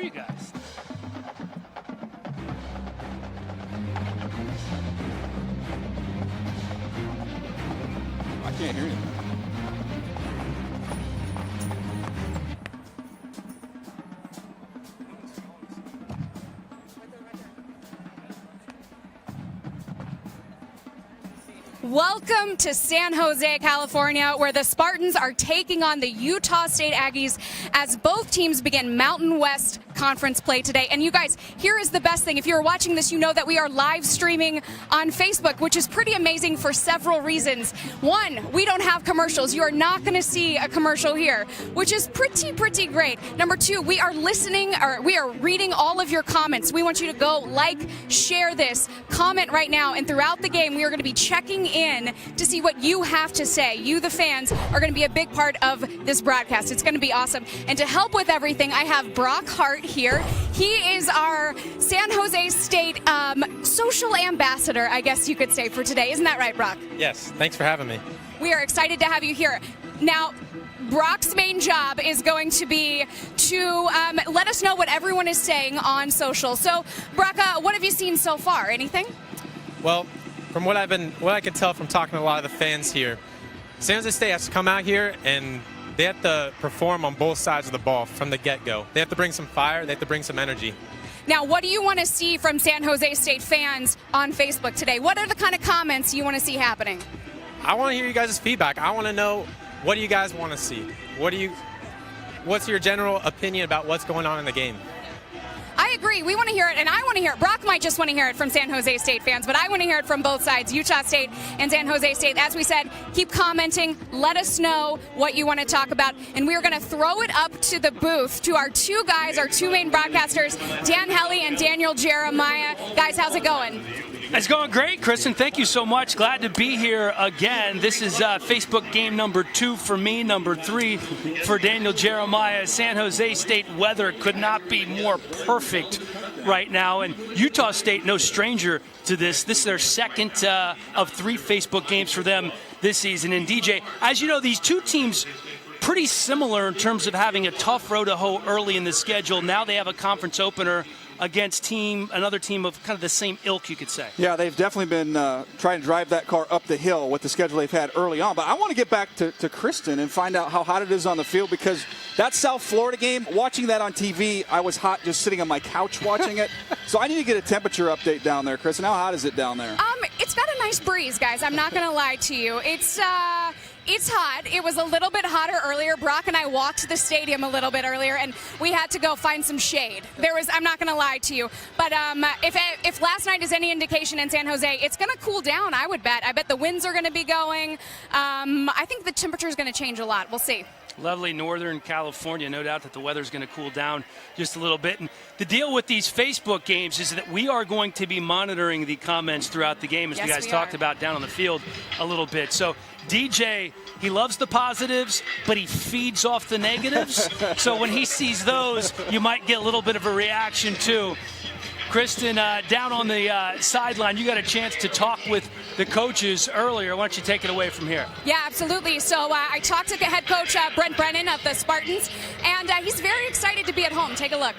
hear you guys. I can't hear you. Welcome to San Jose, California, where the Spartans are taking on the Utah State Aggies as both teams begin Mountain West Conference play today. And you guys, here is the best thing. If you're watching this, you know that we are live streaming on Facebook, which is pretty amazing for several reasons. One, we don't have commercials. You are not going to see a commercial here, which is pretty great. Number two, we are reading all of your comments. We want you to go like, share this, comment right now, and throughout the game, we are going to be checking in to see what you have to say. You, the fans, are going to be a big part of this broadcast. It's going to be awesome. And to help with everything, I have Brock Hart here. He is our San Jose State social ambassador, I guess you could say, for today. Isn't that right, Brock? Yes, thanks for having me. We are excited to have you here. Now, Brock's main job is going to be to let us know what everyone is saying on social. So, Brock, what have you seen so far? Anything? Well, from what I can tell from talking to a lot of the fans here, San Jose State has to come out here and they have to perform on both sides of the ball from the get-go. They have to bring some fire. They have to bring some energy. Now, what do you want to see from San Jose State fans on Facebook today? What are the kind of comments you want to see happening? I want to hear you guys' feedback. I want to know, what do you guys want to see? What's your general opinion about what's going on in the game? I agree. We want to hear it, and I want to hear it. Brock might just want to hear it from San Jose State fans, but I want to hear it from both sides, Utah State and San Jose State. As we said, keep commenting. Let us know what you want to talk about, and we are going to throw it up to the booth to our two guys, our two main broadcasters, Dan Hellie and Daniel Jeremiah. Guys, how's it going? It's going great, Kristen. Thank you so much. Glad to be here again. This is Facebook game number 2 for me, number 3 for Daniel Jeremiah. San Jose State weather could not be more perfect right now, and Utah State no stranger to this. This is their second of 3 Facebook games for them this season. And DJ, as you know, these two teams pretty similar in terms of having a tough road to hoe early in the schedule. Now they have a conference opener against another team of kind of the same ilk, you could say. Yeah, they've definitely been trying to drive that car up the hill with the schedule they've had early on. But I want to get back to Kristen and find out how hot it is on the field, because that South Florida game, watching that on TV, I was hot just sitting on my couch watching it. So I need to get a temperature update down there. Kristen, how hot is it down there? It's got a nice breeze, guys. I'm not going to lie to you. It's hot. It was a little bit hotter earlier. Brock and I walked to the stadium a little bit earlier, and we had to go find some shade. I'm not going to lie to you, but if last night is any indication in San Jose, it's going to cool down, I would bet. I bet the winds are going to be going. I think the temperature is going to change a lot. We'll see. Lovely Northern California. No doubt that the weather's going to cool down just a little bit. And the deal with these Facebook games is that we are going to be monitoring the comments throughout the game, as yes, you guys talked about down on the field a little bit. So DJ, he loves the positives, but he feeds off the negatives. So when he sees those, you might get a little bit of a reaction too. Kristen, down on the sideline, you got a chance to talk with the coaches earlier. Why don't you take it away from here? Yeah, absolutely. So I talked to the head coach, Brent Brennan of the Spartans, and he's very excited to be at home. Take a look.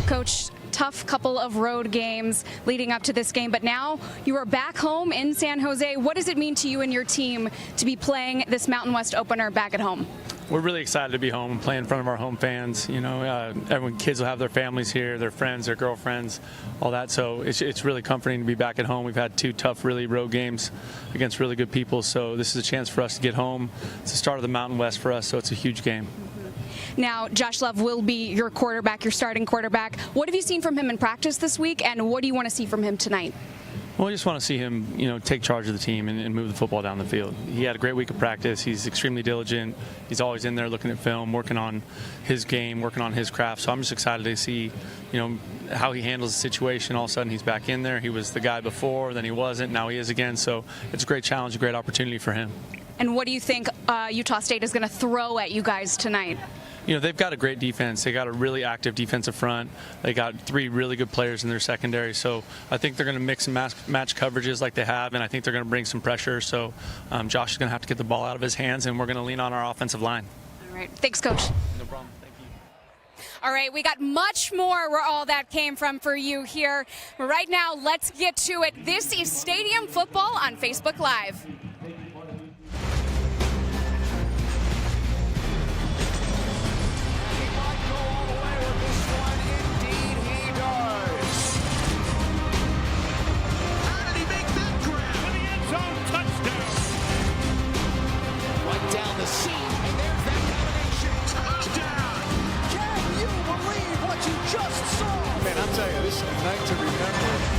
Coach, tough couple of road games leading up to this game, but now you are back home in San Jose. What does it mean to you and your team to be playing this Mountain West opener back at home? We're really excited to be home and play in front of our home fans. You know, kids will have their families here, their friends, their girlfriends, all that. So it's really comforting to be back at home. We've had 2 tough, really road games against really good people. So this is a chance for us to get home. It's the start of the Mountain West for us, so it's a huge game. Now, Josh Love will be your quarterback, your starting quarterback. What have you seen from him in practice this week, and what do you want to see from him tonight? Well, I just want to see him, take charge of the team and move the football down the field. He had a great week of practice. He's extremely diligent. He's always in there looking at film, working on his game, working on his craft. So I'm just excited to see, how he handles the situation. All of a sudden, he's back in there. He was the guy before, then he wasn't. Now he is again. So it's a great challenge, a great opportunity for him. And what do you think Utah State is going to throw at you guys tonight? They've got a great defense. They got a really active defensive front. They got 3 really good players in their secondary. So I think they're going to mix and match coverages like they have, and I think they're going to bring some pressure. So Josh is going to have to get the ball out of his hands, and we're going to lean on our offensive line. All right. Thanks, Coach. No problem. Thank you. All right, we got much more where all that came from for you here. Right now, let's get to it. This is Stadium Football on Facebook Live. Down the seam, and there's that combination. Touchdown! Can you believe what you just saw? Man, I'll tell you, this is a night to remember.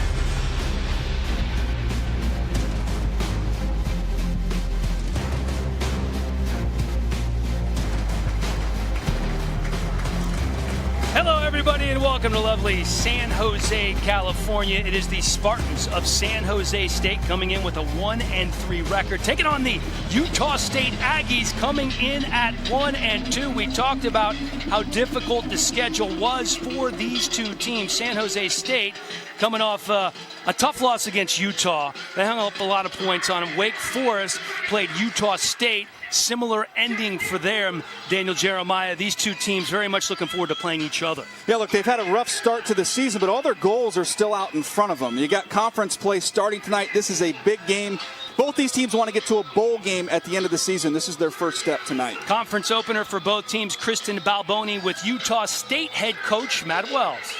Hello, everybody, and welcome to lovely San Jose, California. It is the Spartans of San Jose State coming in with a 1-3 record, taking on the Utah State Aggies coming in at 1-2. We talked about how difficult the schedule was for these two teams. San Jose State coming off a tough loss against Utah. They hung up a lot of points on them. Wake Forest played Utah State. Similar ending for them, Daniel Jeremiah. These two teams very much looking forward to playing each other. Yeah, look, they've had a rough start to the season, but all their goals are still out in front of them. You got conference play starting tonight. This is a big game. Both these teams want to get to a bowl game at the end of the season. This is their first step tonight. Conference opener for both teams, Kristen Balboni with Utah State head coach Matt Wells.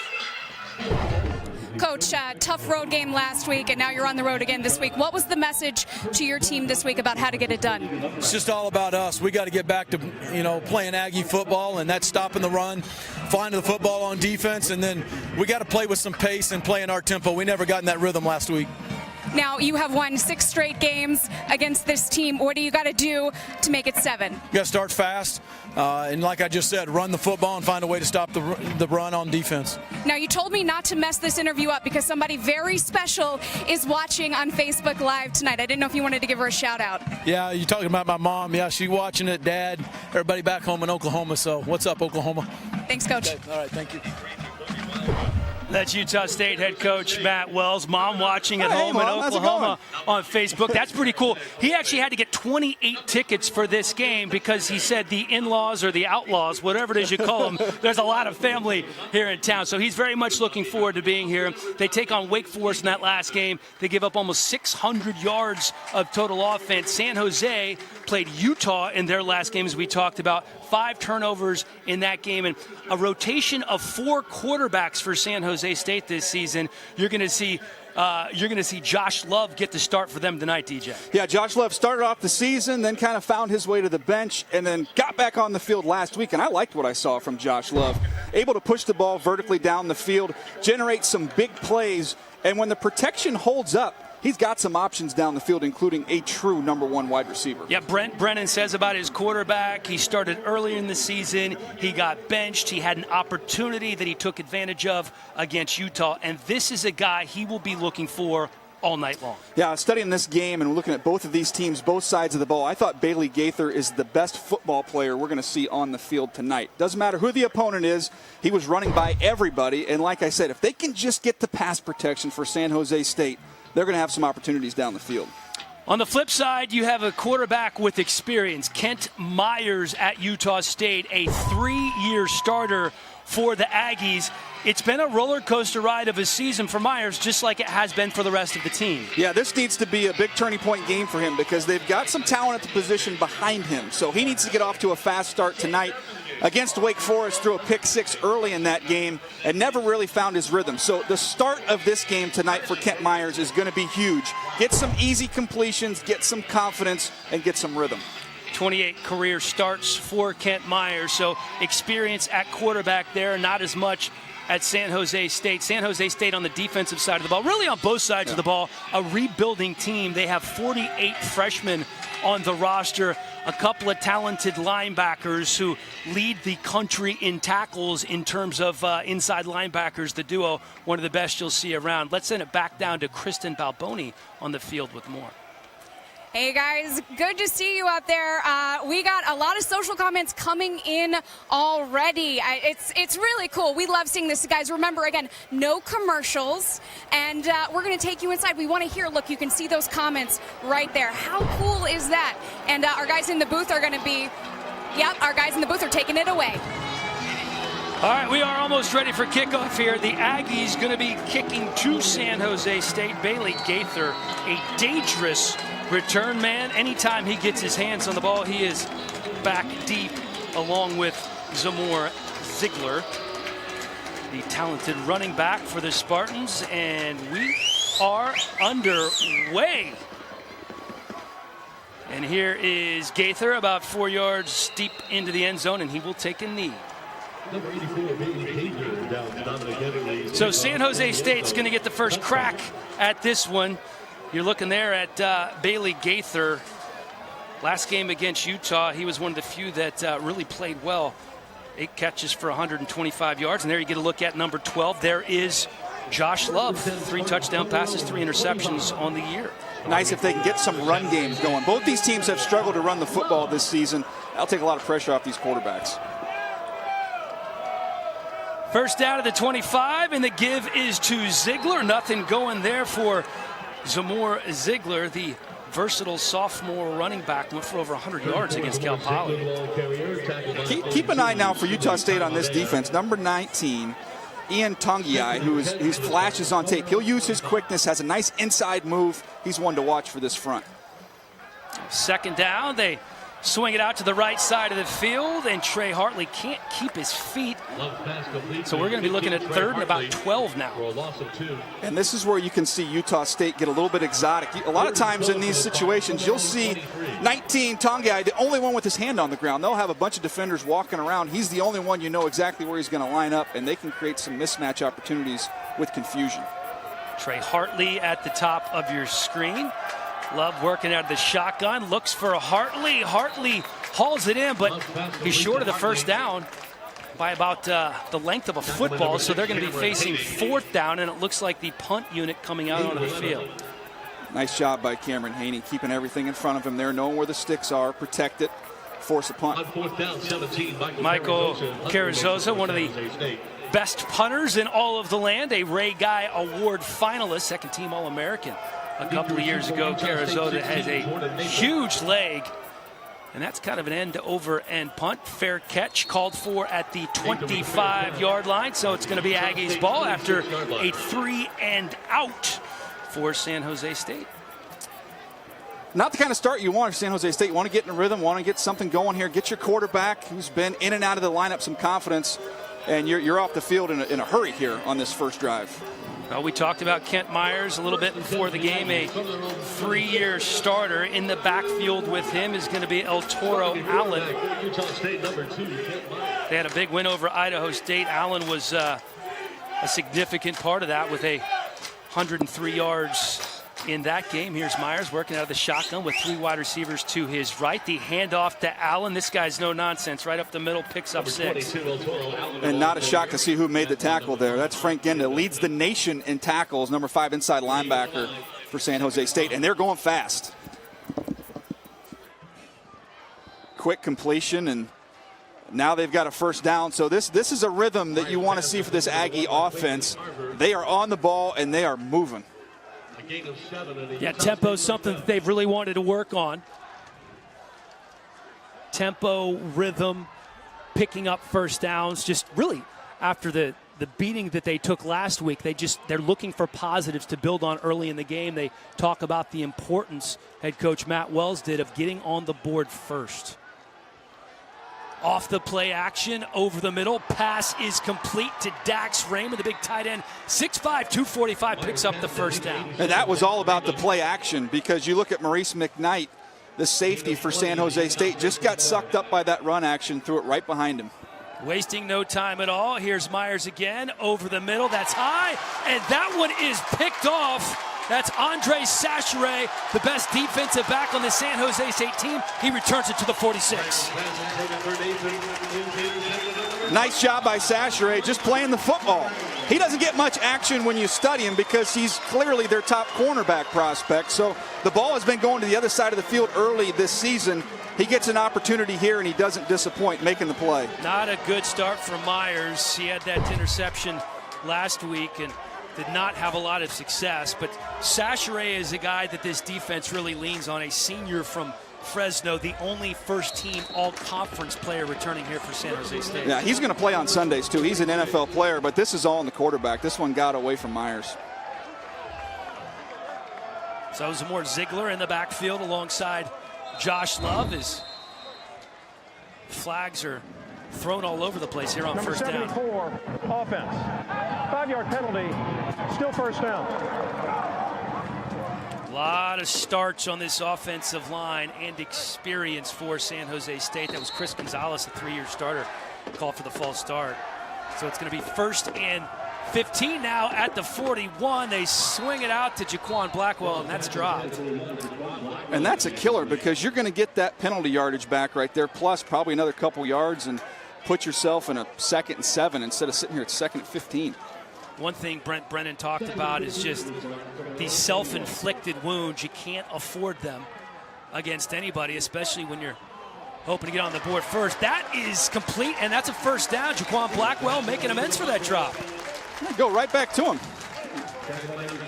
Coach, tough road game last week, and now you're on the road again this week. What was the message to your team this week about how to get it done? It's just all about us. We got to get back to, playing Aggie football, and that's stopping the run, finding the football on defense, and then we got to play with some pace and play in our tempo. We never got in that rhythm last week. Now, you have won 6 straight games against this team. What do you got to do to make it 7? You got to start fast, and like I just said, run the football and find a way to stop the run on defense. Now, you told me not to mess this interview up because somebody very special is watching on Facebook Live tonight. I didn't know if you wanted to give her a shout out. Yeah, you're talking about my mom. Yeah, she's watching it, Dad, everybody back home in Oklahoma. So what's up, Oklahoma? Thanks, Coach. Okay. All right, thank you. That's Utah State head coach Matt Wells. Mom watching at home Mom, in Oklahoma on Facebook. That's pretty cool. He actually had to get 28 tickets for this game because he said the in-laws or the outlaws, whatever it is you call them, there's a lot of family here in town. So he's very much looking forward to being here. They take on Wake Forest in that last game. They give up almost 600 yards of total offense. San Jose played Utah in their last game, as we talked about. 5 turnovers in that game, and a rotation of 4 quarterbacks for San Jose State this season. You're going to see Josh Love get the start for them tonight, DJ. Yeah, Josh Love started off the season, then kind of found his way to the bench, and then got back on the field last week, and I liked what I saw from Josh Love. Able to push the ball vertically down the field, generate some big plays, and when the protection holds up, he's got some options down the field, including a true number 1 wide receiver. Yeah, Brennan says about his quarterback, he started earlier in the season. He got benched. He had an opportunity that he took advantage of against Utah. And this is a guy he will be looking for all night long. Yeah, studying this game and looking at both of these teams, both sides of the ball, I thought Bailey Gaither is the best football player we're going to see on the field tonight. Doesn't matter who the opponent is. He was running by everybody. And like I said, if they can just get the pass protection for San Jose State, they're going to have some opportunities down the field. On the flip side, you have a quarterback with experience, Kent Myers at Utah State, a 3-year starter for the Aggies. It's been a roller coaster ride of a season for Myers, just like it has been for the rest of the team. Yeah, this needs to be a big turning point game for him because they've got some talent at the position behind him. So he needs to get off to a fast start tonight. Against Wake Forest, threw a pick 6 early in that game and never really found his rhythm. So the start of this game tonight for Kent Myers is going to be huge. Get some easy completions, get some confidence, and get some rhythm. 28 career starts for Kent Myers, so experience at quarterback there, not as much at San Jose State. San Jose State on the defensive side of the ball, really on both sides of the ball, a rebuilding team. They have 48 freshmen on the roster, a couple of talented linebackers who lead the country in tackles in terms of inside linebackers, the duo, one of the best you'll see around. Let's send it back down to Kristen Balboni on the field with more. Hey guys, good to see you out there. We got a lot of social comments coming in already. It's really cool. We love seeing this, guys. Remember, again, no commercials, and we're going to take you inside. We want to hear. Look, you can see those comments right there. How cool is that? And our guys in the booth are going to be, our guys in the booth are taking it away. All right, we are almost ready for kickoff here. The Aggies going to be kicking to San Jose State. Bailey Gaither, a dangerous return man. Anytime he gets his hands on the ball, he is back deep, along with Zamor Ziegler, the talented running back for the Spartans. And we are underway. And here is Gaither, about 4 yards deep into the end zone, and he will take a knee. So San Jose State's going to get the first crack at this one. You're looking there at Bailey Gaither. Last game against Utah, he was one of the few that really played well. 8 catches for 125 yards. And there you get a look at number 12. There is Josh Love. 3 touchdown passes, 3 interceptions on the year. Nice if they can get some run games going. Both these teams have struggled to run the football this season. That'll take a lot of pressure off these quarterbacks. First down at the 25, and the give is to Ziegler. Nothing going there for Zamor Ziegler, the versatile sophomore running back. Went for over 100 yards against Cal Poly. Keep an eye now for Utah State on this defense. Number 19, Ian Tungiai, who flashes on tape. He'll use his quickness, has a nice inside move. He's one to watch for this front. Second down, they swing it out to the right side of the field, and Trey Hartley can't keep his feet. So we're going to be looking at third and about 12 now. And this is where you can see Utah State get a little bit exotic. A lot of times in these situations, you'll see 19, Tongai, the only one with his hand on the ground. They'll have a bunch of defenders walking around. He's the only one you know exactly where he's going to line up, and they can create some mismatch opportunities with confusion. Trey Hartley at the top of your screen. Love working out of the shotgun, looks for Hartley. Hartley hauls it in, but he's short of the first down by about the length of a football, so they're going to be facing fourth down, and it looks like the punt unit coming out onto the field. Nice job by Cameron Haney, keeping everything in front of him there, knowing where the sticks are, protect it, force a punt. Michael Carrizosa, one of the best punters in all of the land, a Ray Guy Award finalist, second team All-American. A couple of years ago, Carrizosa has a huge leg, and that's kind of an end-over-end punt. Fair catch called for at the 25-yard line, so it's going to be Aggies ball after a 3-and-out for San Jose State. Not the kind of start you want for San Jose State. You want to get in a rhythm, want to get something going here, get your quarterback who's been in and out of the lineup some confidence, and you're off the field in a hurry here on this first drive. Well, we talked about Kent Myers a little bit before the game, a 3-year starter. In the backfield with him is going to be El Toro Allen. They had a big win over Idaho State. Allen was a significant part of that with 103 yards in that game. Here's Myers working out of the shotgun with 3 wide receivers to his right. The handoff to Allen. This guy's no nonsense. Right up the middle, picks up 6. And not a shock to see who made the tackle there. That's Frank Genda. Leads the nation in tackles. Number 5 inside linebacker for San Jose State. And they're going fast. Quick completion, and now they've got a first down. So this is a rhythm that you want to see for this Aggie offense. They are on the ball, and they are moving. Yeah, tempo is something that they've really wanted to work on. Tempo, rhythm, picking up first downs. Just really, after the beating that they took last week, they're looking for positives to build on early in the game. They talk about the importance, head coach Matt Wells did, of getting on the board first. Off the play action, over the middle. Pass is complete to Dax Raymond, the big tight end. 6'5", 245, picks up the first down. And that was all about the play action, because you look at Maurice McKnight, the safety for San Jose State, just got sucked up by that run action, threw it right behind him. Wasting no time at all. Here's Myers again, over the middle. That's high, and that one is picked off. That's Andre Sachere, the best defensive back on the San Jose State team. He returns it to the 46. Nice job by Sachere, just playing the football. He doesn't get much action when you study him because he's clearly their top cornerback prospect. So the ball has been going to the other side of the field early this season. He gets an opportunity here, and he doesn't disappoint making the play. Not a good start for Myers. He had that interception last week and did not have a lot of success. But Sachere is a guy that this defense really leans on, a senior from Fresno, the only first-team all-conference player returning here for San Jose State. Yeah, he's going to play on Sundays, too. He's an NFL player, but this is all in the quarterback. This one got away from Myers. So Zamora Ziegler in the backfield alongside Josh Love. His flags are thrown all over the place here on Number first down. 74, offense. 5-yard penalty, still first down. A lot of starts on this offensive line and experience for San Jose State. That was Chris Gonzalez, a 3-year starter, called for the false start. So it's going to be 1st and 15 now at the 41. They swing it out to Jaquan Blackwell, and that's dropped. And that's a killer because you're going to get that penalty yardage back right there, plus probably another couple yards, and put yourself in a 2nd and 7 instead of sitting here at 2nd and 15. One thing Brent Brennan talked about is just these self-inflicted wounds. You can't afford them against anybody, especially when you're hoping to get on the board first. That is complete, and that's a first down. Jaquan Blackwell making amends for that drop. Go right back to him.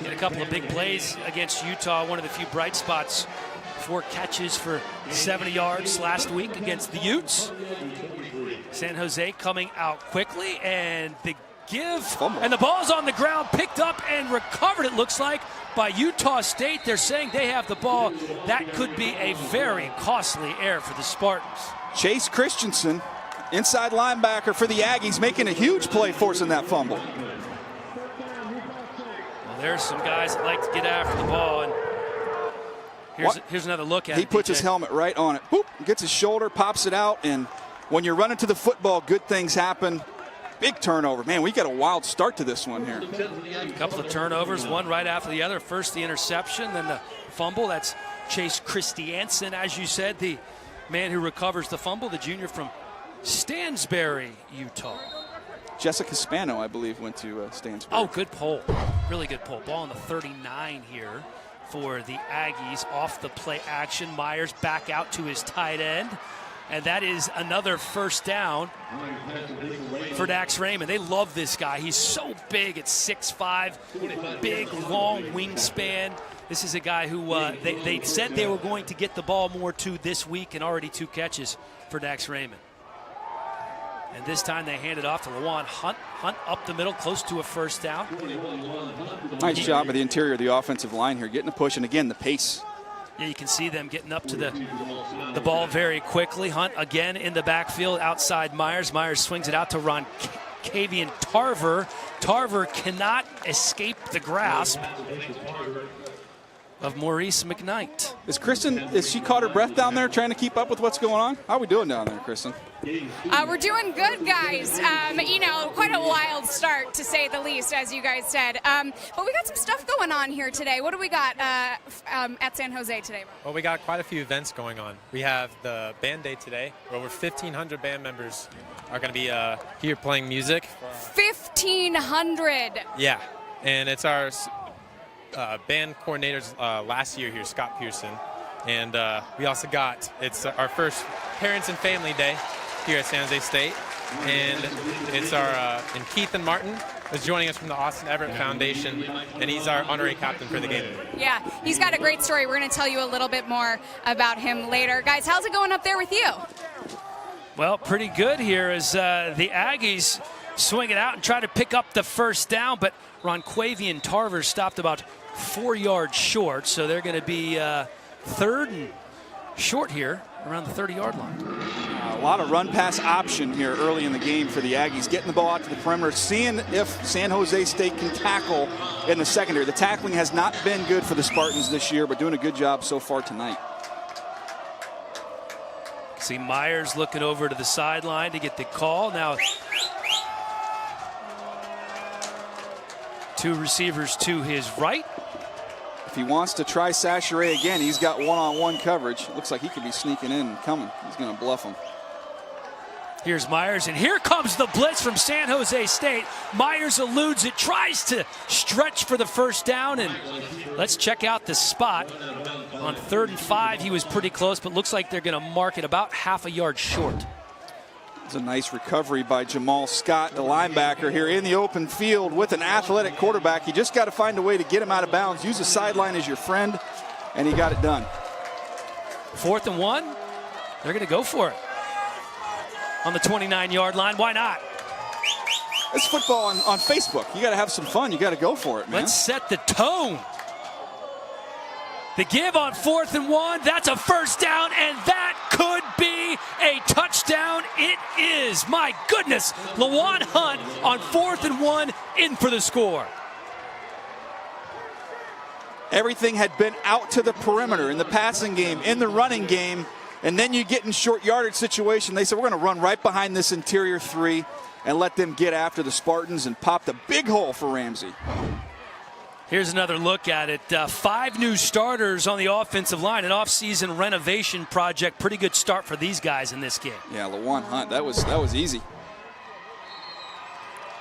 Get a couple of big plays against Utah. One of the few bright spots. 4 catches for 70 yards last week against the Utes. San Jose coming out quickly, and the give. Fumble. And the ball's on the ground, picked up and recovered, it looks like, by Utah State. They're saying they have the ball. That could be a very costly error for the Spartans. Chase Christensen, inside linebacker for the Aggies, making a huge play forcing that fumble. Well, there's some guys that like to get after the ball, and here's another look at it. He puts his helmet right on it. Boop, gets his shoulder, pops it out, and when you're running to the football, good things happen. Big turnover. Man, we got a wild start to this one here. A couple of turnovers, one right after the other. First the interception, then the fumble. That's Chase Christiansen, as you said, the man who recovers the fumble, the junior from Stansbury, Utah. Jessica Spano, I believe, went to Stansbury. Oh, good pull. Really good pull. Ball on the 39 here for the Aggies. Off the play action. Myers back out to his tight end. And that is another first down for Dax Raymond. They love this guy. He's so big at 6'5", big, long wingspan. This is a guy who they said they were going to get the ball more to this week, and already 2 catches for Dax Raymond. And this time they hand it off to Lawan Hunt. Hunt up the middle, close to a first down. Nice job of the interior of the offensive line here, getting the push, and again, the pace. Yeah, you can see them getting up to the ball very quickly. Hunt again in the backfield outside Myers. Myers swings it out to Roncavian Tarver. Tarver cannot escape the grasp of Maurice McKnight. Is she caught her breath down there trying to keep up with what's going on? How are we doing down there, Kristen? We're doing good, guys. Quite a wild start, to say the least, as you guys said. But we got some stuff going on here today. What do we got at San Jose today? Well, we got quite a few events going on. We have the band day today, where over 1,500 band members are going to be here playing music. 1,500. Yeah, and it's our band coordinators last year here, Scott Pearson. And we also it's our first Parents and Family Day here at San Jose State. And it's and Keith and Martin is joining us from the Austin Everett Foundation, and he's our honorary captain for the game. Yeah, he's got a great story. We're going to tell you a little bit more about him later. Guys, how's it going up there with you? Well, pretty good here as the Aggies swing it out and try to pick up the first down, but Roncavian Tarver stopped about 4 yards short, so they're going to be 3rd and short here around the 30-yard line. A lot of run-pass option here early in the game for the Aggies, getting the ball out to the perimeter, seeing if San Jose State can tackle in the secondary. The tackling has not been good for the Spartans this year, but doing a good job so far tonight. See Myers looking over to the sideline to get the call. Now, 2 receivers to his right. If he wants to try Sachere again, he's got one-on-one coverage. Looks like he could be sneaking in and coming. He's going to bluff him. Here's Myers, and here comes the blitz from San Jose State. Myers eludes it, tries to stretch for the first down, and let's check out the spot. On 3rd and 5, he was pretty close, but looks like they're going to mark it about half a yard short. It's a nice recovery by Jamal Scott, the linebacker, here in the open field with an athletic quarterback. You just got to find a way to get him out of bounds. Use the sideline as your friend, and he got it done. 4th and 1. They're going to go for it on the 29-yard line. Why not? It's football on Facebook. You got to have some fun. You got to go for it, man. Let's set the tone. The give on 4th and 1. That's a first down, and that could be a touchdown. It is. My goodness. Lawan Hunt on 4th and 1 in for the score. Everything had been out to the perimeter in the passing game, in the running game, and then you get in short yardage situation. They said, we're going to run right behind this interior 3 and let them get after the Spartans, and popped a big hole for Ramsey. Here's another look at it. 5 new starters on the offensive line, an offseason renovation project. Pretty good start for these guys in this game. Yeah, Lawan Hunt, that was easy.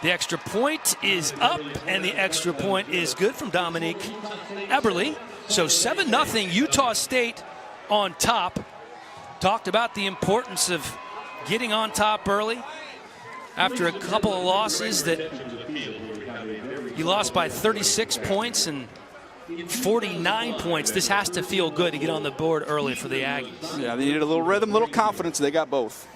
The extra point is up, and the extra point is good from Dominique Eberle. So 7-0 Utah State on top. Talked about the importance of getting on top early after a couple of losses that you lost by 36 points and 49 points. This has to feel good to get on the board early for the Aggies. Yeah, they needed a little rhythm, a little confidence. They got both.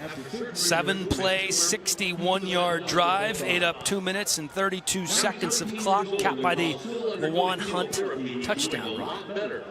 7-play, 61-yard drive, ate up 2 minutes and 32 seconds of clock, capped by the Lawan Hunt touchdown run.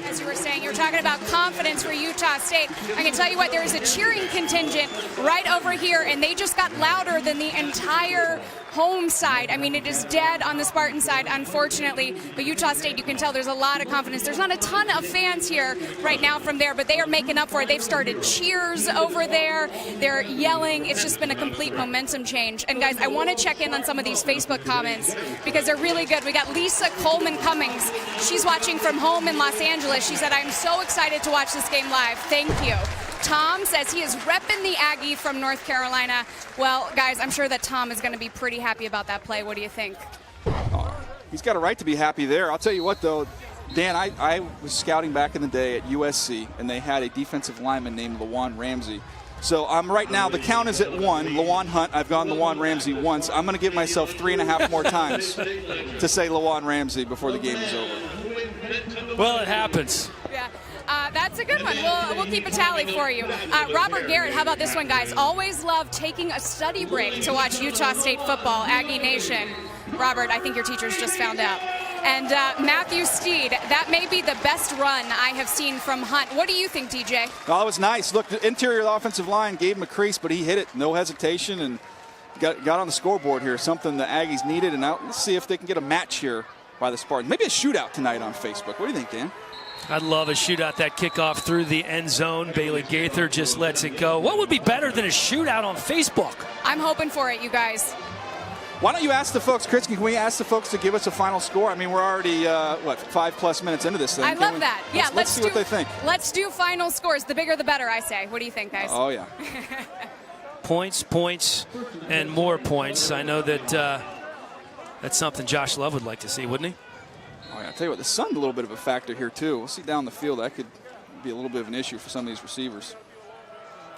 As you were saying, you were talking about confidence for Utah State. I can tell you what, there is a cheering contingent right over here, and they just got louder than the entire home side. I mean, it is dead on the Spartan side, unfortunately. But Utah State, you can tell there's a lot of confidence. There's not a ton of fans here right now from there, but they are making up for it. They've started cheers over there. They're yelling. It's just been a complete momentum change. And guys, I want to check in on some of these Facebook comments because they're really good. We got Lisa Coleman Cummings. She's watching from home in Los Angeles. She said, I'm so excited to watch this game live. Thank you. Tom says he is repping the Aggie from North Carolina. Well, guys, I'm sure that Tom is going to be pretty happy about that play. What do you think? He's got a right to be happy there. I'll tell you what, though, Dan, I was scouting back in the day at USC, and they had a defensive lineman named Lawan Ramsey. So I'm right now, the count is at 1. Lawan Hunt, I've gone Lawan Ramsey once. I'm going to give myself 3.5 more times to say Lawan Ramsey before the game is over. Well, it happens. Yeah. That's a good one. We'll keep a tally for you. Robert Garrett, how about this one, guys? Always love taking a study break to watch Utah State football, Aggie Nation. Robert, I think your teachers just found out. And Matthew Steed, that may be the best run I have seen from Hunt. What do you think, DJ? Oh, it was nice. Look, the interior of the offensive line gave him a crease, but he hit it, no hesitation, and got on the scoreboard here, something the Aggies needed. And now let's see if they can get a match here by the Spartans. Maybe a shootout tonight on Facebook. What do you think, Dan? I'd love a shootout, that kickoff through the end zone. Bailey Gaither just lets it go. What would be better than a shootout on Facebook? I'm hoping for it, you guys. Why don't you ask the folks, Chris, can we ask the folks to give us a final score? I mean, we're already, 5+ minutes into this thing. I love that. Yeah, let's see what they think. Let's do final scores. The bigger, the better, I say. What do you think, guys? Oh, yeah. Points, and more points. I know that that's something Josh Love would like to see, wouldn't he? Oh, yeah, I'll tell you what, the sun's a little bit of a factor here, too. We'll see down the field. That could be a little bit of an issue for some of these receivers.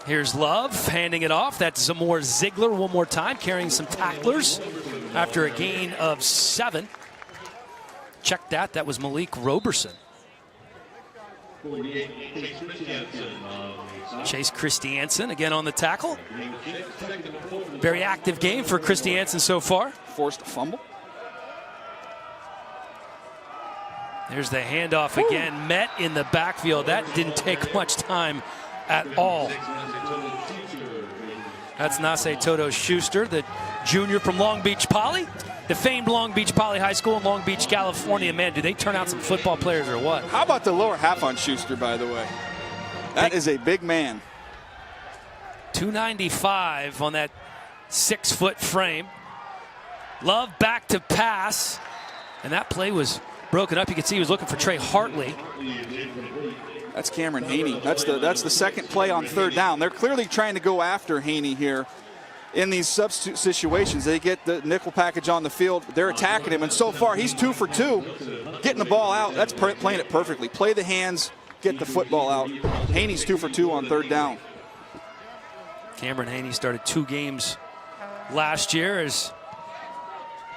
Here's Love handing it off. That's Zamor Ziegler one more time, carrying some tacklers after a gain of 7. Check that. That was Malik Roberson. Chase Christiansen again on the tackle. Very active game for Christiansen so far. Forced a fumble. There's the handoff again. Met in the backfield. That didn't take much time at all. That's Nase Toto Schuster, the junior from Long Beach Poly, the famed Long Beach Poly High School in Long Beach, California. Man, do they turn out some football players or what? How about the lower half on Schuster, by the way? That is a big man. 295 on that 6-foot frame. Love back to pass, and that play was broken up. You can see he was looking for Trey Hartley. That's Cameron Haney. That's the second play on 3rd down. They're clearly trying to go after Haney here in these substitute situations. They get the nickel package on the field. They're attacking him, and so far he's 2 for 2. Getting the ball out, that's playing it perfectly. Play the hands, get the football out. Haney's 2 for 2 on 3rd down. Cameron Haney started 2 games last year as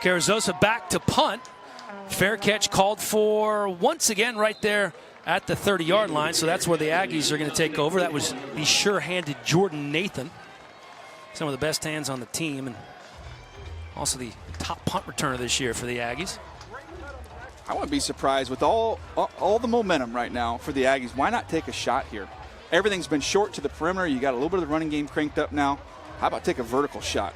Carrizosa back to punt. Fair catch called for once again right there at the 30-yard line, so that's where the Aggies are going to take over. That was the sure-handed Jordan Nathan. Some of the best hands on the team, and also the top punt returner this year for the Aggies. I wouldn't be surprised with all the momentum right now for the Aggies. Why not take a shot here? Everything's been short to the perimeter. You got a little bit of the running game cranked up now. How about take a vertical shot?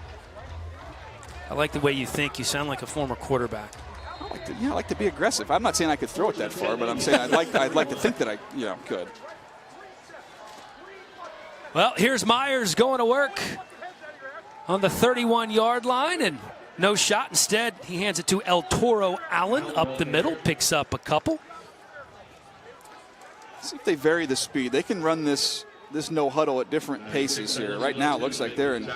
I like the way you think. You sound like a former quarterback. I like to be aggressive. I'm not saying I could throw it that far, but I'm saying I'd like to think that I could. Well, here's Myers going to work on the 31-yard line, and no shot. Instead, he hands it to El Toro Allen up the middle, picks up a couple. See if they vary the speed. They can run this no huddle at different paces here. Right now, it looks like they're in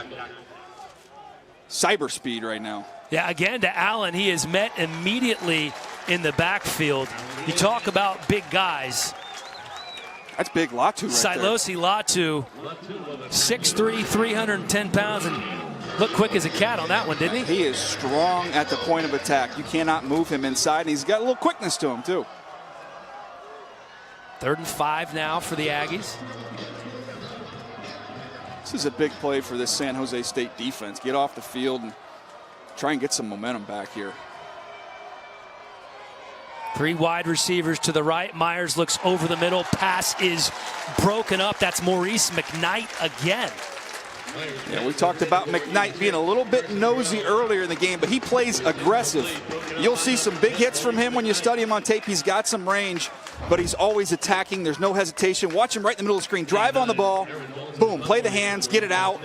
cyber speed right now. Yeah, again to Allen. He is met immediately in the backfield. You talk about big guys. That's big Latu right Silosi Latu, 6'3", 310 pounds, and looked quick as a cat on that one, didn't he? He is strong at the point of attack. You cannot move him inside, and he's got a little quickness to him, too. 3rd and 5 now for the Aggies. This is a big play for this San Jose State defense. Get off the field and try and get some momentum back here. 3 wide receivers to the right. Myers looks over the middle. Pass is broken up. That's Maurice McKnight again. Yeah, we talked about McKnight being a little bit nosy earlier in the game, but he plays aggressive. You'll see some big hits from him when you study him on tape. He's got some range, but he's always attacking. There's no hesitation. Watch him right in the middle of the screen. Drive on the ball. Boom. Play the hands. Get it out.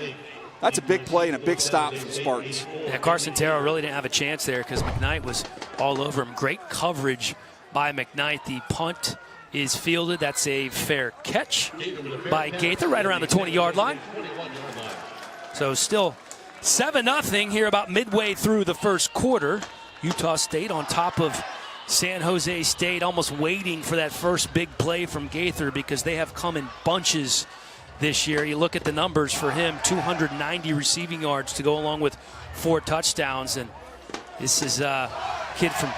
That's a big play and a big stop for the Spartans. Yeah, Carson Terrell really didn't have a chance there because McKnight was all over him. Great coverage by McKnight. The punt is fielded. That's a fair catch by Gaither right around the 20-yard line. So still 7-0 here about midway through the first quarter. Utah State on top of San Jose State, almost waiting for that first big play from Gaither because they have come in bunches this year. You look at the numbers for him, 290 receiving yards to go along with 4 touchdowns. And this is a kid from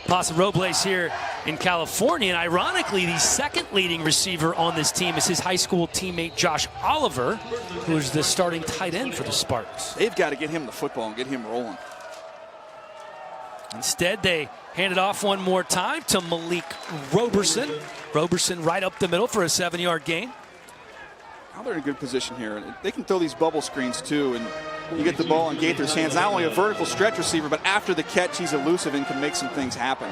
Paso Robles here in California. And ironically, the second leading receiver on this team is his high school teammate Josh Oliver, who is the starting tight end for the Spartans. They've got to get him the football and get him rolling. Instead, they hand it off one more time to Malik Roberson. Roberson right up the middle for a 7-yard gain. Now they're in a good position here. They can throw these bubble screens too, and you get the ball in Gaither's hands. Not only a vertical stretch receiver, but after the catch, he's elusive and can make some things happen.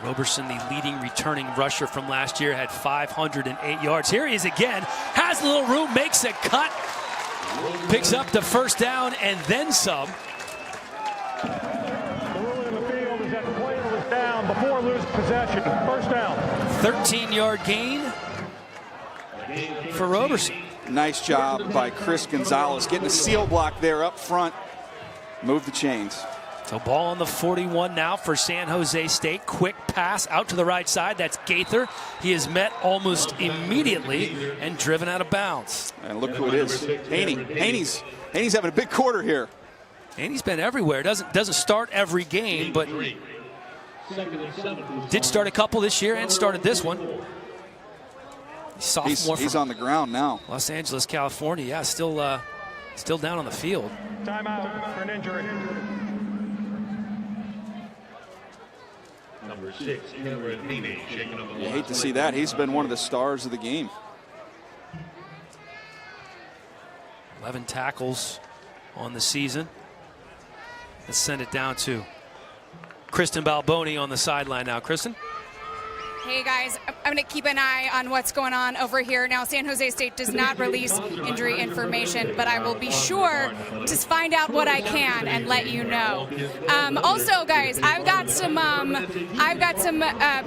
Roberson, the leading returning rusher from last year, had 508 yards. Here he is again, has a little room, makes a cut, picks up the first down and then some. The ruling in the field is that the player was down before losing possession. First down. 13-yard gain for Roberson. Nice job by Chris Gonzalez getting a seal block there up front. Move the chains. So ball on the 41 now for San Jose State. Quick pass out to the right side. That's Gaither. He is met almost immediately and driven out of bounds. And look who it is. Haney's having a big quarter here. Haney's been everywhere. Doesn't start every game, but did start a couple this year and started this one. Sophomore he's on the ground now. Los Angeles, California. Yeah, still down on the field. Timeout for an injury. Number 6, Cameron Haney, shaking up the You hate to see that. He's been one of the stars of the game. 11 tackles on the season. Let's send it down to Kristen Balboni on the sideline now. Kristen? Hey guys, I'm going to keep an eye on what's going on over here. Now, San Jose State does not release injury information, but I will be sure to find out what I can and let you know. Also, guys, I've got some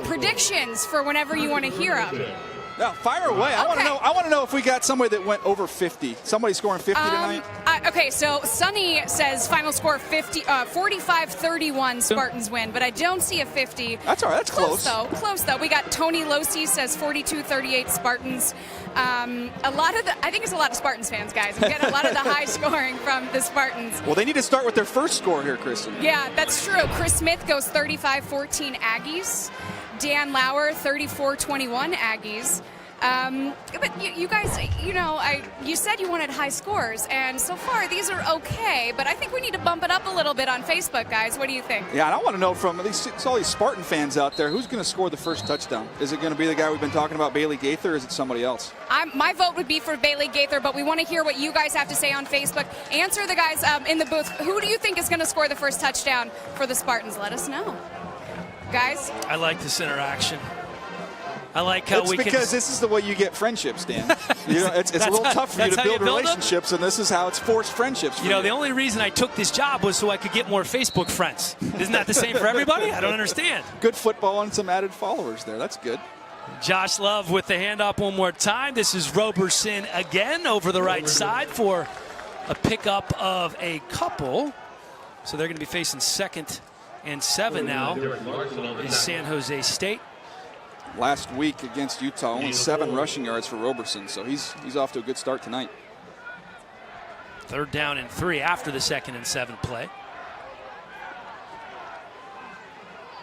predictions for whenever you want to hear them. Now, fire away. I want to know if we got somebody that went over 50. Somebody scoring 50 tonight? Okay, so Sonny says final score 45-31 Spartans win, but I don't see a 50. That's all right. That's close. Close though. We got Tony Losi says 42-38 Spartans. I think it's a lot of Spartans fans, guys. I'm getting a lot of the high scoring from the Spartans. Well, they need to start with their first score here, Kristen. Yeah, that's true. Chris Smith goes 35-14 Aggies. Dan Lauer 34-21 Aggies. But you guys, you said you wanted high scores, and so far these are okay, but I think we need to bump it up a little bit on Facebook, guys. What do you think? Yeah, and I want to know from all these Spartan fans out there, who's going to score the first touchdown? Is it going to be the guy we've been talking about, Bailey Gaither, or is it somebody else? My vote would be for Bailey Gaither, but we want to hear what you guys have to say on Facebook. Answer the guys in the booth. Who do you think is going to score the first touchdown for the Spartans? Let us know. Guys? I like this interaction. I like how because this is the way you get friendships, Dan. It's a little tough for you to build relationships, and this is how it's forced friendships. The only reason I took this job was so I could get more Facebook friends. Isn't that the same for everybody? I don't understand. Good football and some added followers there. That's good. Josh Love with the handoff one more time. This is Roberson again over the right side for a pickup of a couple. So they're going to be facing 2nd and 7 now in San Jose State. Last week against Utah, only 7 rushing yards for Roberson, so he's off to a good start tonight. 3rd down and 3 after the 2nd and 7 play.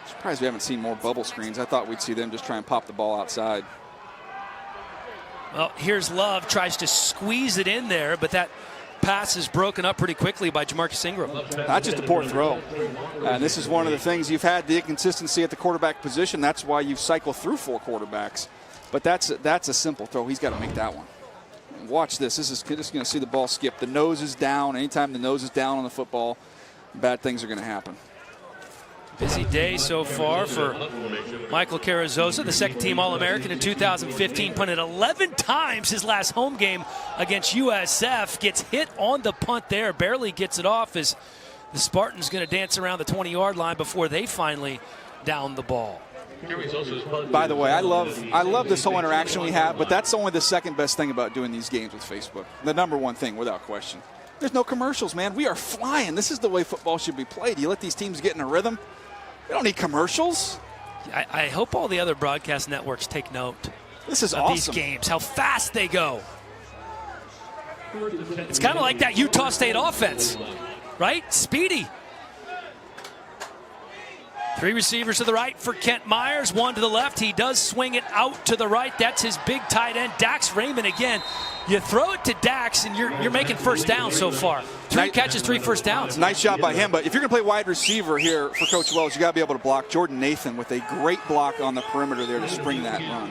Surprised we haven't seen more bubble screens. I thought we'd see them just try and pop the ball outside. Well, here's Love, tries to squeeze it in there, but that pass is broken up pretty quickly by Jamarcus Ingram. Not just a poor throw. And this is one of the things you've had, the inconsistency at the quarterback position. That's why you cycle through 4 quarterbacks. But that's a simple throw. He's got to make that one. And watch this. This is just going to see the ball skip. The nose is down. Anytime the nose is down on the football, bad things are going to happen. Busy day so far for Michael Carrizosa, the 2nd-team All-American in 2015. Punted 11 times his last home game against USF. Gets hit on the punt there, barely gets it off as the Spartans going to dance around the 20-yard line before they finally down the ball. By the way, I love this whole interaction we have, but that's only the second best thing about doing these games with Facebook. The number one thing, without question. There's no commercials, man. We are flying. This is the way football should be played. You let these teams get in a rhythm. We don't need commercials. I hope all the other broadcast networks take note. This is of awesome. These games, how fast they go. It's kind of like that Utah State offense, right? Speedy. 3 receivers to the right for Kent Myers, 1 to the left. He does swing it out to the right. That's his big tight end, Dax Raymond again. You throw it to Dax, and you're making first down so far. 3 catches, 3 first downs. Nice job by him. But if you're going to play wide receiver here for Coach Wells, you got to be able to block. Jordan Nathan with a great block on the perimeter there to spring that run.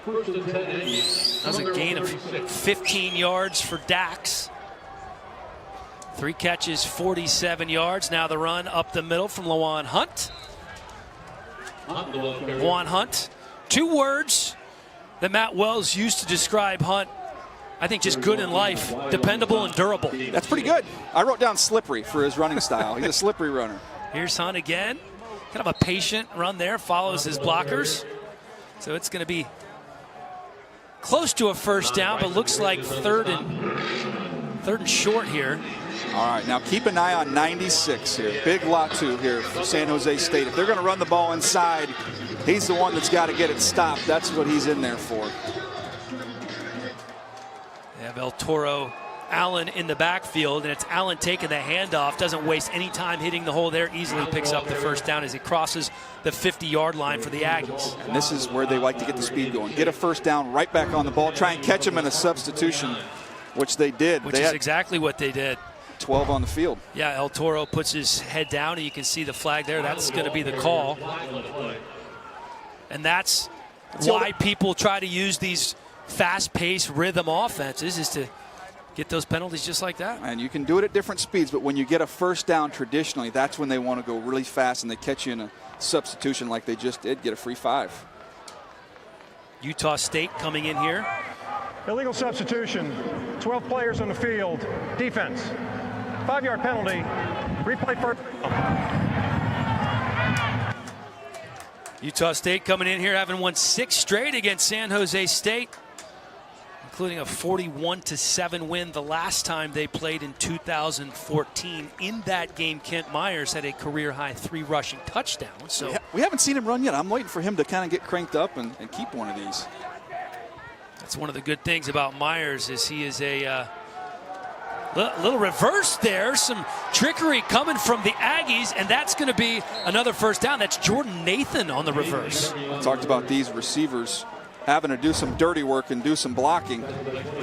That was a gain of 15 yards for Dax. 3 catches, 47 yards. Now the run up the middle from Lawan Hunt. Lawan Hunt. 2 words that Matt Wells used to describe Hunt. I think just good in life, dependable and durable. That's pretty good. I wrote down slippery for his running style. He's a slippery runner. Here's Hunt again. Kind of a patient run there, follows his blockers. So it's going to be close to a first down, but looks like third and short here. All right, now keep an eye on 96 here. Big Latu here for San Jose State. If they're going to run the ball inside, he's the one that's got to get it stopped. That's what he's in there for. They have El Toro Allen in the backfield, and it's Allen taking the handoff. Doesn't waste any time hitting the hole there. Easily picks up the first down as he crosses the 50-yard line for the Aggies. And this is where they like to get the speed going. Get a first down right back on the ball. Try and catch him in a substitution, which they did. Which is exactly what they did. 12 on the field. Yeah, El Toro puts his head down, and you can see the flag there. That's going to be the call. And that's why people try to use these fast-paced rhythm offenses, is to get those penalties just like that. And you can do it at different speeds, but when you get a first down traditionally, that's when they want to go really fast and they catch you in a substitution like they just did, get a free 5. Utah State coming in here. Illegal substitution, 12 players on the field. Defense, 5-yard penalty, replay first. Utah State coming in here having won 6 straight against San Jose State, including a 41-7 win the last time they played in 2014. In that game, Kent Myers had a career-high 3 rushing touchdowns. So we haven't seen him run yet. I'm waiting for him to kind of get cranked up and keep one of these. That's one of the good things about Myers is he is a little reverse there. Some trickery coming from the Aggies, and that's going to be another first down. That's Jordan Nathan on the reverse. I talked about these receivers having to do some dirty work and do some blocking.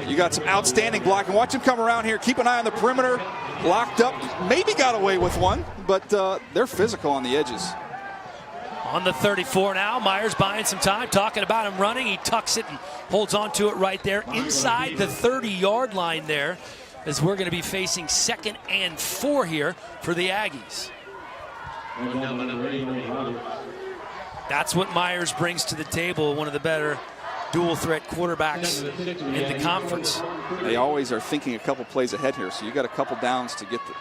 You got some outstanding blocking. Watch him come around here. Keep an eye on the perimeter. Locked up. Maybe got away with one, but they're physical on the edges. On the 34 now, Myers buying some time, talking about him running. He tucks it and holds on to it right there inside the 30-yard line there, as we're going to be facing 2nd and 4 here for the Aggies. That's what Myers brings to the table, one of the better dual-threat quarterbacks in the conference. They always are thinking a couple plays ahead here, so you got a couple downs to get the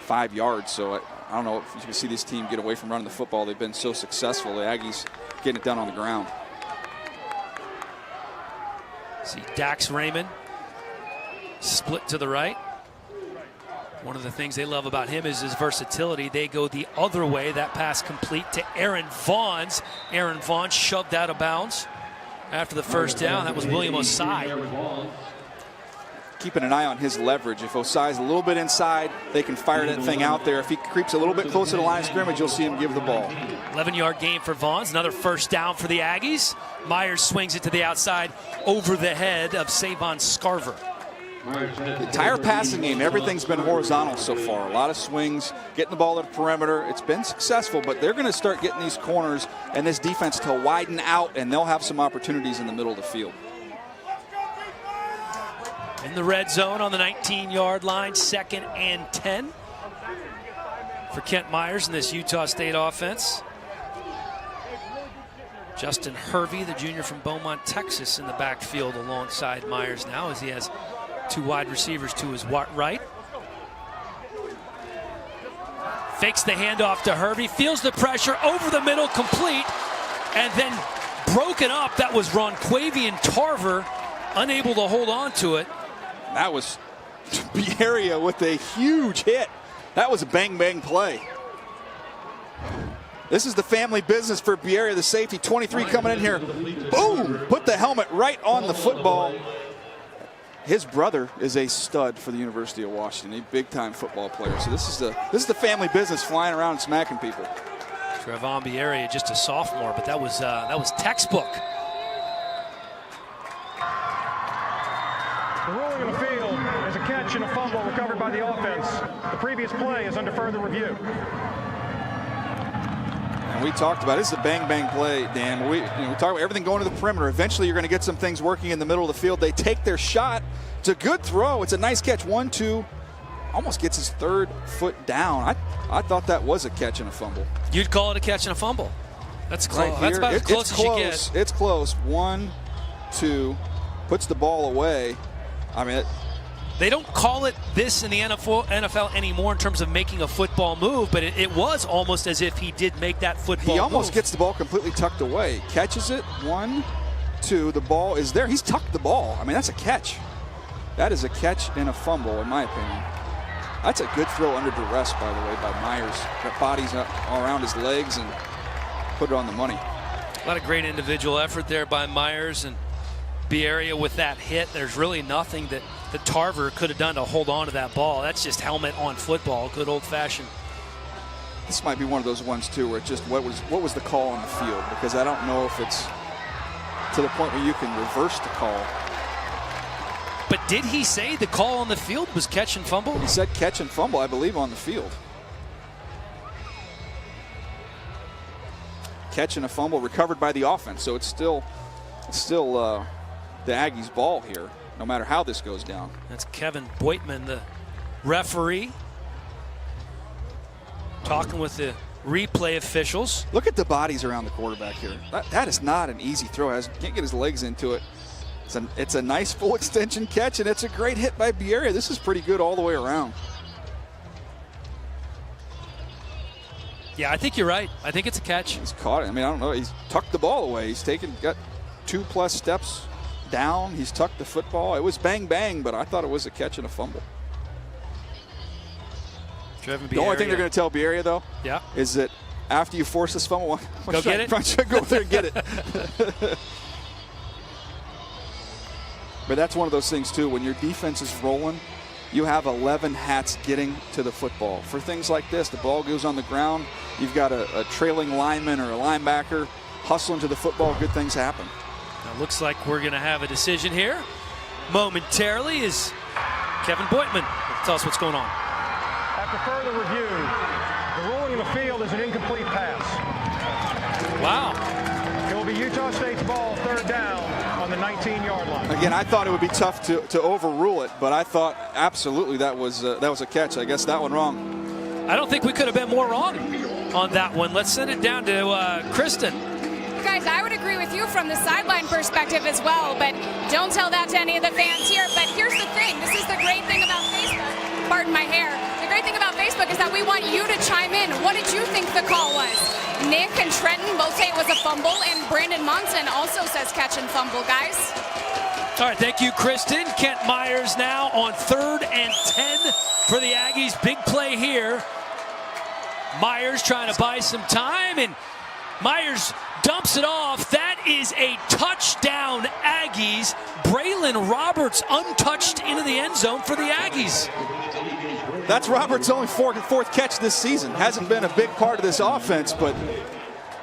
5 yards. So I don't know if you can see this team get away from running the football. They've been so successful. The Aggies getting it done on the ground. See Dax Raymond split to the right. One of the things they love about him is his versatility. They go the other way. That pass complete to Aaron Vaughns. Aaron Vaughns shoved out of bounds after the first down. That was William Osai. Keeping an eye on his leverage. If Osai's a little bit inside, they can fire that thing out there. If he creeps a little bit closer to the line of scrimmage, you'll see him give the ball. 11-yard gain for Vaughns. Another first down for the Aggies. Myers swings it to the outside over the head of Savon Scarver. The entire passing game, everything's been horizontal so far. A lot of swings, getting the ball at the perimeter. It's been successful, but they're going to start getting these corners and this defense to widen out, and they'll have some opportunities in the middle of the field. In the red zone on the 19-yard line, 2nd and 10 for Kent Myers in this Utah State offense. Justin Hervey, the junior from Beaumont, Texas, in the backfield alongside Myers now, as he has 2 wide receivers to his right. Fakes the handoff to Hervey, feels the pressure, over the middle, complete, and then broken up. That was Ronquavian Tarver, unable to hold on to it. That was Bieria with a huge hit. That was a bang-bang play. This is the family business for Bieria, the safety. 23 coming in here. Boom! Put the helmet right on the football. His brother is a stud for the University of Washington, a big-time football player. So this is the family business, flying around and smacking people. Trevon Bieria, just a sophomore, but that was textbook. The ruling in the field is a catch and a fumble recovered by the offense. The previous play is under further review. And we talked about this is a bang-bang play, Dan. We talk about everything going to the perimeter. Eventually, you're going to get some things working in the middle of the field. They take their shot. It's a good throw. It's a nice catch. 1-2. Almost gets his 3rd foot down. I thought that was a catch and a fumble. You'd call it a catch and a fumble. That's close. Right, that's about as close as you get. It's close. 1-2. Puts the ball away. I mean, they don't call it this in the NFL anymore in terms of making a football move, but it was almost as if he did make that football He almost move. gets the ball completely tucked away. Catches it. 1-2. The ball is there. He's tucked the ball. I mean, that's a catch. That is a catch and a fumble, in my opinion. That's a good throw under duress, by the way, by Myers. Got bodies all around his legs and put it on the money. A lot of great individual effort there by Myers and Bieria with that hit. There's really nothing that Tarver could have done to hold on to that ball. That's just helmet on football, good old-fashioned. This might be one of those ones too where it's just what was the call on the field, because I don't know if it's to the point where you can reverse the call. But did he say the call on the field was catch and fumble? He said catch and fumble, I believe, on the field. Catch and a fumble recovered by the offense, so it's still the Aggies' ball here, no matter how this goes down. That's Kevin Boitman, the referee, talking with the replay officials. Look at the bodies around the quarterback here. That is not an easy throw. Can't get his legs into it. It's a nice full extension catch, and it's a great hit by Bieria. This is pretty good all the way around. Yeah, I think you're right. I think it's a catch. He's caught it. I mean, I don't know. He's tucked the ball away. He's got 2+ steps down. He's tucked the football. It was bang, bang, but I thought it was a catch and a fumble. The only thing they're going to tell Bieria, though, is that after you force this fumble, go get it. Why don't you go there and get it? But that's one of those things, too. When your defense is rolling, you have 11 hats getting to the football. For things like this, the ball goes on the ground. You've got a trailing lineman or a linebacker hustling to the football. Good things happen. Now, looks like we're going to have a decision here momentarily. Is Kevin Boitman will tell us what's going on. After further review, the ruling in the field is an incomplete pass. Wow. It will be Utah State's ball, 3rd down on the 19-yard line. Again, I thought it would be tough to overrule it, but I thought absolutely that was a catch. I guess that one wrong. I don't think we could have been more wrong on that one. Let's send it down to Kristen. Guys, I would agree with you from the sideline perspective as well, but don't tell that to any of the fans here. But here's the thing. This is the great thing about Facebook. Pardon my hair. The great thing about Facebook is that we want you to chime in. What did you think the call was? Nick and Trenton both say it was a fumble, and Brandon Monson also says catch and fumble, guys. All right, thank you, Kristen. Kent Myers now on 3rd and 10 for the Aggies. Big play here. Myers trying to buy some time, and Myers dumps it off. That is a touchdown, Aggies. Braylon Roberts untouched into the end zone for the Aggies. That's Roberts' only fourth catch this season. Hasn't been a big part of this offense, but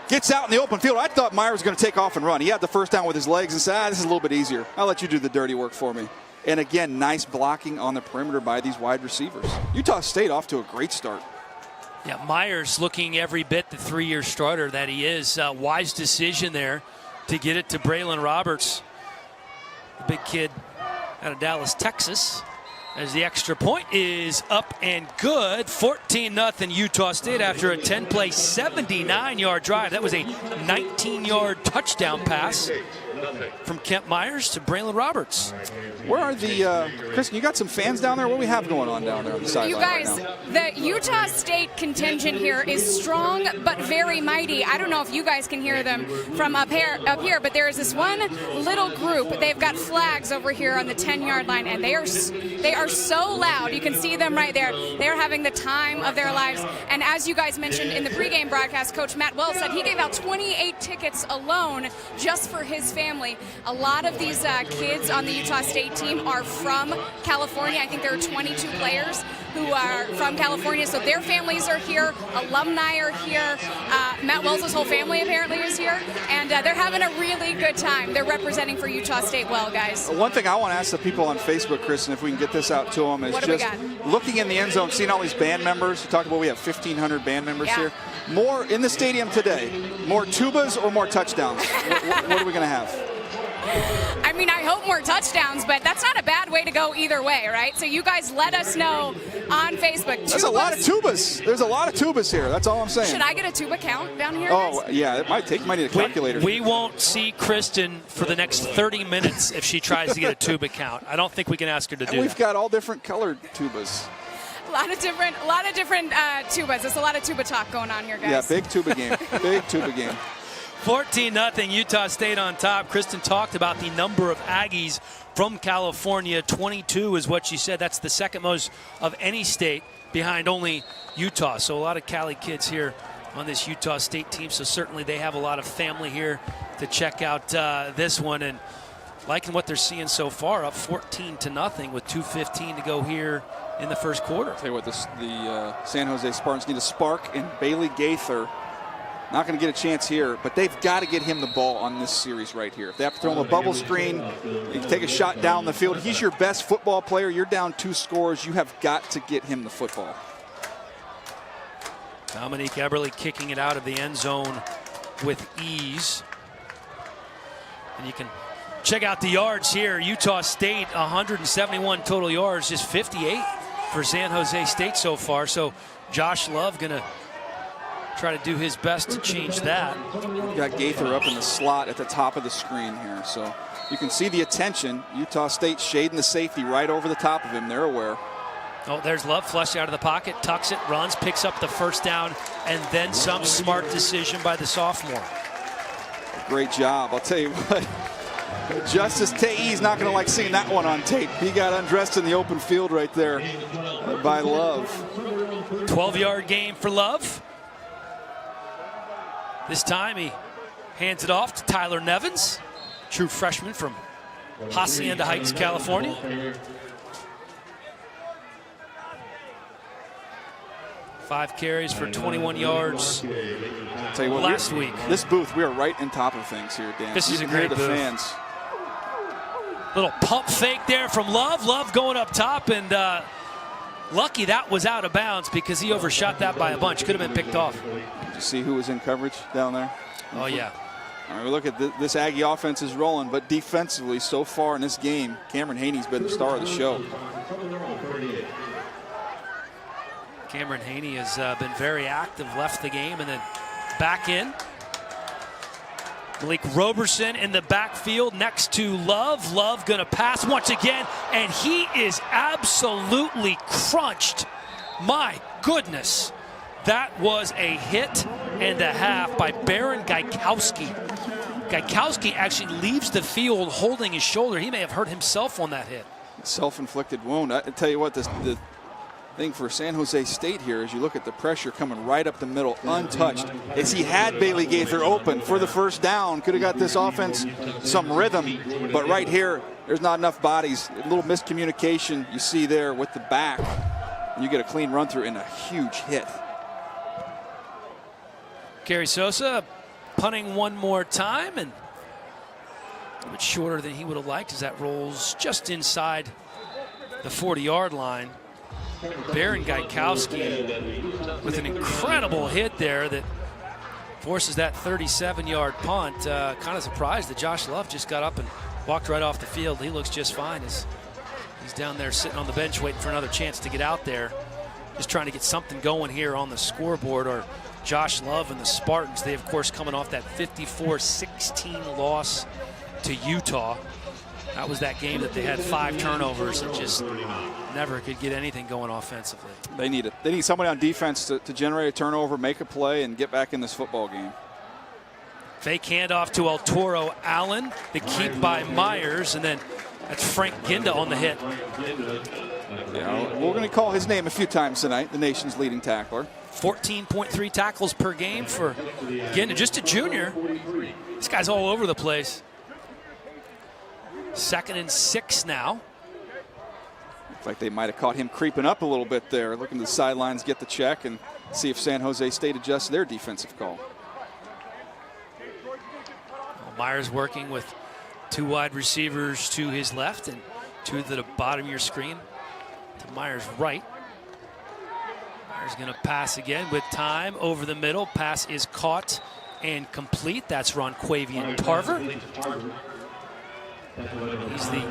gets out in the open field. I thought Myers was going to take off and run. He had the first down with his legs and said, this is a little bit easier. I'll let you do the dirty work for me. And again, nice blocking on the perimeter by these wide receivers. Utah State off to a great start. Yeah, Myers looking every bit the 3-year starter that he is. Wise decision there to get it to Braylon Roberts, the big kid out of Dallas, Texas. As the extra point is up and good. 14-0 Utah State after a 10-play, 79-yard drive. That was a 19-yard touchdown pass from Kent Myers to Braylon Roberts. Where are the, Kristen, you got some fans down there? What do we have going on down there on the sideline? You guys, the Utah State contingent here is strong but very mighty. I don't know if you guys can hear them from up here, but there is this one little group. They've got flags over here on the 10-yard line, and they are so loud. You can see them right there. They're having the time of their lives. And as you guys mentioned in the pregame broadcast, Coach Matt Wells said he gave out 28 tickets alone just for his family. A lot of these kids on the Utah State team are from California. I think there are 22 players who are from California, so their families are here, alumni are here, Matt Wells' whole family apparently is here, and they're having a really good time. They're representing for Utah State well, guys. One thing I want to ask the people on Facebook, Kristen, if we can get this out to them, is just looking in the end zone, seeing all these band members. You talked about we have 1,500 band members here. More in the stadium today, more tubas or more touchdowns? What are we going to have? I mean, I hope more touchdowns, but that's not a bad way to go either way, right? So you guys let us know on Facebook. There's a lot of tubas. There's a lot of tubas here. That's all I'm saying. Should I get a tuba count down here? Oh, guys? Yeah, it might take. Might need a calculator. We won't see Kristen for the next 30 minutes if she tries to get a tuba count. I don't think we can ask her to do that. We've got all different colored tubas. A lot of different tubas. There's a lot of tuba talk going on here, guys. Yeah, big tuba game. Big tuba game. 14-0 Utah State on top. Kristen talked about the number of Aggies from California. 22 is what she said. That's the second most of any state behind only Utah. So a lot of Cali kids here on this Utah State team. So certainly they have a lot of family here to check out this one. And liking what they're seeing so far, up 14-0 with 2:15 to go here in the first quarter. I'll tell you what, the San Jose Spartans need a spark in Bailey Gaither. Not going to get a chance here, but they've got to get him the ball on this series right here. If they have to throw him a bubble screen, you can take a shot down the field. He's your best football player. You're down 2 scores. You have got to get him the football. Dominique Eberle kicking it out of the end zone with ease. And you can check out the yards here. Utah State, 171 total yards, just 58 for San Jose State so far. So Josh Love going to try to do his best to change that. You got Gaither up in the slot at the top of the screen here. So you can see the attention. Utah State shading the safety right over the top of him. They're aware. Oh, there's Love, flush out of the pocket, tucks it, runs, picks up the first down, and then some smart decision by the sophomore. Great job. I'll tell you what, Justice Tae's not going to like seeing that one on tape. He got undressed in the open field right there by Love. 12-yard gain for Love. This time he hands it off to Tyler Nevins, true freshman from Hacienda Heights, California. 5 carries for 21 yards Tell you what, last week. This booth, we are right on top of things here, Dan. This is a You can hear great the booth. fans. Little pump fake there from Love. Love going up top, and lucky that was out of bounds because he overshot that by a bunch. Could have been picked off. Did you see who was in coverage down there? Oh, yeah. All right, we look at this Aggie offense is rolling, but defensively so far in this game, Cameron Haney's been the star of the show. Cameron Haney has been very active, left the game and then back in. Malik Roberson in the backfield next to Love. Love gonna pass once again, and he is absolutely crunched. My goodness. That was a hit and a half by Baron Gaikowski. Gaikowski actually leaves the field holding his shoulder. He may have hurt himself on that hit. Self-inflicted wound. I tell you what, the thing for San Jose State here is you look at the pressure coming right up the middle, untouched. As he had Bailey Gaither open for the first down, could have got this offense some rhythm, but right here, there's not enough bodies. A little miscommunication you see there with the back. You get a clean run through and a huge hit. Gary Sosa punting one more time, and a bit shorter than he would have liked as that rolls just inside the 40-yard line. Baron Gaikowski with an incredible hit there that forces that 37-yard punt. Kind of surprised that Josh Love just got up and walked right off the field. He looks just fine as he's down there sitting on the bench waiting for another chance to get out there. Just trying to get something going here on the scoreboard. Or Josh Love and the Spartans, they of course coming off that 54-16 loss to Utah. That was that game that they had 5 turnovers and just never could get anything going offensively. They need it. They need somebody on defense to generate a turnover, make a play, and get back in this football game. Fake handoff to El Toro Allen. The keep by Myers, and then that's Frank Ginda on the hit. Yeah, we're going to call his name a few times tonight, the nation's leading tackler. 14.3 tackles per game for Ginda, just a junior. This guy's all over the place. 2nd and 6 now. Looks like they might have caught him creeping up a little bit there, looking to the sidelines, get the check, and see if San Jose State adjusts their defensive call. Well, Myers working with 2 wide receivers to his left and 2 to the bottom of your screen to Myers' right. Myers going to pass again with time over the middle. Pass is caught and complete. That's Ronquavian Tarver. He's the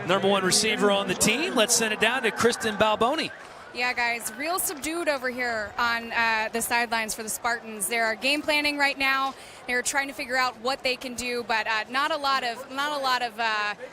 #1 receiver on the team. Let's send it down to Kristen Balboni. Yeah, guys, real subdued over here on the sidelines for the Spartans. They're game planning right now. They're trying to figure out what they can do, but not a lot of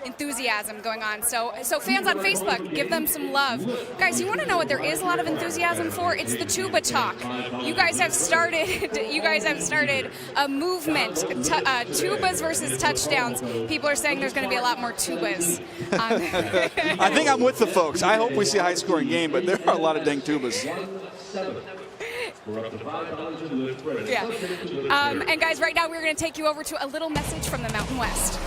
enthusiasm going on. So fans on Facebook, give them some love, guys. You want to know what there is a lot of enthusiasm for? It's the tuba talk. You guys have started. You guys have started a movement. Tubas versus touchdowns. People are saying there's going to be a lot more tubas. I think I'm with the folks. I hope we see a high-scoring game, but there are a lot of dang tubas. Yeah. And guys, right now we're going to take you over to a little message from the Mountain West.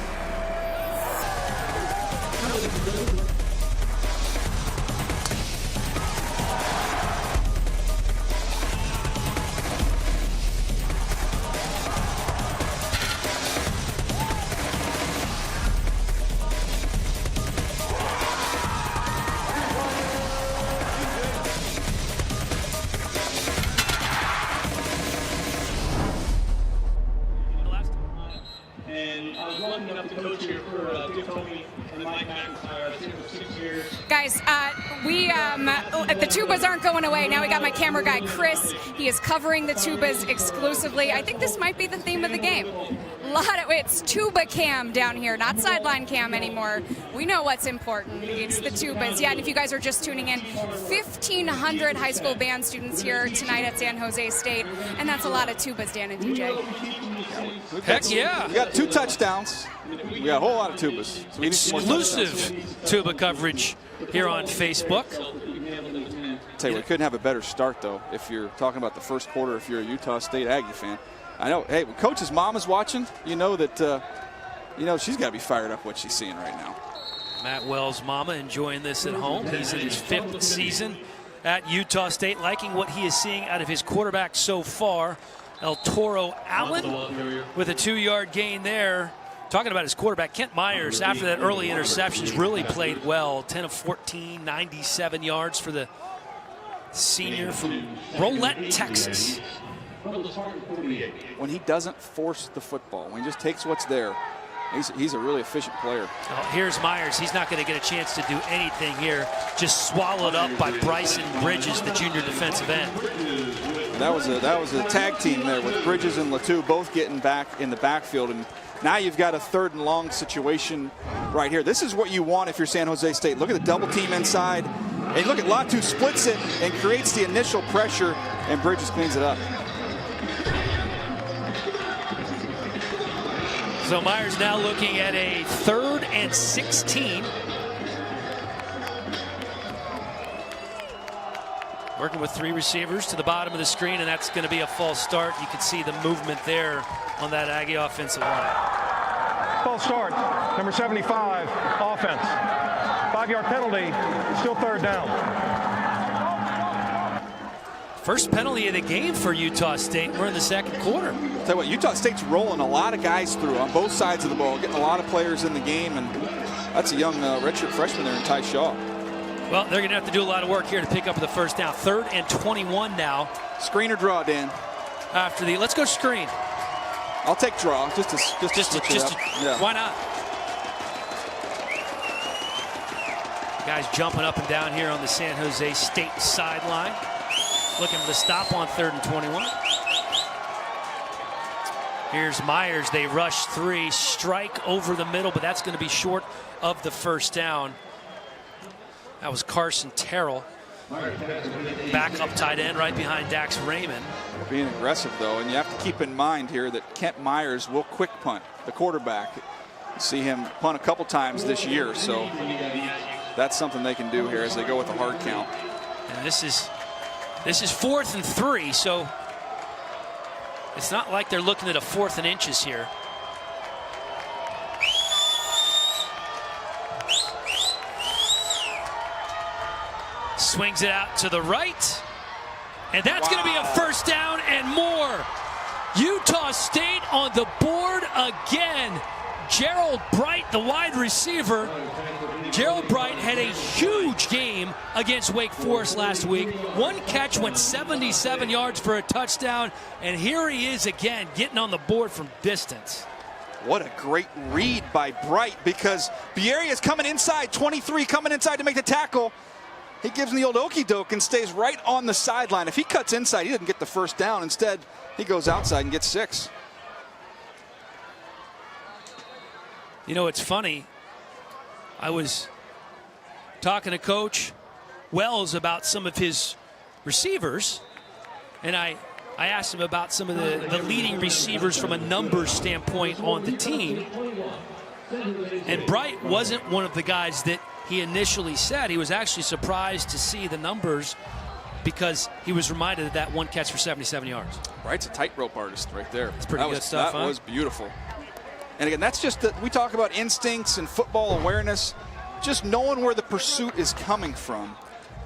The tubas aren't going away. Now we got my camera guy, Chris. He is covering the tubas exclusively. I think this might be the theme of the game. It's tuba cam down here, not sideline cam anymore. We know what's important. It's the tubas. Yeah, and if you guys are just tuning in, 1,500 high school band students here tonight at San Jose State, and that's a lot of tubas, Dan and DJ. Heck yeah. We got 2 touchdowns. We got a whole lot of tubas. So we need some more Exclusive tuba coverage here on Facebook. Tell you, we couldn't have a better start, though, if you're talking about the first quarter, if you're a Utah State Aggie fan. I know, hey, when Coach's mom is watching, you know that, she's got to be fired up what she's seeing right now. Matt Wells' mama enjoying this at home. He's in his 5th season at Utah State, liking what he is seeing out of his quarterback so far. El Toro Allen with a 2-yard gain there. Talking about his quarterback, Kent Myers, after that early interceptions, really played well. 10 of 14, 97 yards for the senior from Rolette, Texas. When he doesn't force the football, when he just takes what's there, he's a really efficient player. Oh, here's Myers. He's not going to get a chance to do anything here. Just swallowed up by Bryson Bridges, the junior defensive end. That was a tag team there with Bridges and Latu both getting back in the backfield, and now you've got a 3rd and long situation right here. This is what you want if you're San Jose State. Look at the double team inside, and look at Latu splits it and creates the initial pressure, and Bridges cleans it up. So Myers now looking at a 3rd and 16. Working with 3 receivers to the bottom of the screen, and that's going to be a false start. You can see the movement there on that Aggie offensive line. False start, number 75, offense. 5-yard penalty, still 3rd down. First penalty of the game for Utah State. We're in the 2nd quarter. Tell you what, Utah State's rolling a lot of guys through on both sides of the ball, getting a lot of players in the game, and that's a young redshirt freshman there in Ty Shaw. Well, they're going to have to do a lot of work here to pick up the first down. 3rd and 21 now. Screen or draw, Dan? Let's go screen. I'll take draw, just to switch it up. Yeah. Why not? Guys jumping up and down here on the San Jose State sideline. Looking for the stop on 3rd and 21. Here's Myers. They rush 3, strike over the middle, but that's going to be short of the first down. That was Carson Terrell, backup tight end right behind Dax Raymond. Being aggressive, though, and you have to keep in mind here that Kent Myers will quick punt, the quarterback. You see him punt a couple times this year, so that's something they can do here as they go with a hard count. And this is 4th and 3, so it's not like they're looking at a 4th and inches here. Swings it out to the right, and that's going to be a first down and more. Utah State on the board again. Gerald Bright, the wide receiver. Gerald Bright had a huge game against Wake Forest last week. 1 catch, went 77 yards for a touchdown, and here he is again getting on the board from distance. What a great read by Bright, because Bieri is coming inside, 23 coming inside to make the tackle. He gives him the old okey doke and stays right on the sideline. If he cuts inside, he doesn't get the first down. Instead, he goes outside and gets 6. You know, it's funny. I was talking to Coach Wells about some of his receivers, and I asked him about some of the leading receivers from a numbers standpoint on the team. And Bright wasn't one of the guys that he initially said. He was actually surprised to see the numbers because he was reminded of that 1 catch for 77 yards. Bright's a tightrope artist right there. It's pretty good stuff, That was beautiful. And again, that's just that we talk about instincts and football awareness, just knowing where the pursuit is coming from.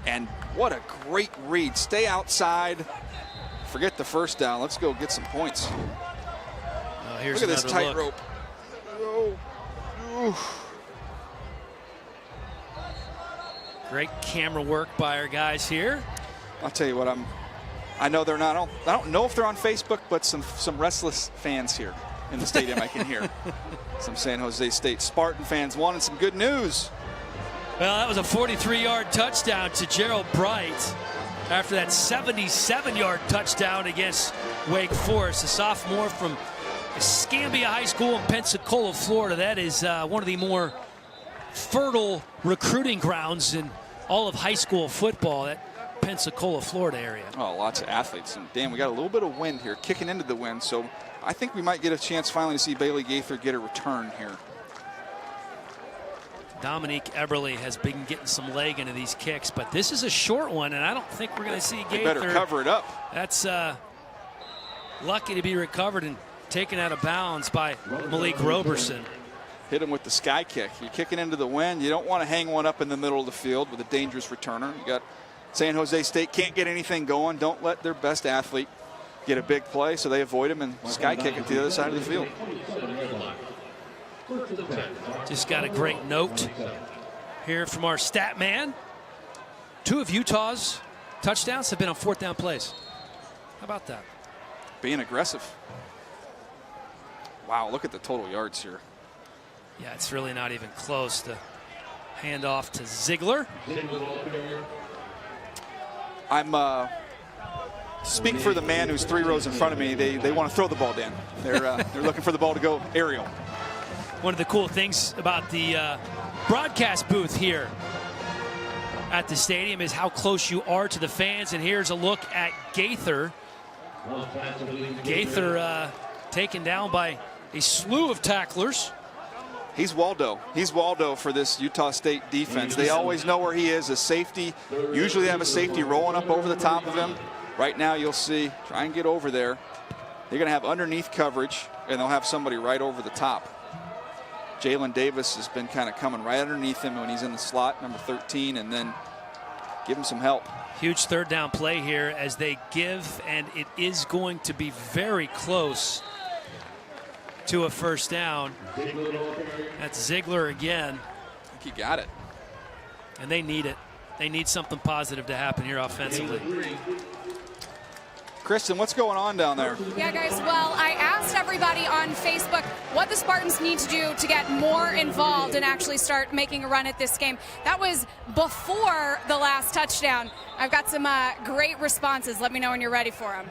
And what a great read. Stay outside. Forget the first down. Let's go get some points. Here's look at this tightrope. Great camera work by our guys here. I'll tell you what, I know they're not. I don't know if they're on Facebook, but some restless fans here in the stadium I can hear. Some San Jose State Spartan fans wanting some good news. Well, that was a 43-yard touchdown to Gerald Bright after that 77-yard touchdown against Wake Forest, a sophomore from Escambia High School in Pensacola, Florida. That is one of the more fertile recruiting grounds in all of high school football, that Pensacola, Florida area. Oh, lots of athletes. And Dan, we got a little bit of wind here, kicking into the wind, so I think we might get a chance finally to see Bailey Gaither get a return here. Dominique Eberle has been getting some leg into these kicks, but this is a short one, and I don't think we're going to see Gaither. They better cover it up. That's lucky to be recovered and taken out of bounds by Malik Roberson. Hit him with the sky kick. You're kicking into the wind. You don't want to hang one up in the middle of the field with a dangerous returner. You got San Jose State can't get anything going. Don't let their best athlete get a big play, so they avoid him and sky kick it to the other side of the field. Just got a great note here from our stat man. 2 of Utah's touchdowns have been on 4th down plays. How about that? Being aggressive. Wow, look at the total yards here. Yeah, it's really not even close. The handoff to Ziegler. I'm speak for the man who's 3 rows in front of me. They want to throw the ball, Dan. They're looking for the ball to go aerial. One of the cool things about the broadcast booth here at the stadium is how close you are to the fans. And here's a look at Gaither. Gaither taken down by a slew of tacklers. He's Waldo. He's Waldo for this Utah State defense. They always know where he is, a safety. Usually they have a safety rolling up over the top of him. Right now you'll see, try and get over there. They're going to have underneath coverage, and they'll have somebody right over the top. Jalen Davis has been kind of coming right underneath him when he's in the slot, number 13, and then give him some help. Huge 3rd down play here as they give, and it is going to be very close to a 1st down. That's Ziegler again. I think he got it. And they need it. They need something positive to happen here offensively. Kristen, what's going on down there? Yeah, guys, well, I asked everybody on Facebook what the Spartans need to do to get more involved and actually start making a run at this game. That was before the last touchdown. I've got some great responses. Let me know when you're ready for them.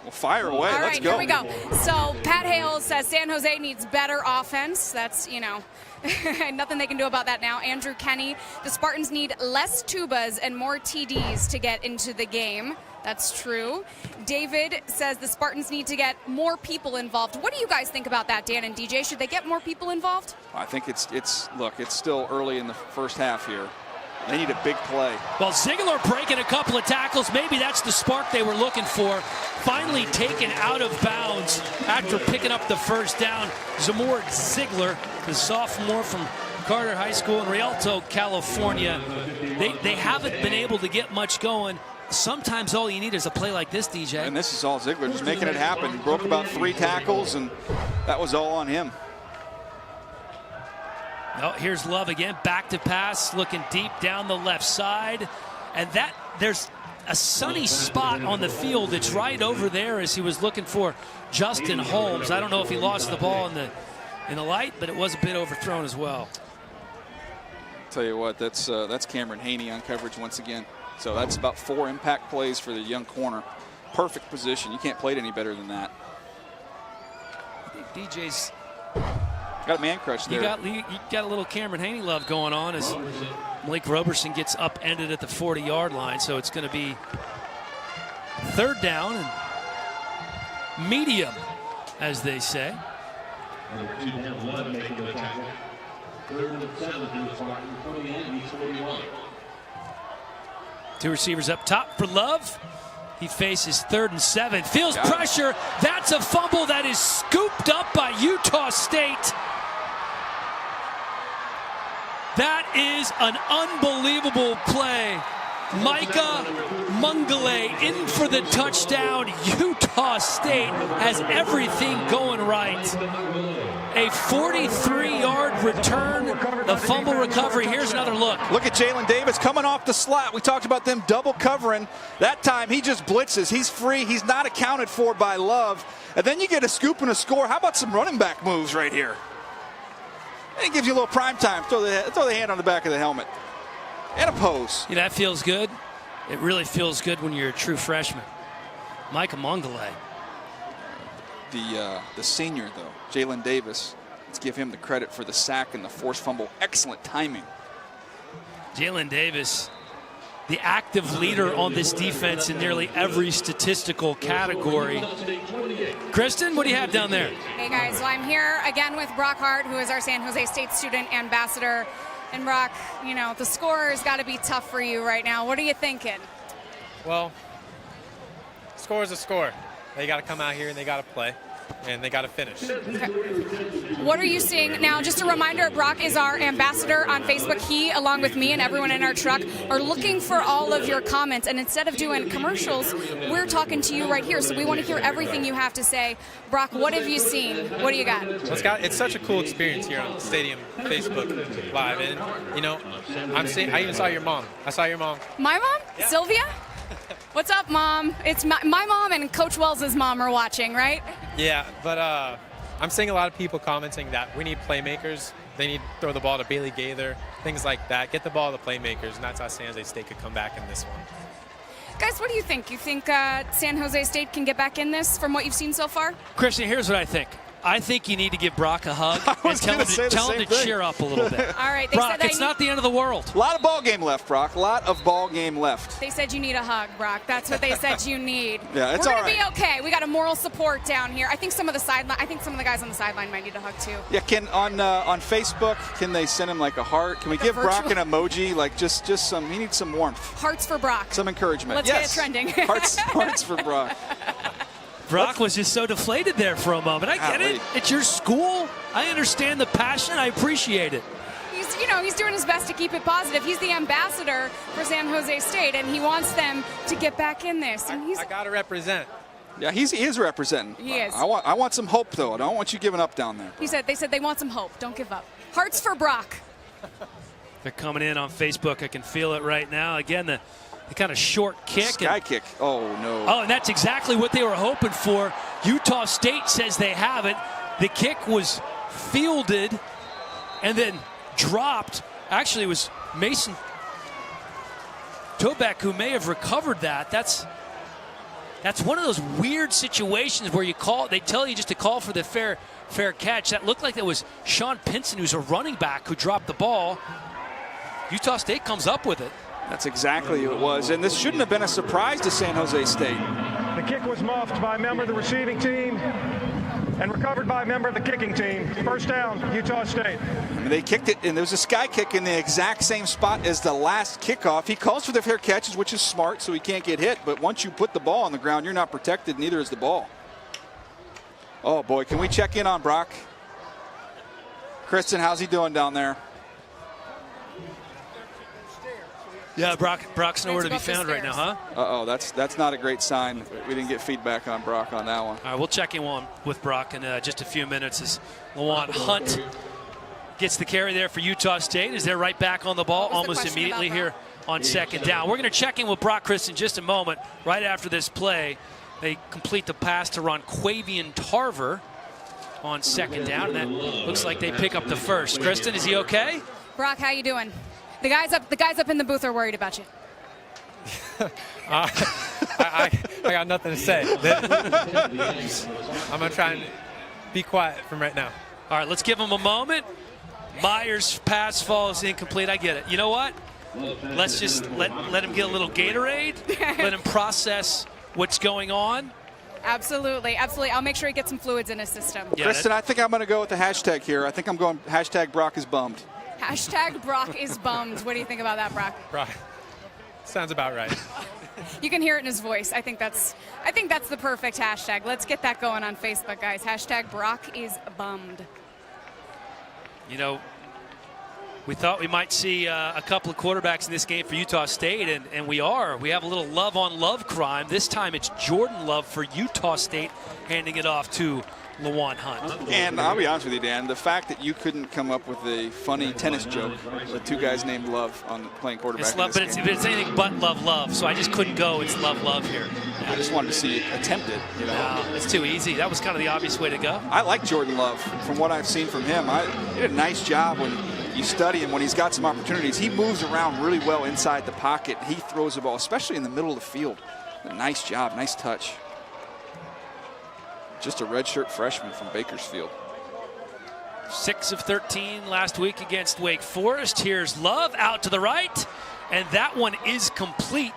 Well, fire away. All Let's right, go. here we go. So Pat Hales says San Jose needs better offense. That's, you know, nothing they can do about that now. Andrew Kenny, the Spartans need less tubas and more TDs to get into the game. That's true. David says the Spartans need to get more people involved. What do you guys think about that, Dan and DJ? Should they get more people involved? I think look, it's still early in the first half here. They need a big play. Well, Ziegler breaking a couple of tackles. Maybe that's the spark they were looking for. Finally taken out of bounds after picking up the 1st down. Zamora Ziegler, the sophomore from Carter High School in Rialto, California. They haven't been able to get much going. Sometimes all you need is a play like this, DJ. And this is all Ziegler just making it happen. He broke about 3 tackles, and that was all on him. Oh, here's Love again, back to pass, looking deep down the left side. And there's a sunny spot on the field. It's right over there as he was looking for Justin Holmes. I don't know if he lost the ball in the light, but it was a bit overthrown as well. Tell you what, that's Cameron Haney on coverage once again. So that's about 4 impact plays for the young corner. Perfect position. You can't play it any better than that. I think DJ's got a man crush there. You got a little Cameron Haney love going on as Malik Roberson gets upended at the 40-yard line. So it's going to be 3rd down and medium, as they say. 2 receivers up top for Love. He faces 3rd and 7. Feels pressure. That's a fumble that is scooped up by Utah State. That is an unbelievable play. Micah Mungale in for the touchdown. Utah State has everything going right. A 43-yard return, the fumble recovery. Here's another look. Look at Jalen Davis coming off the slot. We talked about them double covering. That time he just blitzes. He's free. He's not accounted for by Love. And then you get a scoop and a score. How about some running back moves right here? And it gives you a little prime time. Throw the hand on the back of the helmet. And a pose. You know, that feels good. It really feels good when you're a true freshman. Micah Mongole. The senior, though, Jalen Davis. Let's give him the credit for the sack and the forced fumble. Excellent timing. Jalen Davis, the active leader on this defense in nearly every statistical category. Kristen, what do you have down there? Hey guys, well, I'm here again with Brock Hart, who is our San Jose State student ambassador. And Brock, you know, the score has got to be tough for you right now. What are you thinking? Well, score is a score. They got to come out here and they got to play. And they got to finish. Okay. What are you seeing now? Just a reminder, Brock is our ambassador on Facebook. He, along with me and everyone in our truck, are looking for all of your comments. And instead of doing commercials, we're talking to you right here. So we want to hear everything you have to say. Brock, what have you seen? What do you got? Well, it's such a cool experience here on Stadium Facebook Live. And, you know, I even saw your mom. I saw your mom. My mom? Yeah. Sylvia? What's up, Mom? It's my mom and Coach Wells' mom are watching, right? Yeah, but I'm seeing a lot of people commenting that we need playmakers. They need to throw the ball to Bailey Gaither, things like that. Get the ball to playmakers, and that's how San Jose State could come back in this one. Guys, what do you think? You think San Jose State can get back in this from what you've seen so far? Christian, here's what I think. I think you need to give Brock a hug and tell him to cheer up a little bit. All right. Brock, it's not the end of the world. A lot of ball game left, Brock. A lot of ball game left. They said you need a hug, Brock. That's what they said you need. Yeah, it's We're all gonna right. be okay. We got a moral support down here. I think some of the guys on the sideline might need a hug too. Yeah, can on Facebook, can they send him like a heart? Can we give Brock an emoji? Like just some. He needs some warmth. Hearts for Brock. Some encouragement. Let's yes. get it trending. Hearts for Brock. Brock was just so deflated there for a moment. I get it. It's your school. I understand the passion. I appreciate it. He's doing his best to keep it positive. He's the ambassador for San Jose State, and he wants them to get back in this. And I got to represent. Yeah, he is representing. He is. I want some hope, though. I don't want you giving up down there. They said they want some hope. Don't give up. Hearts for Brock. They're coming in on Facebook. I can feel it right now. Again, the kind of short kick. Sky kick. Oh, no. Oh, and that's exactly what they were hoping for. Utah State says they have it. The kick was fielded and then dropped. Actually, it was Mason Tobeck who may have recovered that. That's one of those weird situations where they tell you just to call for the fair catch. That looked like it was Sean Pinson, who's a running back, who dropped the ball. Utah State comes up with it. That's exactly who it was. And this shouldn't have been a surprise to San Jose State. The kick was muffed by a member of the receiving team and recovered by a member of the kicking team. First down, Utah State. They kicked it, and there was a sky kick in the exact same spot as the last kickoff. He calls for the fair catches, which is smart, so he can't get hit. But once you put the ball on the ground, you're not protected, neither is the ball. Oh, boy, can we check in on Brock? Kristen, how's he doing down there? Yeah, Brock's nowhere to be found right now, huh? Uh-oh, that's not a great sign. We didn't get feedback on Brock on that one. All right, we'll check in with Brock in just a few minutes as Lawan Hunt gets the carry there for Utah State as they're right back on the ball almost immediately here on second down. We're going to check in with Brock Chris in just a moment. Right after this play, they complete the pass to Ronquavian Tarver on second down, and that looks like they pick up the first. Kristen, is he okay? Brock, how you doing? The guys up in the booth are worried about you. I got nothing to say. I'm going to try and be quiet from right now. All right, let's give him a moment. Myers' pass falls incomplete. I get it. You know what? Let's just let him get a little Gatorade. Let him process what's going on. Absolutely. I'll make sure he gets some fluids in his system. Yeah, Kristen, I think I'm going to go with the hashtag here. I think I'm going hashtag Brock is bummed. Hashtag Brock is bummed. What do you think about that, Brock? Brock. Sounds about right. You can hear it in his voice. I think that's the perfect hashtag. Let's get that going on Facebook, guys. Hashtag Brock is bummed. You know, we thought we might see a couple of quarterbacks in this game for Utah State, and we are. We have a little love-on-love crime. This time it's Jordan Love for Utah State handing it off to Lawan Hunt. And I'll be honest with you, Dan, the fact that you couldn't come up with a funny tennis joke with two guys named Love on playing quarterback. It's love, but it's anything but love. So I just couldn't go. It's love here. I just wanted to see it attempted. You know, no, it's too easy. That was kind of the obvious way to go. I like Jordan Love. From what I've seen from him, he did a nice job when you study him when he's got some opportunities. He moves around really well inside the pocket. He throws the ball, especially in the middle of the field. A nice job, nice touch. Just a redshirt freshman from Bakersfield. 6 of 13 last week against Wake Forest. Here's Love out to the right, and that one is complete.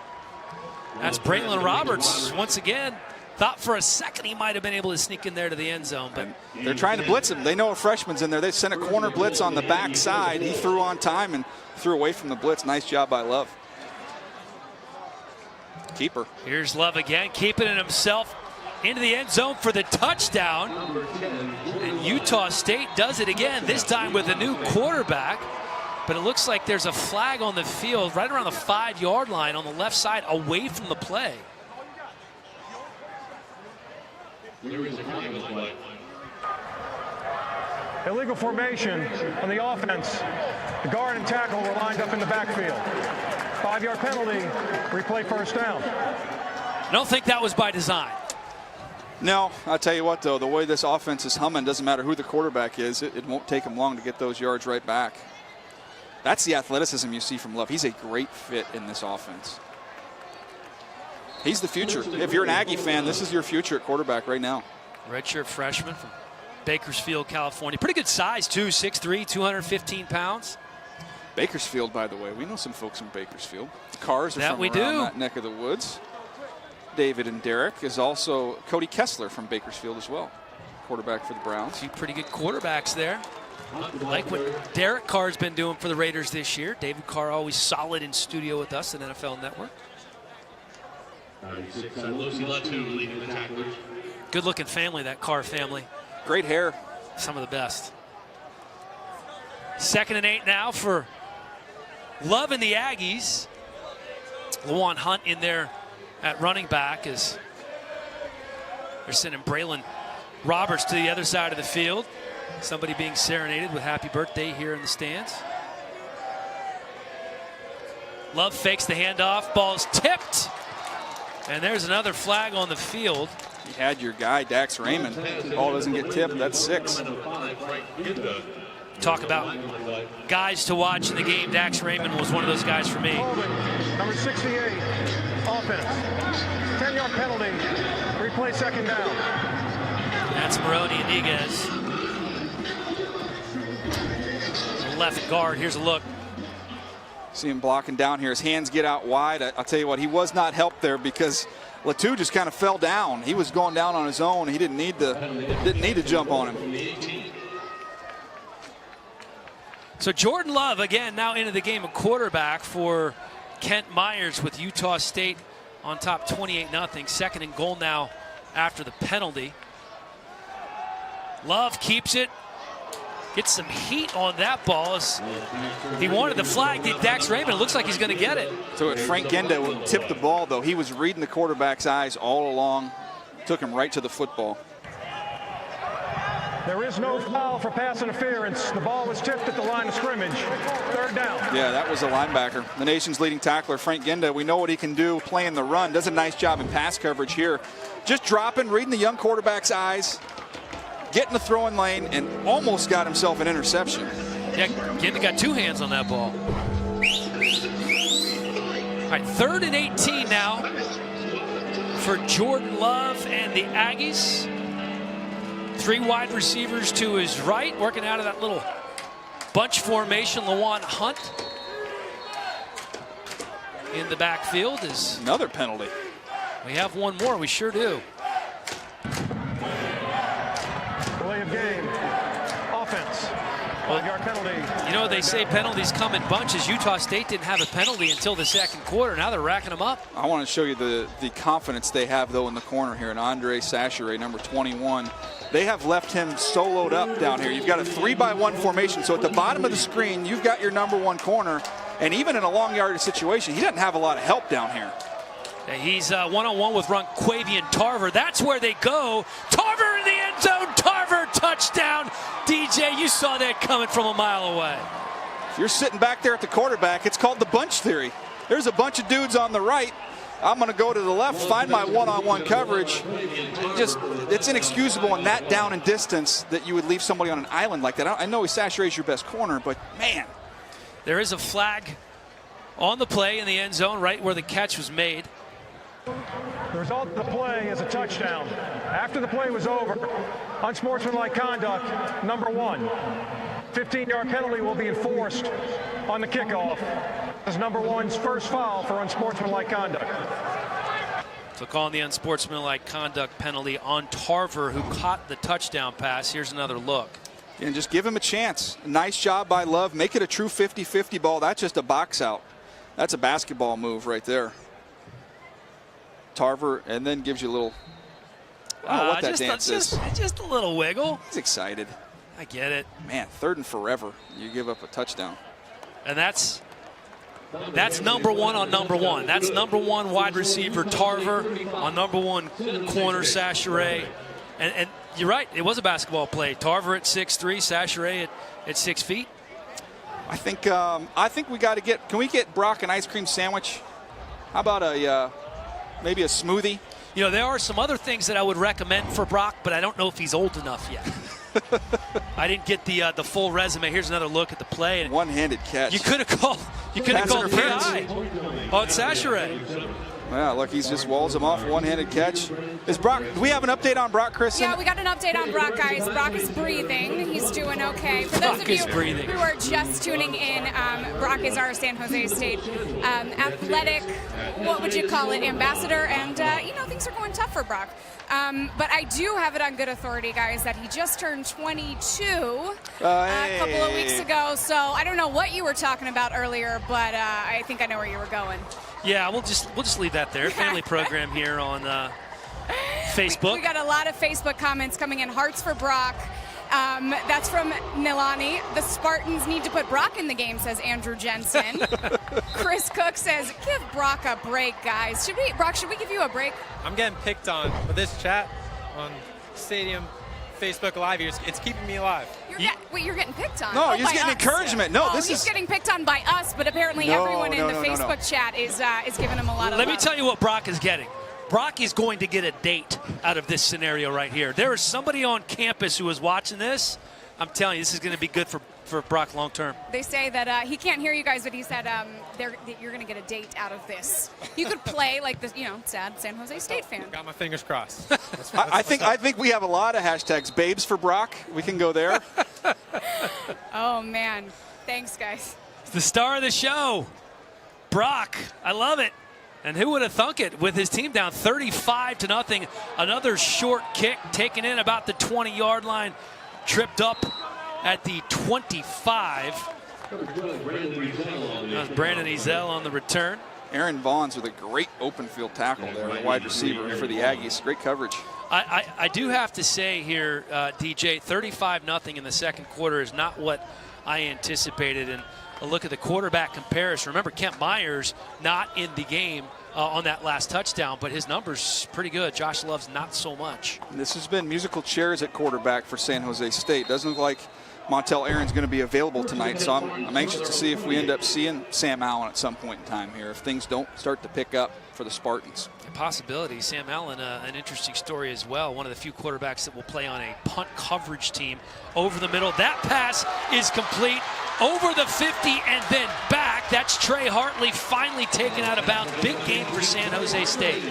That's Braylon Roberts once again. Thought for a second he might have been able to sneak in there to the end zone, but they're trying to blitz him. They know a freshman's in there. They sent a corner blitz on the backside. He threw on time and threw away from the blitz. Nice job by Love. Keeper. Here's Love again, keeping it himself into the end zone for the touchdown. And Utah State does it again, this time with a new quarterback. But it looks like there's a flag on the field right around the 5-yard line on the left side away from the play. There is a flag on the play. Illegal formation on the offense. The guard and tackle were lined up in the backfield. 5-yard penalty, replay first down. I don't think that was by design. No, I'll tell you what, though, the way this offense is humming, doesn't matter who the quarterback is, it won't take him long to get those yards right back. That's the athleticism you see from Love. He's a great fit in this offense. He's the future. If you're an Aggie fan, this is your future at quarterback right now. Redshirt freshman from Bakersfield, California. Pretty good size, too, 6'3", 215 pounds. Bakersfield, by the way, we know some folks from Bakersfield. The Cars are That from we around do. that neck of the woods. David and Derek is also Cody Kessler from Bakersfield as well, quarterback for the Browns. Two pretty good quarterbacks there. Like what Derek Carr's been doing for the Raiders this year. David Carr always solid in studio with us at NFL Network. 96, Lucy Latu leading the tacklers. Good looking family, that Carr family. Great hair. Some of the best. 2nd and 8 now for Love and the Aggies. Lawan Hunt in there at running back as they're sending Braylon Roberts to the other side of the field. Somebody being serenaded with happy birthday here in the stands. Love fakes the handoff. Ball's tipped. And there's another flag on the field. You had your guy, Dax Raymond. Ball doesn't get tipped. That's 6. Talk about guys to watch in the game. Dax Raymond was one of those guys for me. Holding, number 68, offense. 10-yard penalty, replay second down. That's Maroni and Niguez. Left guard, here's a look. See him blocking down here. His hands get out wide. I'll tell you what, he was not helped there because Latu just kind of fell down. He was going down on his own. He didn't need to jump on him. So Jordan Love again now into the game, a quarterback for Kent Myers with Utah State on top 28-0. 2nd and goal now after the penalty. Love keeps it. Gets some heat on that ball as he wanted the flag. Dax Raymond, it looks like he's going to get it. So Frank Genda tipped the ball, though. He was reading the quarterback's eyes all along. Took him right to the football. There is no foul for pass interference. The ball was tipped at the line of scrimmage. 3rd down. Yeah, that was a linebacker. The nation's leading tackler, Frank Genda. We know what he can do playing the run. Does a nice job in pass coverage here. Just dropping, reading the young quarterback's eyes, getting the throwing lane, and almost got himself an interception. Yeah, Genda got 2 hands on that ball. All right, 3rd and 18 now for Jordan Love and the Aggies. 3 wide receivers to his right, working out of that little bunch formation. Lawan Hunt in the backfield is another penalty. We have one more, we sure do. Delay of game. Offense. 5-yard penalty. You know, they say penalties come in bunches. Utah State didn't have a penalty until the 2nd quarter. Now they're racking them up. I want to show you the confidence they have, though, in the corner here. And Andre Sachere, number 21. They have left him soloed up down here. You've got a 3-by-1 formation. So at the bottom of the screen, you've got your number 1 corner. And even in a long yardage situation, he doesn't have a lot of help down here. He's one-on-one with Ronquavian Tarver. That's where they go. Tarver in the end zone. Tarver touchdown. DJ, you saw that coming from a mile away. If you're sitting back there at the quarterback, it's called the bunch theory. There's a bunch of dudes on the right. I'm going to go to the left, find my one-on-one coverage. Just, it's inexcusable in that down and distance that you would leave somebody on an island like that. I know Sachera's your best corner, but man. There is a flag on the play in the end zone, right where the catch was made. The result of the play is a touchdown. After the play was over, unsportsmanlike conduct, number 1. 15-yard penalty will be enforced on the kickoff. This is number 1's first foul for unsportsmanlike conduct. So calling the unsportsmanlike conduct penalty on Tarver, who caught the touchdown pass. Here's another look. And just give him a chance. Nice job by Love. Make it a true 50-50 ball. That's just a box out. That's a basketball move right there. Tarver, and then gives you a little, I don't know what that dance is. Just a little wiggle. He's excited. I get it. Man, 3rd and forever. You give up a touchdown. And that's number 1 on number 1. That's number 1 wide receiver Tarver on number 1 corner Sachera. And you're right, it was a basketball play. Tarver at 6'3", Sachera at 6 feet. I think we got to get. Can we get Brock an ice cream sandwich? How about maybe a smoothie? You know, there are some other things that I would recommend for Brock, but I don't know if he's old enough yet. I didn't get the full resume. Here's another look at the play. One-handed catch. You could have called. You could have called PI on Sachera. Yeah, look, he's just walls him off. One-handed catch. Is Brock? Do we have an update on Brock, Kristen? Yeah, we got an update on Brock, guys. Brock is breathing. He's doing okay. For those of you who are just tuning in, Brock is our San Jose State athletic, what would you call it, ambassador, and things are going tough for Brock. But I do have it on good authority, guys, that he just turned 22 a couple of weeks ago. So I don't know what you were talking about earlier, but I think I know where you were going. Yeah, we'll just leave that there. Family program here on Facebook. We got a lot of Facebook comments coming in. Hearts for Brock. That's from Nilani. The Spartans need to put Brock in the game, says Andrew Jensen. Chris Cook says, give Brock a break, guys. Should we give you a break? I'm getting picked on with this chat on Stadium Facebook Live here. It's keeping me alive. You're getting picked on. No, you're getting encouragement. No, he's getting picked on by us, but apparently everyone in the Facebook chat is giving him a lot of Let love. me tell you what Brock is getting. Brock is going to get a date out of this scenario right here. There is somebody on campus who is watching this. I'm telling you, this is going to be good for Brock long term. They say that he can't hear you guys, but he said you're going to get a date out of this. You could play like this, sad San Jose State fan. Got my fingers crossed. I think we have a lot of hashtags. Babes for Brock. We can go there. Oh man, thanks guys. It's the star of the show, Brock. I love it. And who would have thunk it with his team down 35-0. Another short kick taken in about the 20-yard line, tripped up at the 25. That was Brandon Ezell on the return. Aaron Vaughn's with a great open field tackle there, a wide receiver for the Aggies. Great coverage. I do have to say here, DJ, 35-0 in the second quarter is not what I anticipated. And a look at the quarterback comparison. Remember, Kent Myers not in the game on that last touchdown, but his numbers pretty good. Josh Love's not so much. This has been musical chairs at quarterback for San Jose State. Doesn't look like Montel Aaron's going to be available tonight, so I'm anxious to see if we end up seeing Sam Allen at some point in time here, if things don't start to pick up for the Spartans. A possibility. Sam Allen, an interesting story as well. One of the few quarterbacks that will play on a punt coverage team. Over the middle. That pass is complete. Over the 50 and then back. That's Trey Hartley finally taken out of bounds. Big game for San Jose State.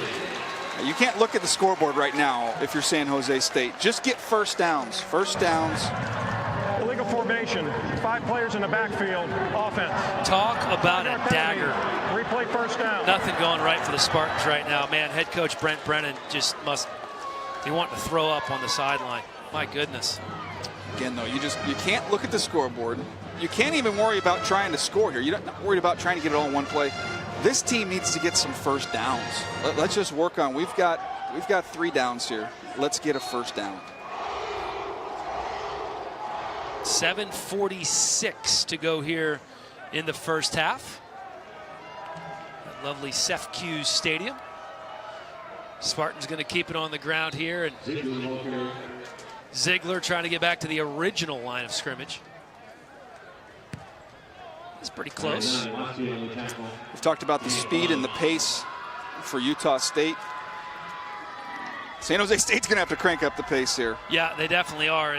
You can't look at the scoreboard right now if you're San Jose State. Just get first downs. First downs. Illegal formation. 5 players in the backfield. Offense. Talk about a dagger. Replay first down. Nothing going right for the Spartans right now. Man, head coach Brent Brennan just must be wanting to throw up on the sideline. My goodness. Again, though, you can't look at the scoreboard. You can't even worry about trying to score here. You're not worried about trying to get it all in one play. This team needs to get some first downs. Let's just work on. We've got 3 downs here. Let's get a first down. 7:46 to go here in the first half. That lovely Sefcuse Stadium. Spartans going to keep it on the ground here, and Ziegler trying to get back to the original line of scrimmage. It's pretty close. We've talked about the speed and the pace for Utah State. San Jose State's going to have to crank up the pace here. Yeah, they definitely are.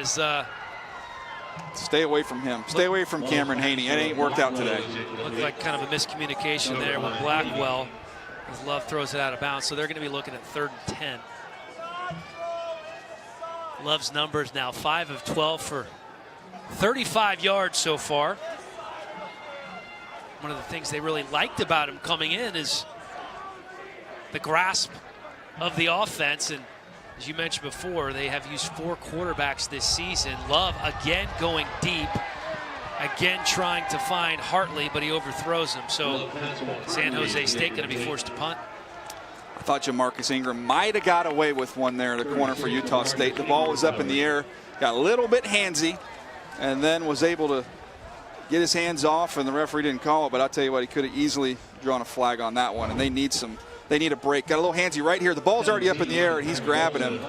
Stay away from him. Stay away from Cameron Haney. It ain't worked out today. Looked like kind of a miscommunication there with Blackwell, as Love throws it out of bounds. So they're going to be looking at 3rd and 10. Love's numbers now 5 of 12 for 35 yards so far. One of the things they really liked about him coming in is the grasp of the offense. And as you mentioned before, they have used 4 quarterbacks this season. Love again going deep, again trying to find Hartley, but he overthrows him. So San Jose State going to be forced to punt. I thought Jamarcus Ingram might have got away with one there in the corner for Utah State. The ball was up in the air, got a little bit handsy, and then was able to get his hands off, and the referee didn't call it. But I'll tell you what, he could have easily drawn a flag on that one, and they need a break. Got a little handsy right here. The ball's already up in the air, and he's grabbing him,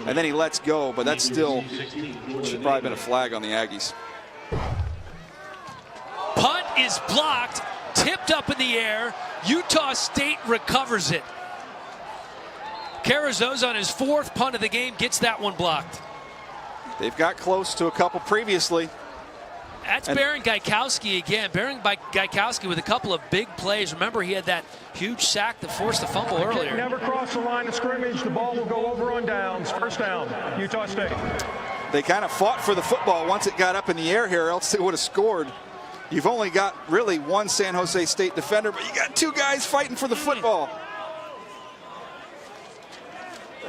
and then he lets go, but that's still should probably been a flag on the Aggies. Punt is blocked, tipped up in the air. Utah State recovers it. Carrizo's on his 4th punt of the game, gets that one blocked. They've got close to a couple previously. That's Baron Gaikowski again. Baron Gaikowski with a couple of big plays. Remember, he had that huge sack that forced the fumble earlier. Never cross the line of scrimmage. The ball will go over on downs. 1st down, Utah State. They kind of fought for the football once it got up in the air here, else they would have scored. You've only got really one San Jose State defender, but you got 2 guys fighting for the football.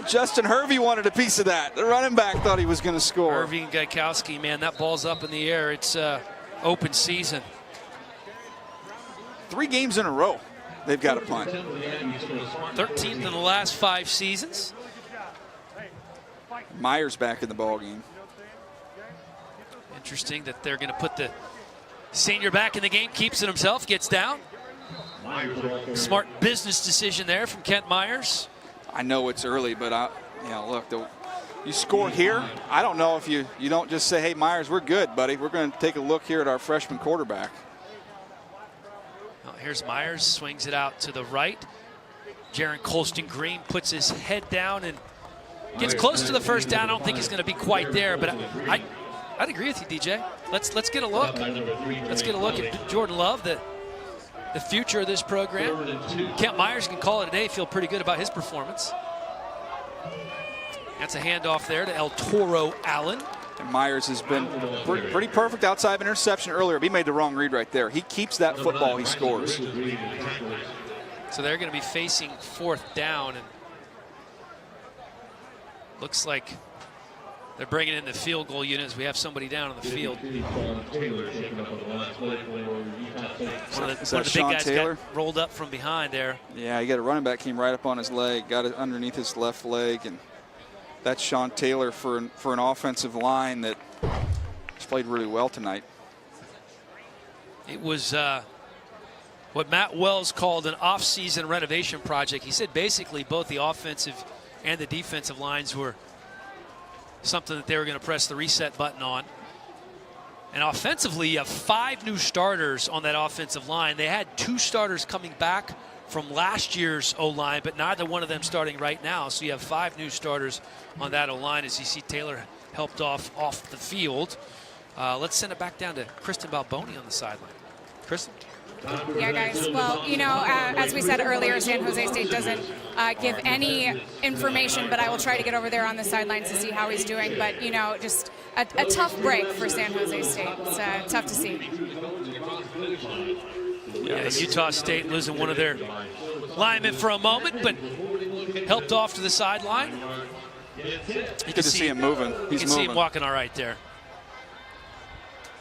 Justin Hervey wanted a piece of that. The running back thought he was going to score. Hervey and Gaikowski, man, that ball's up in the air. It's open season. 3 games in a row, they've got a punt. 13th in the last 5 seasons. Myers back in the ball game. Interesting that they're going to put the senior back in the game, keeps it himself, gets down. Smart business decision there from Kent Myers. I know it's early, but look, you score here. I don't know if you don't just say, hey, Myers, we're good, buddy. We're going to take a look here at our freshman quarterback. Well, here's Myers, swings it out to the right. Jaron Colston Green puts his head down and gets close to the 1st down. I don't think he's going to be quite there, but I'd agree with you, DJ. Let's get a look. Let's get a look at Jordan Love, the future of this program. Kent Myers can call it a day, feel pretty good about his performance. That's a handoff there to El Toro Allen. And Myers has been pretty perfect outside of an interception earlier. He made the wrong read right there. He keeps that football, he scores. So they're going to be facing 4th down, and looks like they're bringing in the field goal units. We have somebody down on the field. One of the big guys got rolled up from behind there. Yeah, you got a running back came right up on his leg, got it underneath his left leg, and that's Sean Taylor for an offensive line that has played really well tonight. It was what Matt Wells called an off-season renovation project. He said basically both the offensive and the defensive lines were something that they were going to press the reset button on. And offensively, you have 5 new starters on that offensive line. They had 2 starters coming back from last year's O-line, but neither one of them starting right now. So you have 5 new starters on that O-line as you see Taylor helped off the field. Let's send it back down to Kristen Balboni on the sideline. Kristen? Yeah, guys. Well, as we said earlier, San Jose State doesn't give any information, but I will try to get over there on the sidelines to see how he's doing. But, just a tough break for San Jose State. It's tough to see. Yeah, Utah State losing one of their linemen for a moment, but helped off to the sideline. Good to see him moving. You can see him walking all right there.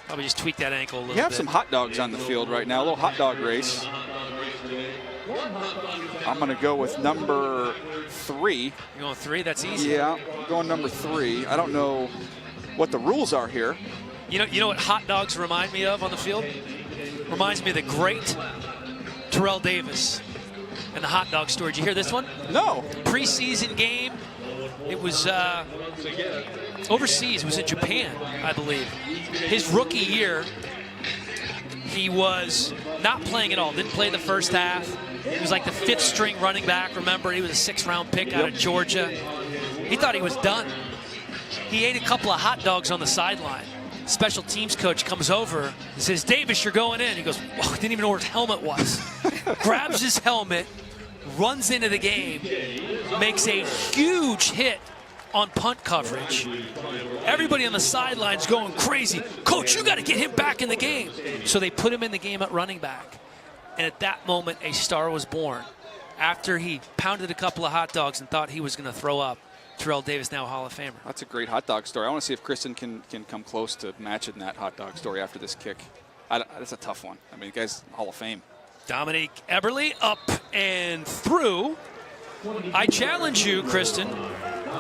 Probably just tweak that ankle a little bit. You have some hot dogs on the field right now, a little hot dog race. I'm going to go with number 3. You going 3? That's easy. Yeah, I'm going number 3. I don't know what the rules are here. You know what hot dogs remind me of on the field? Reminds me of the great Terrell Davis and the hot dog store. Did you hear this one? No. Preseason game. It was overseas. It was in Japan, I believe. His rookie year, He was not playing at all. Didn't play the first half. He was like the 5th string running back. Remember, he was a 6th-round pick out of Georgia. He thought he was done. He ate a couple of hot dogs on the sideline. Special teams coach comes over and says, "Davis, you're going in." He goes, "Whoa," didn't even know where his helmet was. Grabs his helmet, runs into the game, makes a huge hit on punt coverage. Everybody on the sidelines going crazy. "Coach, you got to get him back in the game." So they put him in the game at running back. And at that moment, a star was born. After he pounded a couple of hot dogs and thought he was going to throw up, Terrell Davis, now Hall of Famer. That's a great hot dog story. I want to see if Kristen can come close to matching that hot dog story after this kick. That's a tough one. I mean, the guy's Hall of Fame. Dominique Eberle up and through. I challenge you, Kristen,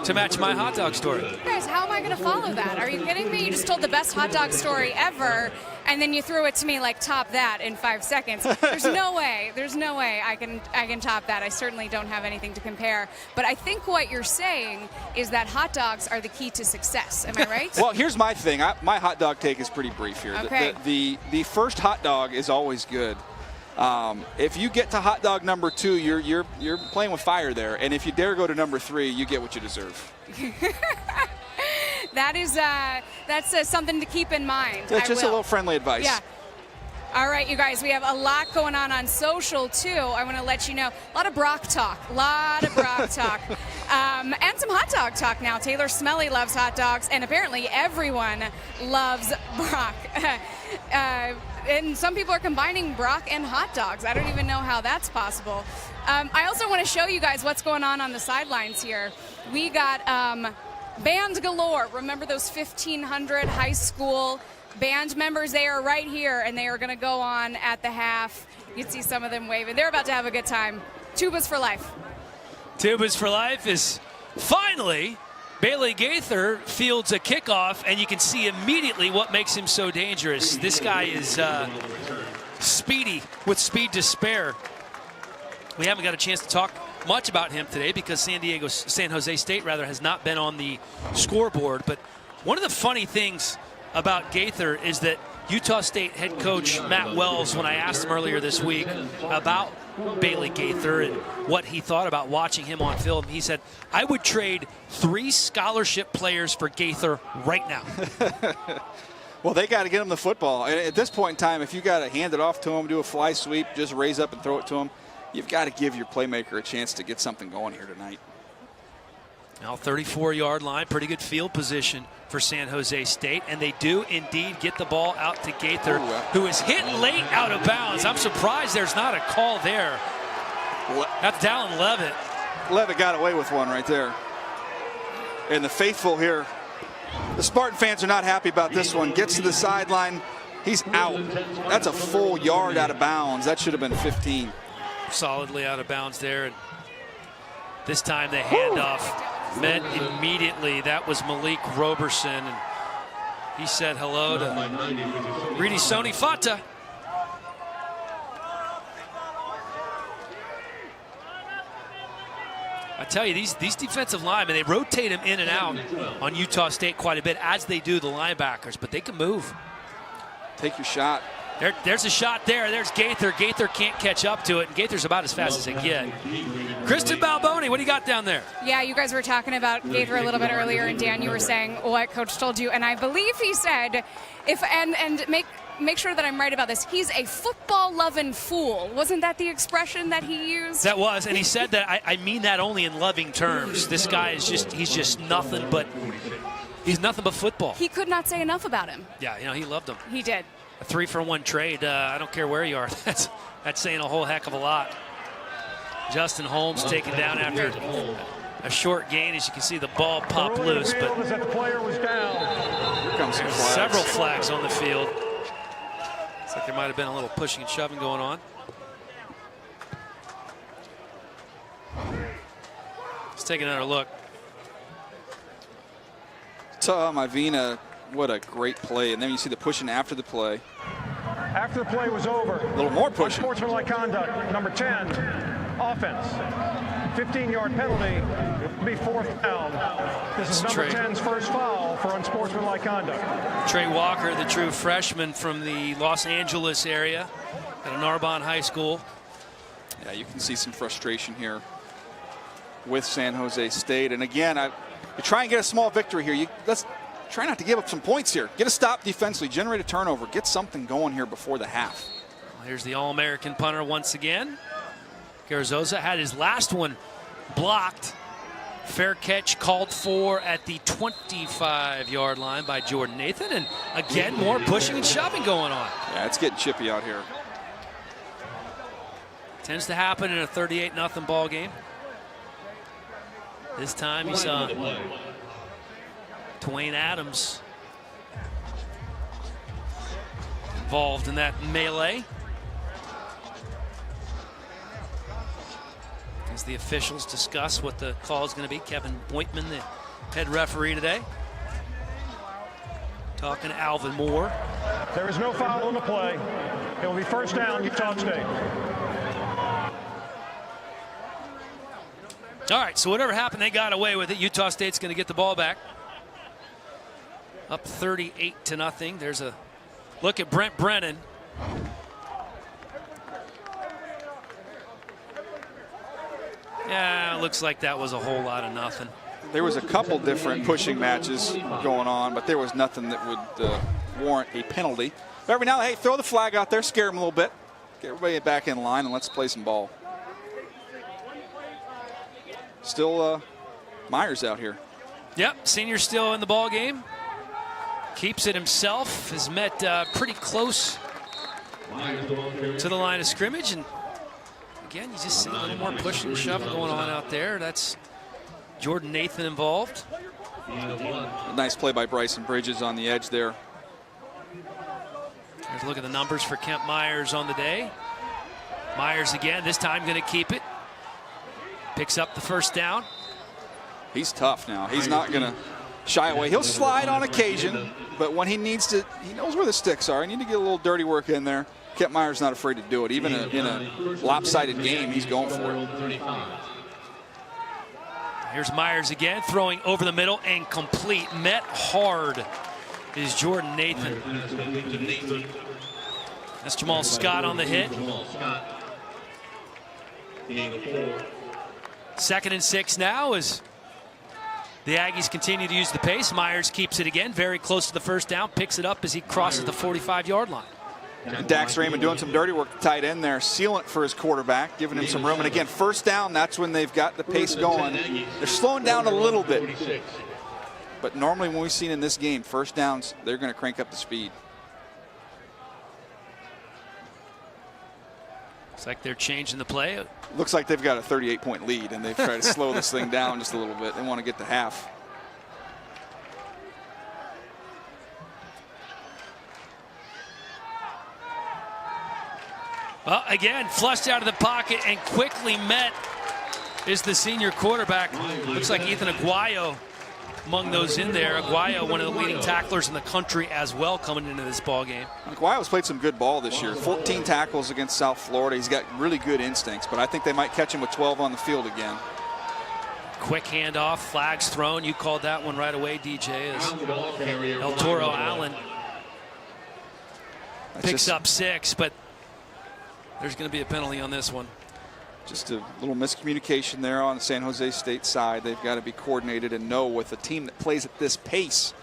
to match my hot dog story. Guys, how am I going to follow that? Are you kidding me? You just told the best hot dog story ever, and then you threw it to me like top that in 5 seconds. There's no way. There's no way I can top that. I certainly don't have anything to compare. But I think what you're saying is that hot dogs are the key to success. Am I right? Well, here's my thing. My hot dog take is pretty brief here. Okay. The first hot dog is always good. If you get to hot dog number 2, you're playing with fire there, and if you dare go to number 3, you get what you deserve. That's something to keep in mind. That's just a little friendly advice. Yeah. All right, you guys, we have a lot going on social, too. I want to let you know, a lot of Brock talk, and some hot dog talk now. Taylor Smelly loves hot dogs, and apparently everyone loves Brock. And some people are combining Brock and hot dogs. I don't even know how that's possible. I also want to show you guys what's going on the sidelines here. We got band galore. Remember those 1,500 high school band members? They are right here, and they are going to go on at the half. You can see some of them waving. They're about to have a good time. Tubas for life. Tubas for life is finally Bailey Gaither fields a kickoff, and you can see immediately what makes him so dangerous. This guy is speedy with speed to spare. We haven't got a chance to talk much about him today because San Jose State has not been on the scoreboard. But one of the funny things about Gaither is that Utah State head coach Matt Wells, when I asked him earlier this week about Bailey Gaither and what he thought about watching him on film, he said, "I would trade 3 scholarship players for Gaither right now." Well, they got to get him the football. And at this point in time, if you got to hand it off to him, do a fly sweep, just raise up and throw it to him, you've got to give your playmaker a chance to get something going here tonight. Now 34-yard line, pretty good field position for San Jose State, and they do indeed get the ball out to Gaither, who is hit late out of bounds. I'm surprised there's not a call there. That's Dallin Levitt. Levitt got away with one right there. And the faithful here, the Spartan fans are not happy about this one. Gets to the sideline, he's out. That's a full yard out of bounds. That should have been 15. Solidly out of bounds there. And this time the handoff met immediately. That was Malik Roberson, and he said hello to Reedy Sony Fata. I tell you, these defensive linemen, they rotate them in and out on Utah State quite a bit, as they do the linebackers, but they can move. Take your shot. There's a shot there. There's Gaither. Gaither can't catch up to it, and Gaither's about as fast as they get. Kristen Balboni, what do you got down there? Yeah, you guys were talking about Gaither a little bit earlier, and Dan, you were saying what Coach told you, and I believe he said, make sure that I'm right about this, he's a football-loving fool. Wasn't that the expression that he used? That was, and he said that, I mean that only in loving terms. This guy is he's just nothing but football. He could not say enough about him. Yeah, he loved him. He did. A 3-for-1 trade. I don't care where you are. That's saying a whole heck of a lot. Justin Holmes taken down after a short gain. As you can see, the ball pop loose, but the player was down. Here comes some flags. Several flags on the field. Looks like there might have been a little pushing and shoving going on. Let's take another look. Mavina, what a great play. And then you see the pushing after the play. After the play was over, A little more pushing. unsportsmanlike conduct, number 10 Offense. 15-yard penalty. It'll be 4th down. This is number 10's first foul for unsportsmanlike conduct. Trey Walker, the true freshman from the Los Angeles area at Narbonne High School. Yeah, you can see some frustration here with San Jose State. And again, you try and get a small victory here. Let's try not to give up some points here. Get a stop defensively, generate a turnover, get something going here before the half. Well, here's the All-American punter once again. Garzosa had his last one blocked. Fair catch called for at the 25-yard line by Jordan Nathan. And again, more pushing and shoving going on. Yeah, it's getting chippy out here. Tends to happen in a 38-0 ball game. This time you saw Dwayne Adams involved in that melee. As the officials discuss what the call is going to be, Kevin Bointman, the head referee today, talking to Alvin Moore. There is no foul on the play. It will be 1st down, Utah State. All right, so whatever happened, they got away with it. Utah State's going to get the ball back. Up 38-0. There's a look at Brent Brennan. Yeah, looks like that was a whole lot of nothing. There was a couple different pushing matches going on, but there was nothing that would warrant a penalty. But every now and then, hey, throw the flag out there, scare them a little bit. Get everybody back in line, and let's play some ball. Still Myers out here. Yep, senior still in the ball game. Keeps it himself. Has met pretty close to the line of scrimmage. And again, you just see a little more push and shove going on out there. That's Jordan Nathan involved. A nice play by Bryson Bridges on the edge there. Here's a look at the numbers for Kemp Myers on the day. Myers again, this time going to keep it. Picks up the 1st down. He's tough now. He's not going to shy away. He'll slide on occasion, but when he needs to, he knows where the sticks are. You need to get a little dirty work in there. Kemp Myers not afraid to do it. Even in a lopsided game, he's going for it. Here's Myers again, throwing over the middle and complete. Met hard is Jordan Nathan. That's Jamal Scott on the hit. 2nd and 6 now as the Aggies continue to use the pace. Myers keeps it again, very close to the 1st down, picks it up as he crosses the 45-yard line. And Dax Raymond doing some dirty work tight end there, sealant for his quarterback, giving him some room. And again, 1st down, that's when they've got the pace going. They're slowing down a little bit. But normally when we've seen in this game, 1st downs, they're going to crank up the speed. Looks like they're changing the play. Looks like they've got a 38-point lead, and they've tried to slow this thing down just a little bit. They want to get to half. Well, again, flushed out of the pocket and quickly met is the senior quarterback. Looks like Ethan Aguayo among those in there. Aguayo, one of the leading tacklers in the country as well, coming into this ball game. Aguayo's played some good ball this year. 14 tackles against South Florida. He's got really good instincts, but I think they might catch him with 12 on the field again. Quick handoff, flags thrown. You called that one right away, DJ, as El Toro Allen picks up 6, but there's going to be a penalty on this one. Just a little miscommunication there on the San Jose State side. They've got to be coordinated and know with a team that plays at this pace,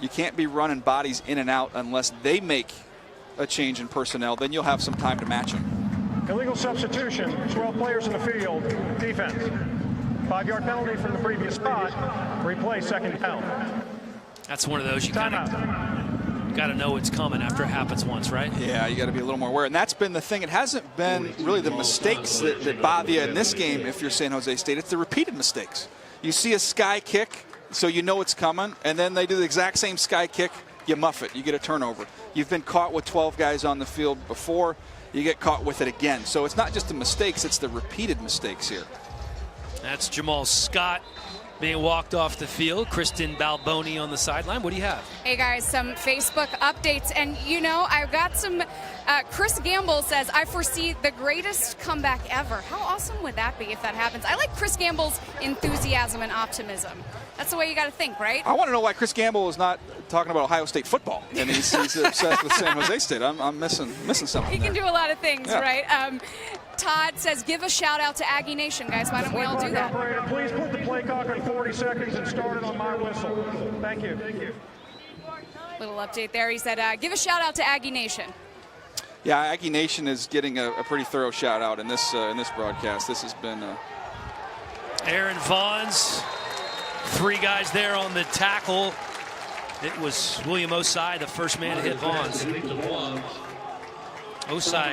you can't be running bodies in and out unless they make a change in personnel. Then you'll have some time to match them. Illegal substitution, 12 players in the field, defense. 5-yard penalty from the previous spot, replay 2nd down. That's one of those you kind of got to know it's coming after it happens once, right? Yeah, you got to be a little more aware. And that's been the thing. It hasn't been really the mistakes that bother you in this game if you're San Jose State. It's the repeated mistakes. You see a sky kick, so you know it's coming, and then they do the exact same sky kick, you muff it, you get a turnover. You've been caught with 12 guys on the field before, you get caught with it again. So it's not just the mistakes, it's the repeated mistakes here. That's Jamal Scott being walked off the field. Kristen Balboni on the sideline. What do you have? Hey guys, some Facebook updates, and you know, I've got some. Chris Gamble says, I foresee the greatest comeback ever. How awesome would that be if that happens? I like Chris Gamble's enthusiasm and optimism. That's the way you got to think, right? I want to know why Chris Gamble is not talking about Ohio State football, and he's obsessed with San Jose State. I'm missing something. He can there. do a lot of things, Yeah. right? Todd says, give a shout out to Aggie Nation, guys. Why don't we all do that? Operator, please put the play clock on 40 seconds and start it on my whistle. Thank you. Little update there. He said, give a shout out to Aggie Nation. Yeah, Aggie Nation is getting a pretty thorough shout out in this broadcast. This has been. Aaron Vaughns, 3 guys there on the tackle. It was William Osai, the first man to hit Vaughns. Osai,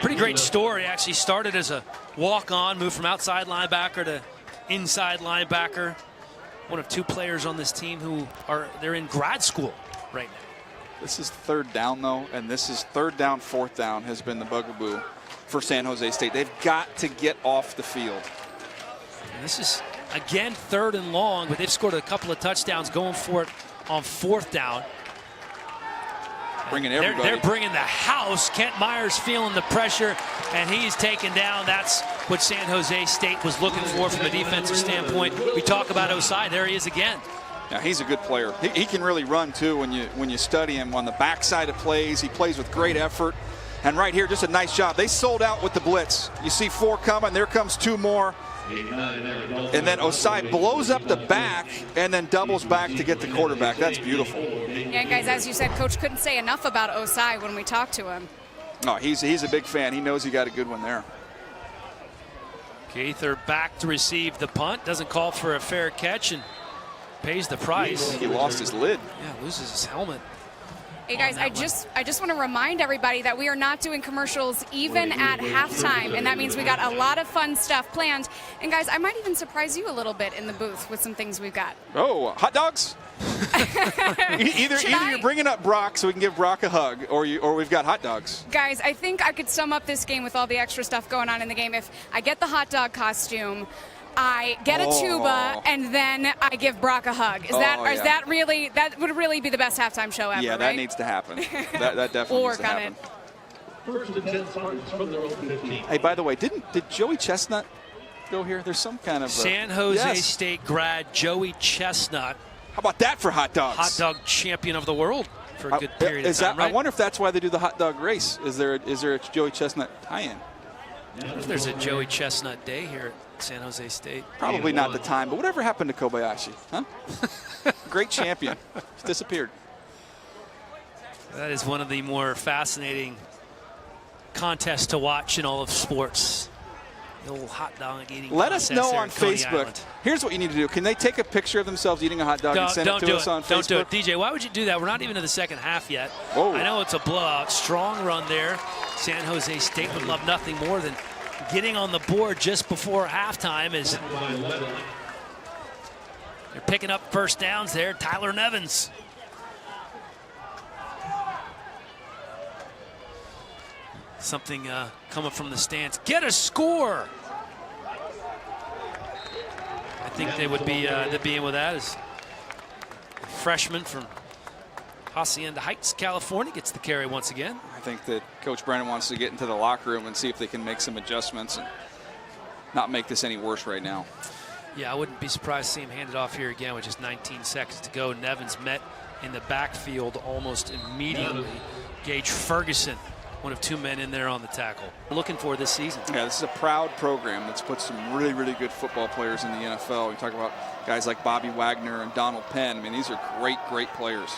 pretty great story. Actually started as a walk-on, moved from outside linebacker to inside linebacker. One of 2 players on this team who they're in grad school right now. This is 3rd down, though, and this is 3rd down, 4th down has been the bugaboo for San Jose State. They've got to get off the field. And this is, again, 3rd and long, but they've scored a couple of touchdowns going for it on 4th down. Bringing everybody. They're bringing the house. Kent Myers feeling the pressure, and he's taken down. That's what San Jose State was looking for from a defensive standpoint. We talk about Osai. There he is again. Now, he's a good player. He can really run, too, when you study him on the backside of plays. He plays with great effort. And right here, just a nice job. They sold out with the blitz. You see 4 coming. There comes 2 more. And then Osai blows up the back and then doubles back to get the quarterback. That's beautiful. Yeah, guys, as you said, Coach couldn't say enough about Osai when we talked to him. No, he's a big fan. He knows he got a good one there. Gaither back to receive the punt. Doesn't call for a fair catch and pays the price. He lost his lid. Yeah, loses his helmet. Hey guys, I just want to remind everybody that we are not doing commercials even at halftime, and that means we got a lot of fun stuff planned. And guys, I might even surprise you a little bit in the booth with some things we've got. Oh, hot dogs? either you're bringing up Brock so we can give Brock a hug, or we've got hot dogs. Guys, I think I could sum up this game with all the extra stuff going on in the game if I get the hot dog costume, I get a tuba, and then I give Brock a hug. Is that really, that would really be the best halftime show ever, Yeah, that right? needs to happen. that definitely We'll needs to work on happen. First and 10 Spartans from their own 15. Hey, by the way, did Joey Chestnut go here? There's some kind of San Jose yes. State grad Joey Chestnut. How about that for hot dogs? Hot dog champion of the world for a good period of time, right? I wonder if that's why they do the hot dog race. Is there a Joey Chestnut tie-in? I wonder if there's a Joey Chestnut day here at San Jose State. Probably not the time, but whatever happened to Kobayashi? Huh? Great champion. He's disappeared. That is one of the more fascinating contests to watch in all of sports. The old hot dog eating Let us contest know there on in Coney Facebook. Island. Here's what you need to do. Can they take a picture of themselves eating a hot dog and send it to us on Facebook? Don't do it. DJ, why would you do that? We're not even in the second half yet. Whoa. I know it's a blowout. Strong run there. San Jose State would love nothing more than getting on the board just before halftime as they're picking up first downs there. Tyler Nevins. Something coming from the stands. Get a score! I think they would be in with that as a freshman from Hacienda Heights, California gets the carry once again. I think that Coach Brennan wants to get into the locker room and see if they can make some adjustments and not make this any worse right now. Yeah, I wouldn't be surprised to see him hand it off here again with just 19 seconds to go. Nevins met in the backfield almost immediately. Gage Ferguson, one of 2 men in there on the tackle. We're looking for this season. Yeah, this is a proud program that's put some really, really good football players in the NFL. We talk about guys like Bobby Wagner and Donald Penn. I mean, these are great, great players.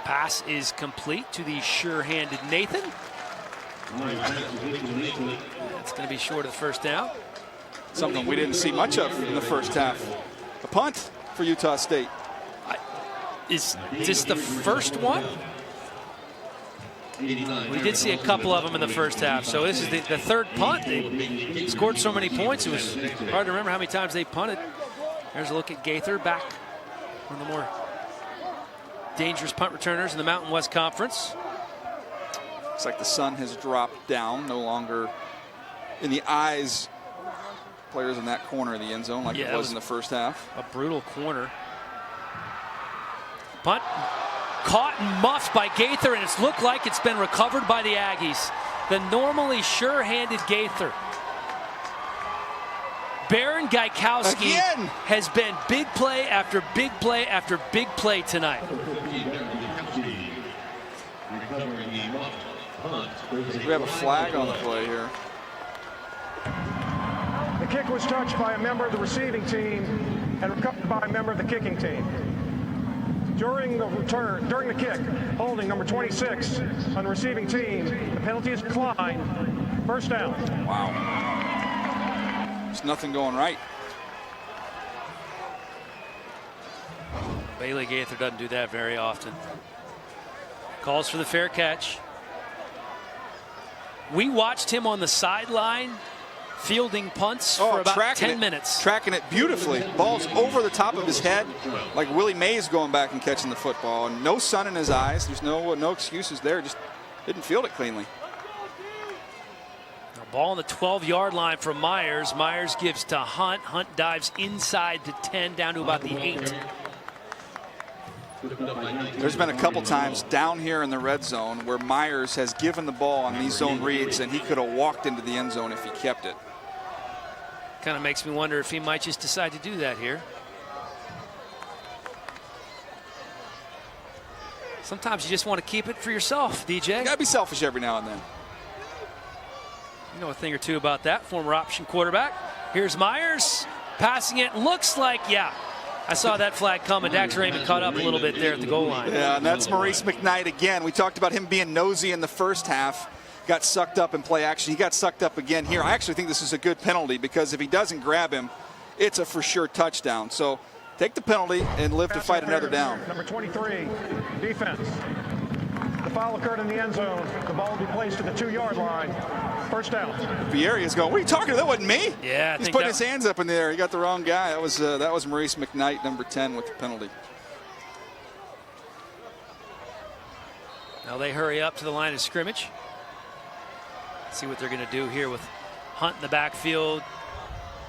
Pass is complete to the sure-handed Nathan. That's going to be short of the first down. Something we didn't see much of in the first half. A punt for Utah State. Is this the first one? We did see a couple of them in the first half, so this is the third punt. They scored so many points, it was hard to remember how many times they punted. There's a look at Gaither, back one of the more dangerous punt returners in the Mountain West Conference. Looks like the sun has dropped down, no longer in the eyes Players in that corner of the end zone like it was in the first half. A brutal corner. Punt caught and muffed by Gaither, and it's looked like it's been recovered by the Aggies. The normally sure-handed Gaither. Baron Gaikowski has been big play after big play after big play tonight. We have a flag on the play here. The kick was touched by a member of the receiving team and recovered by a member of the kicking team. During the kick, holding number 26 on the receiving team, the penalty is declined. First down. Wow. There's nothing going right. Bailey Gaither doesn't do that very often. Calls for the fair catch. We watched him on the sideline fielding punts for about 10 minutes. Tracking it beautifully. Ball's over the top of his head, like Willie Mays going back and catching the football. And no sun in his eyes. There's no excuses there. Just didn't field it cleanly. A ball on the 12-yard line from Myers. Myers gives to Hunt. Hunt dives inside to 10, down to about the 8. There's been a couple times down here in the red zone where Myers has given the ball on these zone reads, and he could have walked into the end zone if he kept it. Kind of makes me wonder if he might just decide to do that here. Sometimes you just want to keep it for yourself, DJ. You got to be selfish every now and then. You know a thing or two about that, former option quarterback. Here's Myers passing it. Looks like, yeah, I saw that flag coming. Dax Raymond caught up a little bit there at the goal line. Yeah, and that's Maurice McKnight again. We talked about him being nosy in the first half. Got sucked up in play action. He got sucked up again here. I actually think this is a good penalty because if he doesn't grab him, it's a for sure touchdown. So take the penalty and live to fight another down. Number 23, defense. The foul occurred in the end zone. The ball will be placed at the 2-yard line. First down. Vieria's going, what are you talking about? That wasn't me. Yeah, he's putting his hands up in the air. He got the wrong guy. That was Maurice McKnight, number 10, with the penalty. Now they hurry up to the line of scrimmage. See what they're going to do here with Hunt in the backfield.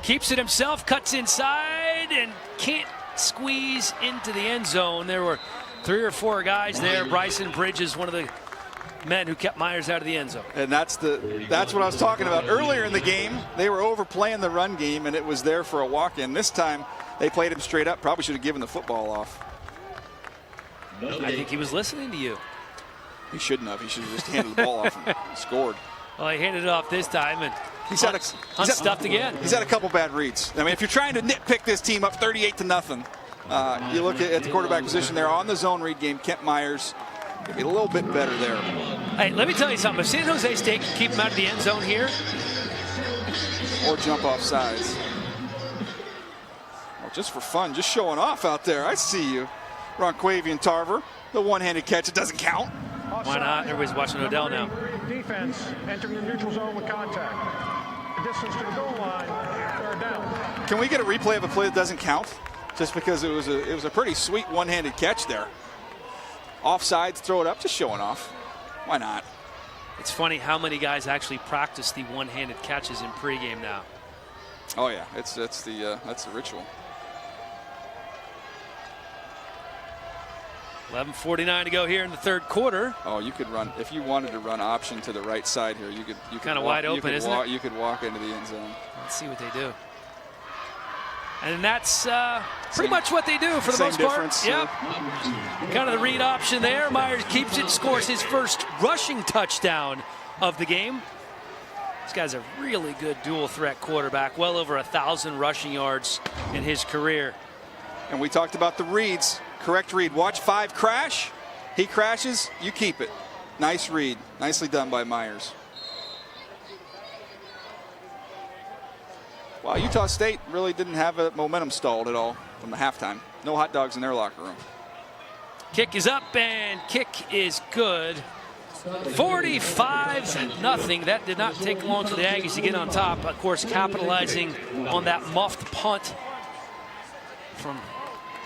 Keeps it himself, cuts inside, and can't squeeze into the end zone. There were 3 or 4 guys there. Bryson Bridges, one of the men who kept Myers out of the end zone. And that's what I was talking about earlier in the game. They were overplaying the run game, and it was there for a walk-in. This time, they played him straight up. Probably should have given the football off. I think he was listening to you. He shouldn't have. He should have just handed the ball off and scored. Well, he handed it off this time, and Hunt stuffed again. He's had a couple bad reads. I mean, if you're trying to nitpick this team up 38-0, you look at the quarterback position there on the zone read game. Kent Myers, maybe a little bit better there. Hey, let me tell you something. If San Jose State can keep him out of the end zone here, or jump off sides. Well, just for fun, just showing off out there. I see you, Ronquavian Tarver. The one-handed catch, it doesn't count. Why not? Everybody's watching Odell now. Defense entering the neutral zone with contact. Distance to the goal line. Third down. Can we get a replay of a play that doesn't count? Just because it was a pretty sweet one-handed catch there. Offsides, throw it up, just showing off. Why not? It's funny how many guys actually practice the one-handed catches in pregame now. Oh yeah, that's the ritual. 11:49 to go here in the third quarter. Oh, you could run if you wanted to run option to the right side here. You could kind of wide open, isn't it? You could walk into the end zone. Let's see what they do. And that's pretty much what they do for the most part. Difference, yep. Kind of the read option there. Myers keeps it, scores his first rushing touchdown of the game. This guy's a really good dual threat quarterback, well over 1,000 rushing yards in his career. And we talked about the reads. Correct read. Watch 5 crash. He crashes, you keep it. Nice read. Nicely done by Myers. Wow, Utah State really didn't have a momentum stalled at all from the halftime. No hot dogs in their locker room. Kick is up and kick is good. 45-0. That did not take long for the Aggies to get on top. Of course, capitalizing on that muffed punt from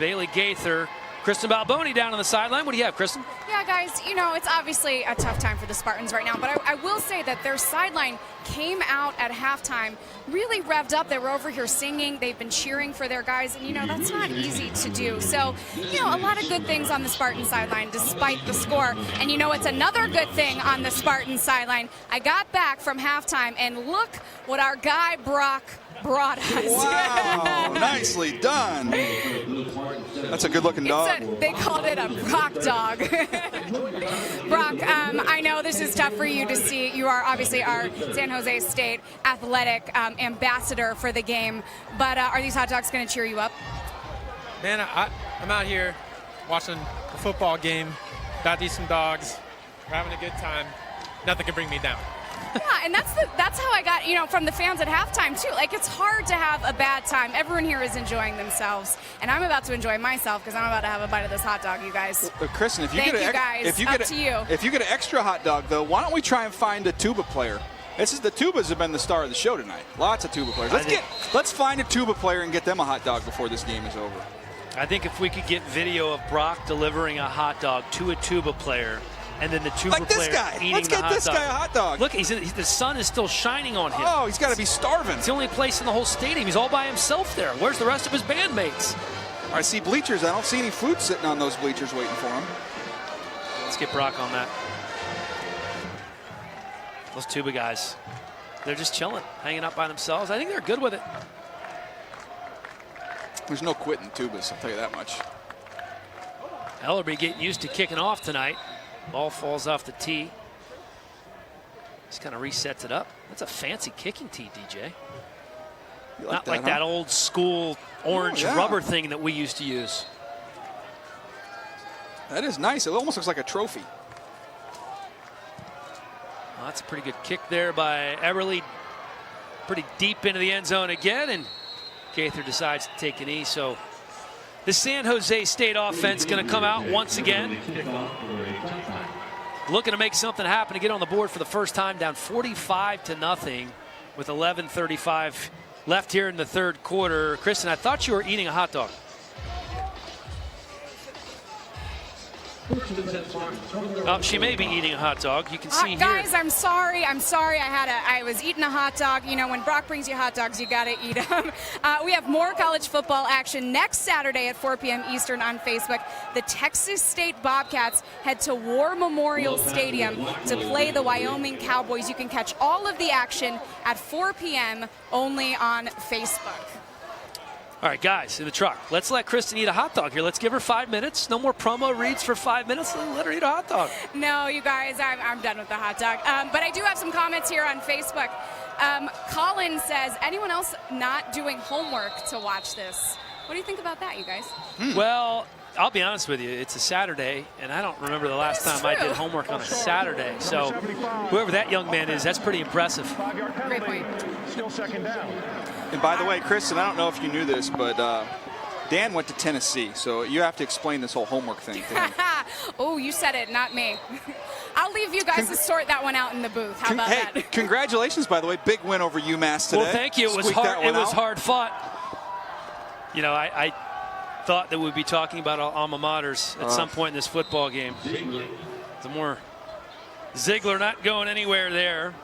Bailey Gaither. Kristen Balboni down on the sideline. What do you have, Kristen? Yeah, guys, you know, it's obviously a tough time for the Spartans right now, but I will say that their sideline came out at halftime really revved up. They were over here singing. They've been cheering for their guys, and, you know, that's not easy to do. So, you know, a lot of good things on the Spartan sideline despite the score. And, you know, it's another good thing on the Spartan sideline. I got back from halftime, and look what our guy Brock brought us. Wow, nicely done. That's a good-looking dog. They called it a Brock dog. Brock, I know this is tough for you to see. You are obviously our San Jose State athletic ambassador for the game, but are these hot dogs going to cheer you up? Man, I'm out here watching the football game. Got these some dogs. We're having a good time. Nothing can bring me down. Yeah, and that's how I got, you know, from the fans at halftime too. Like, it's hard to have a bad time. Everyone here is enjoying themselves, and I'm about to enjoy myself because I'm about to have a bite of this hot dog, you guys. Kristen, if you Thank get you guys. if you get an extra hot dog though, why don't we try and find a tuba player? The tubas have been the star of the show tonight. Lots of tuba players. Let's find a tuba player and get them a hot dog before this game is over. I think if we could get video of Brock delivering a hot dog to a tuba player, and then the tuba player eating Let's the get hot this dog. guy a hot dog. Look, the sun is still shining on him. Oh, he's got to be starving. It's the only place in the whole stadium. He's all by himself there. Where's the rest of his bandmates? I see bleachers. I don't see any food sitting on those bleachers waiting for him. Let's get Brock on that. Those tuba guys, they're just chilling, hanging out by themselves. I think they're good with it. There's no quitting tubas, I'll tell you that much. Ellerby getting used to kicking off tonight. Ball falls off the tee. Just kind of resets it up. That's a fancy kicking tee, DJ. Not like that old school orange rubber thing that we used to use. That is nice. It almost looks like a trophy. Well, that's a pretty good kick there by Everly. Pretty deep into the end zone again, and Gaither decides to take an E. So the San Jose State offense going to come out once again, looking to make something happen to get on the board for the first time, down 45-0 with 11:35 left here in the third quarter. Kristen, I thought you were eating a hot dog. Oh, she may be eating a hot dog. You can see here. Guys, I'm sorry. I was eating a hot dog. You know, when Brock brings you hot dogs, you got to eat them. We have more college football action next Saturday at 4 p.m. Eastern on Facebook. The Texas State Bobcats head to War Memorial Stadium to play the Wyoming Cowboys. You can catch all of the action at 4 p.m. only on Facebook. All right, guys, in the truck. Let's let Kristen eat a hot dog here. Let's give her 5 minutes. No more promo reads for 5 minutes. Let her eat a hot dog. No, you guys, I'm done with the hot dog. But I do have some comments here on Facebook. Colin says, anyone else not doing homework to watch this? What do you think about that, you guys? Well, I'll be honest with you. It's a Saturday, and I don't remember the last time I did homework on a Saturday. So whoever that young man is, that's pretty impressive. Great point. Still second down. And by the way, Kristen, I don't know if you knew this, but Dan went to Tennessee, so you have to explain this whole homework thing to him. Oh, you said it, not me. I'll leave you guys to sort that one out in the booth. How about that? Congratulations, by the way. Big win over UMass today. Well, thank you. It was hard. It was hard fought. You know, I thought that we'd be talking about our alma maters at some point in this football game. The more Ziegler not going anywhere there.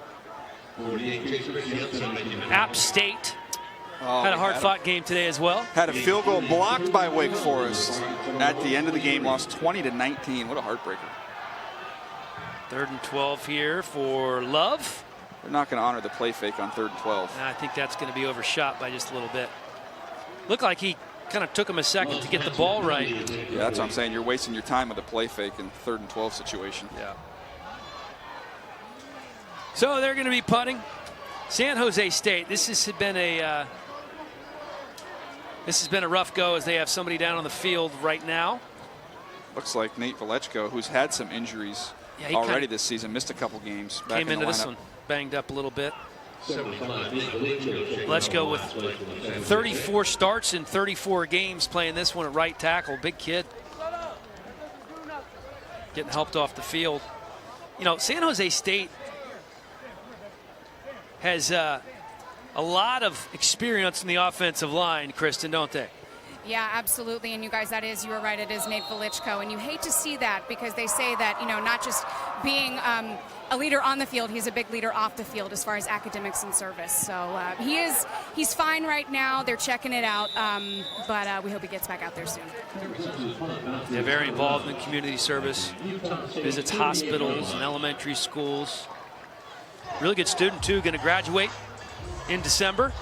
App State had a hard-fought game today as well. Had a field goal blocked by Wake Forest at the end of the game, lost 20-19. What a heartbreaker. 3rd and 12 here for Love. They're not going to honor the play fake on 3rd and 12. And I think that's going to be overshot by just a little bit. Looked like he kind of took him a second to get the ball right. Yeah, that's what I'm saying. You're wasting your time with a play fake in 3rd and 12 situation. Yeah. So they're going to be punting. San Jose State, this has been a rough go as they have somebody down on the field right now. Looks like Nate Velechko, who's had some injuries already this season, missed a couple games. Came into this one banged up a little bit. Velechko with 34 starts in 34 games playing this one at right tackle. Big kid. Getting helped off the field. You know, San Jose State has a lot of experience in the offensive line, Kristen, don't they? Yeah, absolutely. And you guys, you were right, it is Nate Velichko. And you hate to see that because they say that, not just being a leader on the field, he's a big leader off the field as far as academics and service. So he's fine right now. They're checking it out. But we hope he gets back out there soon. Yeah, very involved in community service, visits hospitals and elementary schools. Really good student, too, going to graduate in December.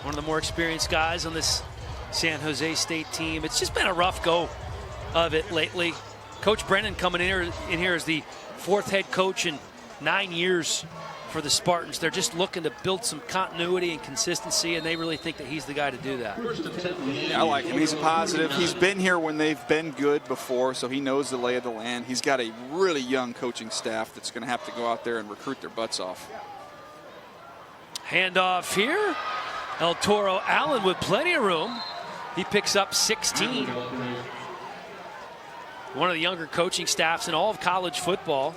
One of the more experienced guys on this San Jose State team. It's just been a rough go of it lately. Coach Brennan coming in here as the 4th head coach in 9 years for the Spartans. They're just looking to build some continuity and consistency, and they really think that he's the guy to do that. Yeah, I like him. He's a positive. He's been here when they've been good before, so he knows the lay of the land. He's got a really young coaching staff that's going to have to go out there and recruit their butts off. Handoff here. El Toro Allen with plenty of room. He picks up 16. One of the younger coaching staffs in all of college football.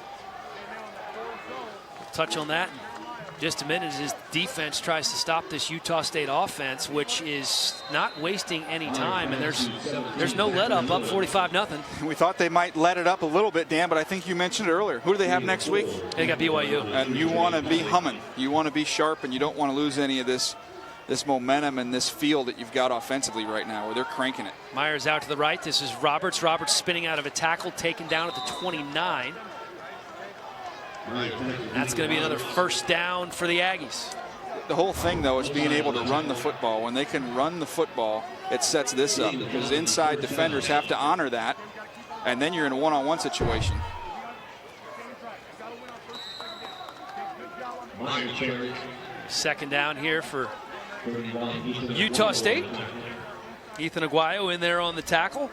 We'll touch on that in just a minute as his defense tries to stop this Utah State offense, which is not wasting any time. And there's no let up 45-0. We thought they might let it up a little bit, Dan, but I think you mentioned it earlier. Who do they have next week? They got BYU. And you want to be humming. You want to be sharp, and you don't want to lose any of this momentum and this feel that you've got offensively right now where they're cranking it. Myers out to the right. This is Roberts. Roberts spinning out of a tackle, taken down at the 29. That's going to be another first down for the Aggies. The whole thing, though, is being able to run the football. When they can run the football, it sets this up because inside defenders have to honor that, and then you're in a one-on-one situation. Second down here for Utah State. Ethan Aguayo in there on the tackle.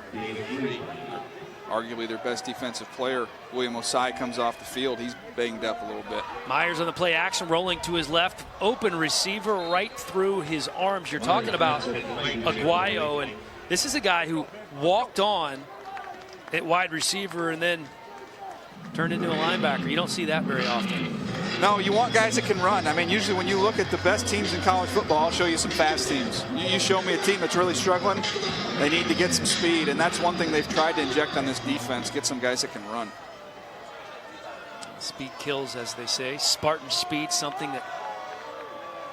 Arguably their best defensive player, William Osai, comes off the field. He's banged up a little bit. Myers on the play action, rolling to his left. Open receiver right through his arms. You're talking about Aguayo, and this is a guy who walked on at wide receiver and then turned into a linebacker. You don't see that very often. No, you want guys that can run. I mean, usually when you look at the best teams in college football, I'll show you some fast teams. You show me a team that's really struggling, they need to get some speed, and that's one thing they've tried to inject on this defense, get some guys that can run. Speed kills, as they say. Spartan speed, something that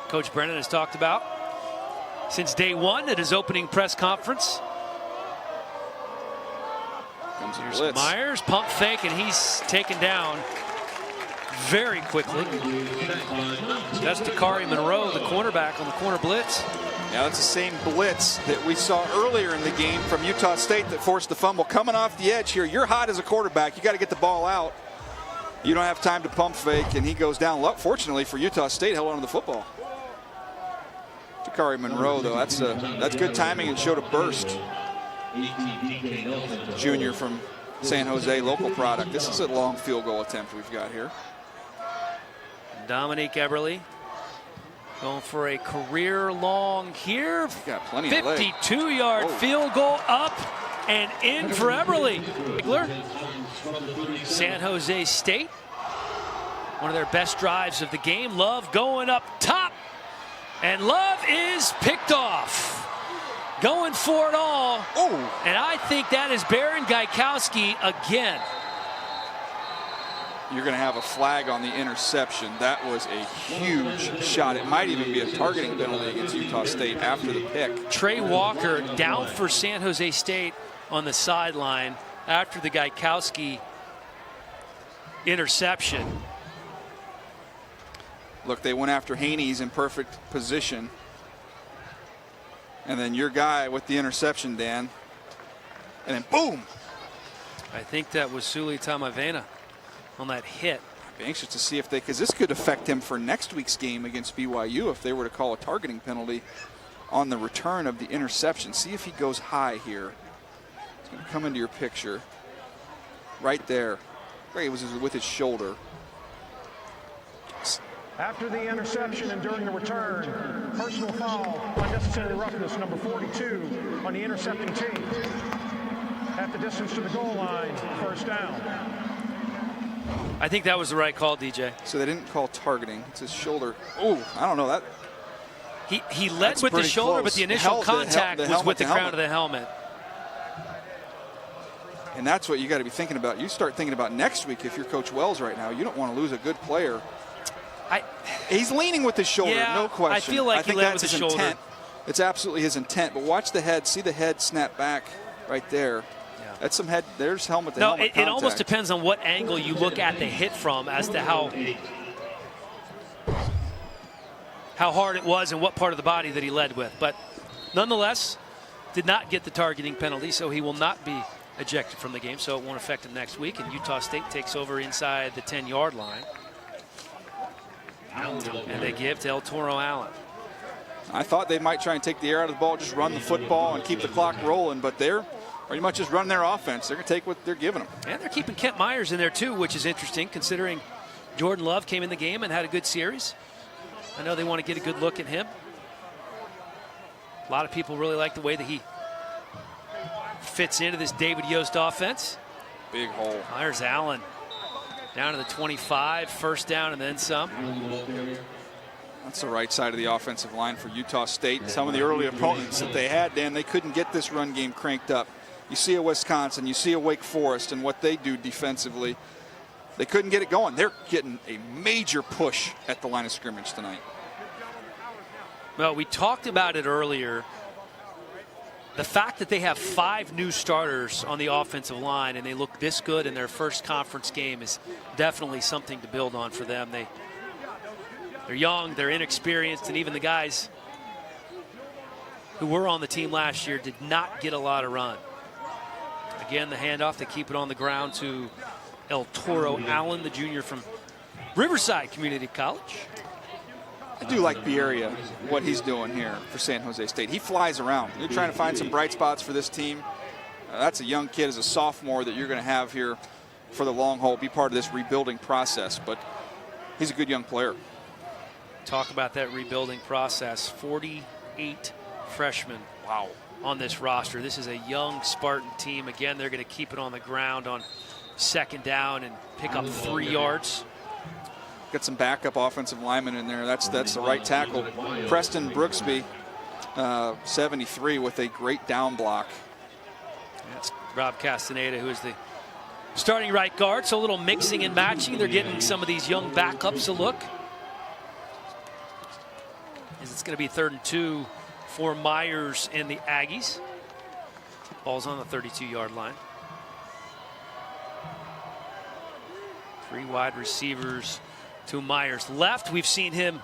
Coach Brennan has talked about since day one at his opening press conference. Here's Myers, pump fake, and he's taken down very quickly. That's Dakari Monroe, the cornerback on the corner blitz. Yeah, that's the same blitz that we saw earlier in the game from Utah State that forced the fumble. Coming off the edge here, you're hot as a quarterback. You got to get the ball out. You don't have time to pump fake, and he goes down. Fortunately for Utah State, held on to the football. Dakari Monroe, though, that's good timing and showed a burst. Junior from San Jose, local product. This is a long field goal attempt we've got here. Dominique Eberle going for a career long here. Got plenty of leg. 52-yard field goal up and in for Eberle. San Jose State, one of their best drives of the game. Love going up top, and Love is picked off. Going for it all. Oh. And I think that is Baron Gaikowski again. You're going to have a flag on the interception. That was a huge shot. It might even be a targeting penalty against Utah State after the pick. Trey Walker down for San Jose State on the sideline after the Gaikowski interception. Look, they went after Haney. He's in perfect position. And then your guy with the interception, Dan. And then boom. I think that was Suli Tamavena on that hit. I'd be anxious to see if because this could affect him for next week's game against BYU if they were to call a targeting penalty on the return of the interception. See if he goes high here. It's going to come into your picture. Right there. Right, it was with his shoulder. After the interception and during the return, personal foul, unnecessary roughness, number 42 on the intercepting team. At the distance to the goal line, first down. I think that was the right call, DJ. So they didn't call targeting. It's his shoulder. Oh, I don't know. That He led with the shoulder, but the initial contact was with the crown of the helmet. And that's what you got to be thinking about. You start thinking about next week if you're Coach Wells right now. You don't want to lose a good player. He's leaning with his shoulder, yeah, no question. I feel like he led with his shoulder. Intent. It's absolutely his intent. But watch the head. See the head snap back right there. Yeah. That's some head. There's helmet to helmet it almost depends on what angle you look at the hit from as to how hard it was and what part of the body that he led with. But nonetheless, did not get the targeting penalty, so he will not be ejected from the game, so it won't affect him next week. And Utah State takes over inside the 10-yard line. And they give to El Toro Allen. I thought they might try and take the air out of the ball, just run the football and keep the clock rolling, but they're pretty much just running their offense. They're going to take what they're giving them. And they're keeping Kent Myers in there too, which is interesting considering Jordan Love came in the game and had a good series. I know they want to get a good look at him. A lot of people really like the way that he fits into this David Yost offense. Big hole. Myers Allen down to the 25, first down and then some. That's the right side of the offensive line for Utah State. Some of the early opponents that they had, Dan, they couldn't get this run game cranked up. You see a Wisconsin, you see a Wake Forest and what they do defensively. They couldn't get it going. They're getting a major push at the line of scrimmage tonight. Well, we talked about it earlier. The fact that they have 5 new starters on the offensive line and they look this good in their first conference game is definitely something to build on for them. They're young, they're inexperienced, and even the guys who were on the team last year did not get a lot of run. Again, the handoff, they keep it on the ground to El Toro Allen, the junior from Riverside Community College. I do like Bieria, what he's doing here for San Jose State. He flies around. You're trying to find some bright spots for this team. That's a young kid as a sophomore that you're going to have here for the long haul, be part of this rebuilding process. But he's a good young player. Talk about that rebuilding process. 48 freshmen on this roster. This is a young Spartan team. Again, they're going to keep it on the ground on second down and pick up 3 yards. Got some backup offensive linemen in there. That's the right tackle. Preston Brooksby, 73, with a great down block. That's Rob Castaneda, who is the starting right guard. So a little mixing and matching. They're getting some of these young backups a look. As it's going to be 3rd and 2 for Myers and the Aggies. Ball's on the 32-yard line. 3 wide receivers to Myers left. We've seen him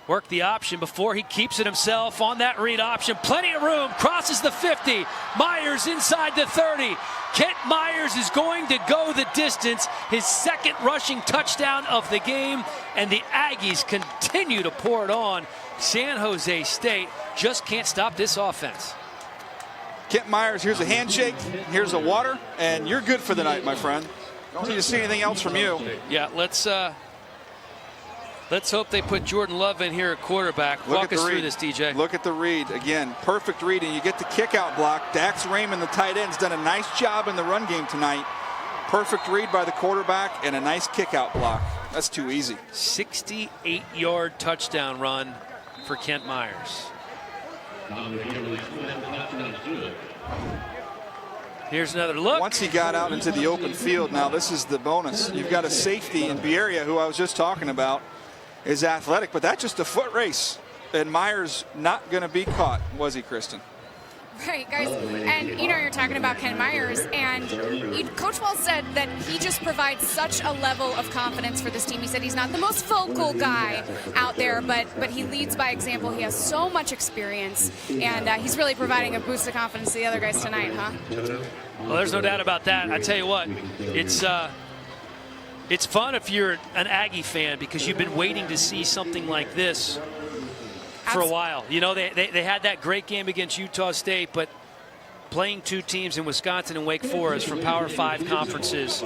work the option before. He keeps it himself on that read option. Plenty of room. Crosses the 50. Myers inside the 30. Kent Myers is going to go the distance. His 2nd rushing touchdown of the game. And the Aggies continue to pour it on. San Jose State just can't stop this offense. Kent Myers, here's a handshake. Here's a water. And you're good for the night, my friend. Don't need to see anything else from you. Yeah, let's hope they put Jordan Love in here at quarterback. Walk us through this, DJ. Look at the read. Again, perfect read, and you get the kick-out block. Dax Raymond, the tight end, has done a nice job in the run game tonight. Perfect read by the quarterback and a nice kick-out block. That's too easy. 68-yard touchdown run for Kent Myers. Here's another look. Once he got out into the open field, now this is the bonus. You've got a safety in Bieria, who I was just talking about, is athletic, but that's just a foot race. And Myers not going to be caught, was he, Kristen? Right, guys, and you're talking about Ken Myers, and Coach Wells said that he just provides such a level of confidence for this team. He said he's not the most vocal guy out there, but he leads by example. He has so much experience, and he's really providing a boost of confidence to the other guys tonight, huh? Well, there's no doubt about that. I tell you what, it's fun if you're an Aggie fan because you've been waiting to see something like this for a while. They had that great game against Utah State, but playing two teams in Wisconsin and Wake Forest from Power 5 conferences.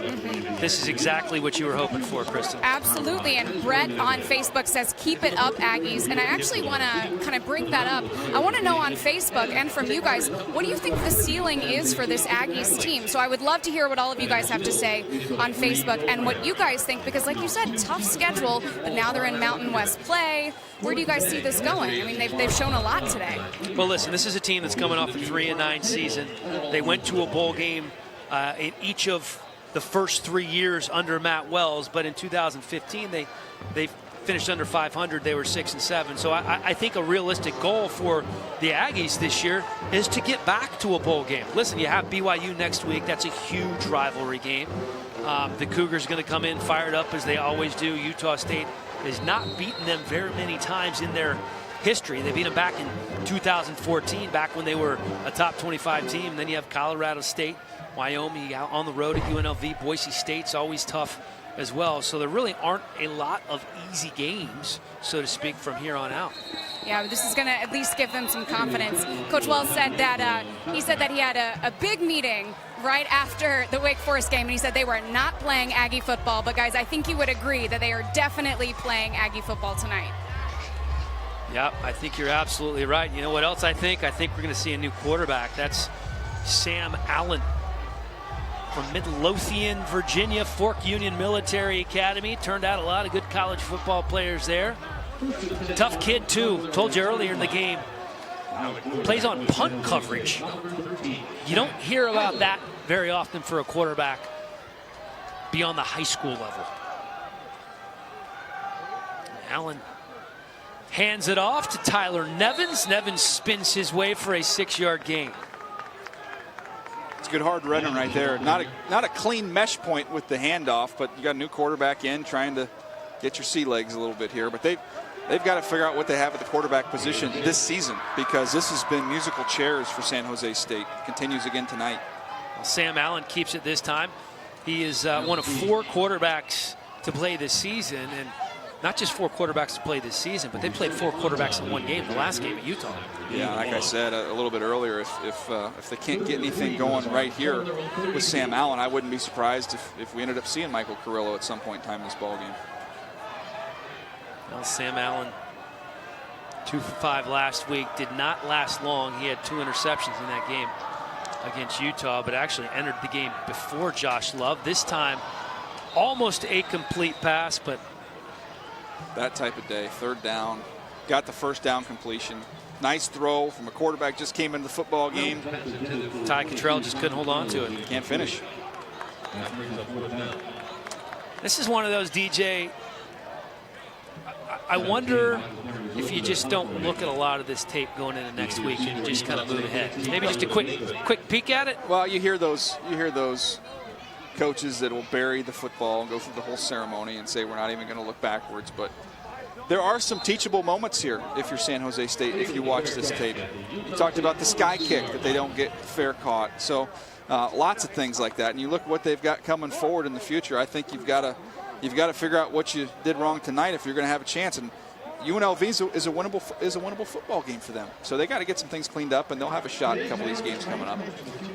This is exactly what you were hoping for, Kristen. Absolutely, and Brett on Facebook says, keep it up, Aggies. And I actually want to kind of bring that up. I want to know on Facebook and from you guys, what do you think the ceiling is for this Aggies team? So I would love to hear what all of you guys have to say on Facebook and what you guys think, because like you said, tough schedule, but now they're in Mountain West play. Where do you guys see this going? I mean, they've shown a lot today. Well, listen, this is a team that's coming off a 3-9 season. They went to a bowl game in each of the first 3 years under Matt Wells, but in 2015 they finished under 500. They were 6-7. So I think a realistic goal for the Aggies this year is to get back to a bowl game. Listen, you have BYU next week. That's a huge rivalry game. The Cougars going to come in fired up as they always do. Utah State has not beaten them very many times in their history. They beat them back in 2014, back when they were a top 25 team. Then you have Colorado State, Wyoming out on the road at UNLV. Boise State's always tough as well. So there really aren't a lot of easy games, so to speak, from here on out. Yeah, this is going to at least give them some confidence. Coach Wells said that he had a big meeting right after the Wake Forest game, and he said they were not playing Aggie football. But guys, I think you would agree that they are definitely playing Aggie football tonight. Yeah, I think you're absolutely right. You know what else I think? I think we're going to see a new quarterback. That's Sam Allen from Midlothian, Virginia, Fork Union Military Academy. Turned out a lot of good college football players there. Tough kid, too. Told you earlier in the game. Plays on punt coverage. You don't hear about that very often for a quarterback beyond the high school level. Allen hands it off to Tyler Nevins. Nevins spins his way for a 6-yard gain. It's good hard running right there. Not a clean mesh point with the handoff, but you got a new quarterback in trying to get your sea legs a little bit here. But they've got to figure out what they have at the quarterback position this season, because this has been musical chairs for San Jose State. Continues again tonight. Well, Sam Allen keeps it this time. He is one of 4 quarterbacks to play this season, and not just 4 quarterbacks to play this season, but they played 4 quarterbacks in one game, the last game at Utah. Yeah, like I said a little bit earlier, if they can't get anything going right here with Sam Allen, I wouldn't be surprised if we ended up seeing Michael Carrillo at some point in time in this ball game. Well, Sam Allen, 2 for 5 last week, did not last long. He had 2 interceptions in that game against Utah, but actually entered the game before Josh Love. This time, almost a complete pass, but that type of day, 3rd down, got the 1st down completion. Nice throw from a quarterback, just came into the football game. Ty Cottrell just couldn't hold on to it. Can't finish. This is one of those, DJ, I wonder if you just don't look at a lot of this tape going into next week and you just kind of move ahead. Maybe just a quick peek at it. Well, you hear those coaches that will bury the football and go through the whole ceremony and say we're not even going to look backwards, but there are some teachable moments here if you're San Jose State, if you watch this tape. You talked about the sky kick that they don't get fair caught. So lots of things like that. And you look at what they've got coming forward in the future. I think you've got to figure out what you did wrong tonight if you're going to have a chance. And UNLV is a winnable football game for them. So they got to get some things cleaned up, and they'll have a shot in a couple of these games coming up.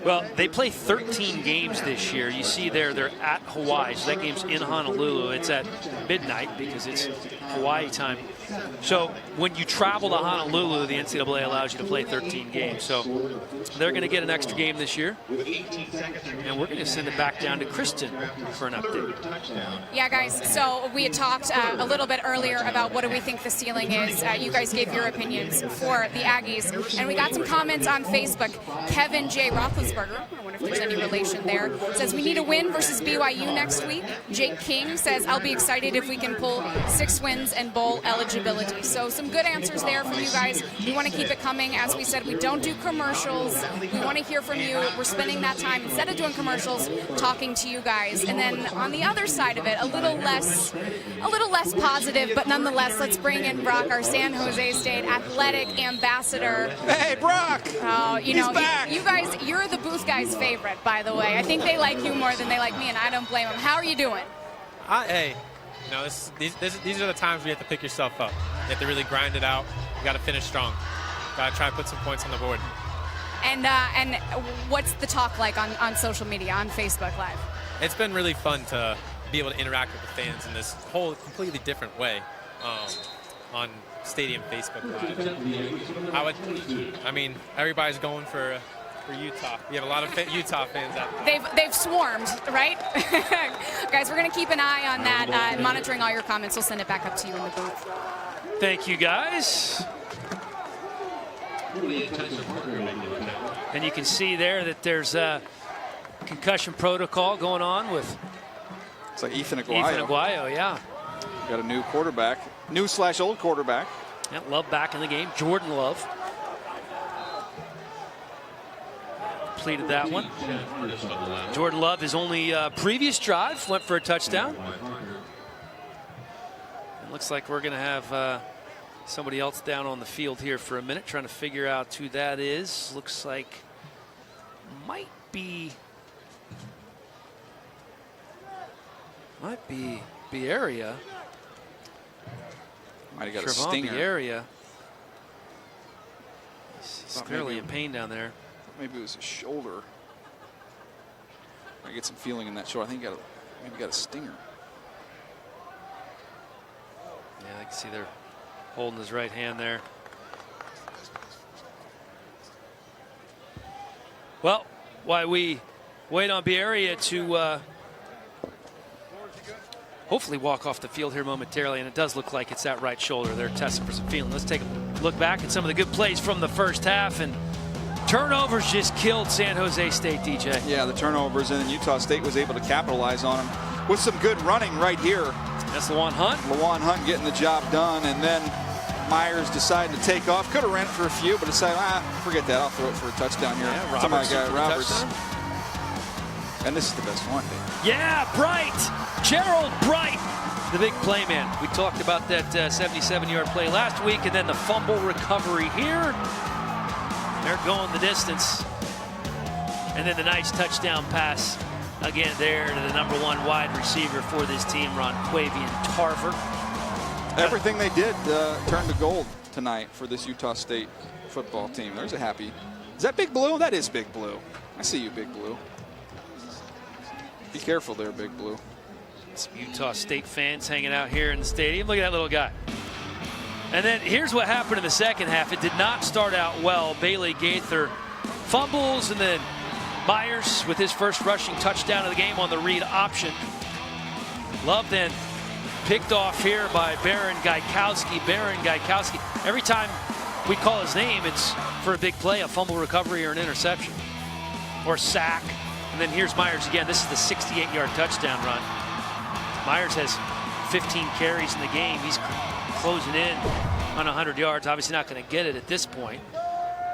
Well, they play 13 games this year. You see there, they're at Hawaii. So that game's in Honolulu. It's at midnight because it's Hawaii time. So when you travel to Honolulu, the NCAA allows you to play 13 games. So they're going to get an extra game this year. And we're going to send it back down to Kristen for an update. Yeah, guys, so we had talked a little bit earlier about what do we think the ceiling is. You guys gave your opinions for the Aggies. And we got some comments on Facebook. Kevin J. Roethlisberger, I wonder if there's any relation there, says we need a win versus BYU next week. Jake King says I'll be excited if we can pull 6 wins and bowl eligibility. So some good answers there from you guys. We want to keep it coming. As we said, we don't do commercials. We want to hear from you. We're spending that time, instead of doing commercials, talking to you guys. And then on the other side of it, a little less positive, but nonetheless, let's bring in Brock, our San Jose State athletic ambassador. Hey, Brock! Oh, He's back. You guys, you're the booth guys' favorite, by the way. I think they like you more than they like me, and I don't blame them. How are you doing? Hey, these are the times where you have to pick yourself up. You have to really grind it out. You got to finish strong. Got to try to put some points on the board. And what's the talk like on social media, on Facebook Live? It's been really fun to be able to interact with the fans in this whole completely different way on Stadium Facebook Live. I mean, everybody's going for Utah. We have a lot of Utah fans out there. They've swarmed, right? Guys, we're going to keep an eye on that, monitoring all your comments. We'll send it back up to you in the booth. Thank you, guys. And you can see there that there's a concussion protocol going on with It's like Ethan Aguayo. Ethan Aguayo, yeah. Got a new quarterback, new/old quarterback. Yeah, Love back in the game. Jordan Love completed that one. Jordan Love, his only previous drive, went for a touchdown. It looks like we're going to have somebody else down on the field here for a minute, trying to figure out who that is. Looks like might be Area. Might have got a Trevon stinger. Area. He's clearly in pain down there. Maybe it was his shoulder. I get some feeling in that shoulder. I think maybe got a stinger. Yeah, I can see they're holding his right hand there. Well, while we wait on Area to hopefully walk off the field here momentarily, and it does look like it's that right shoulder. They're testing for some feeling. Let's take a look back at some of the good plays from the first half, and turnovers just killed San Jose State, DJ. Yeah, the turnovers, and then Utah State was able to capitalize on them with some good running right here. That's Lawan Hunt. Lawan Hunt getting the job done, and then Myers decided to take off. Could have ran it for a few, but decided, forget that. I'll throw it for a touchdown here. Yeah, to my Roberts guy, for the Roberts. touchdown. And this is the best one, Dave. Yeah, Bright. Gerald Bright, the big play man. We talked about that 77-yard play last week, and then the fumble recovery here. They're going the distance. And then the nice touchdown pass again there to the #1 wide receiver for this team, Ronquavian Tarver. Everything they did turned to gold tonight for this Utah State football team. There's a happy. Is that Big Blue? That is Big Blue. I see you, Big Blue. Be careful there, Big Blue. Some Utah State fans hanging out here in the stadium. Look at that little guy. And then here's what happened in the second half. It did not start out well. Bailey Gaither fumbles, and then Myers with his first rushing touchdown of the game on the read option. Love then picked off here by Baron Gaikowski. Every time we call his name, it's for a big play, a fumble recovery or an interception or sack. And then here's Myers again. This is the 68-yard touchdown run. Myers has 15 carries in the game. He's closing in on 100 yards. Obviously not going to get it at this point,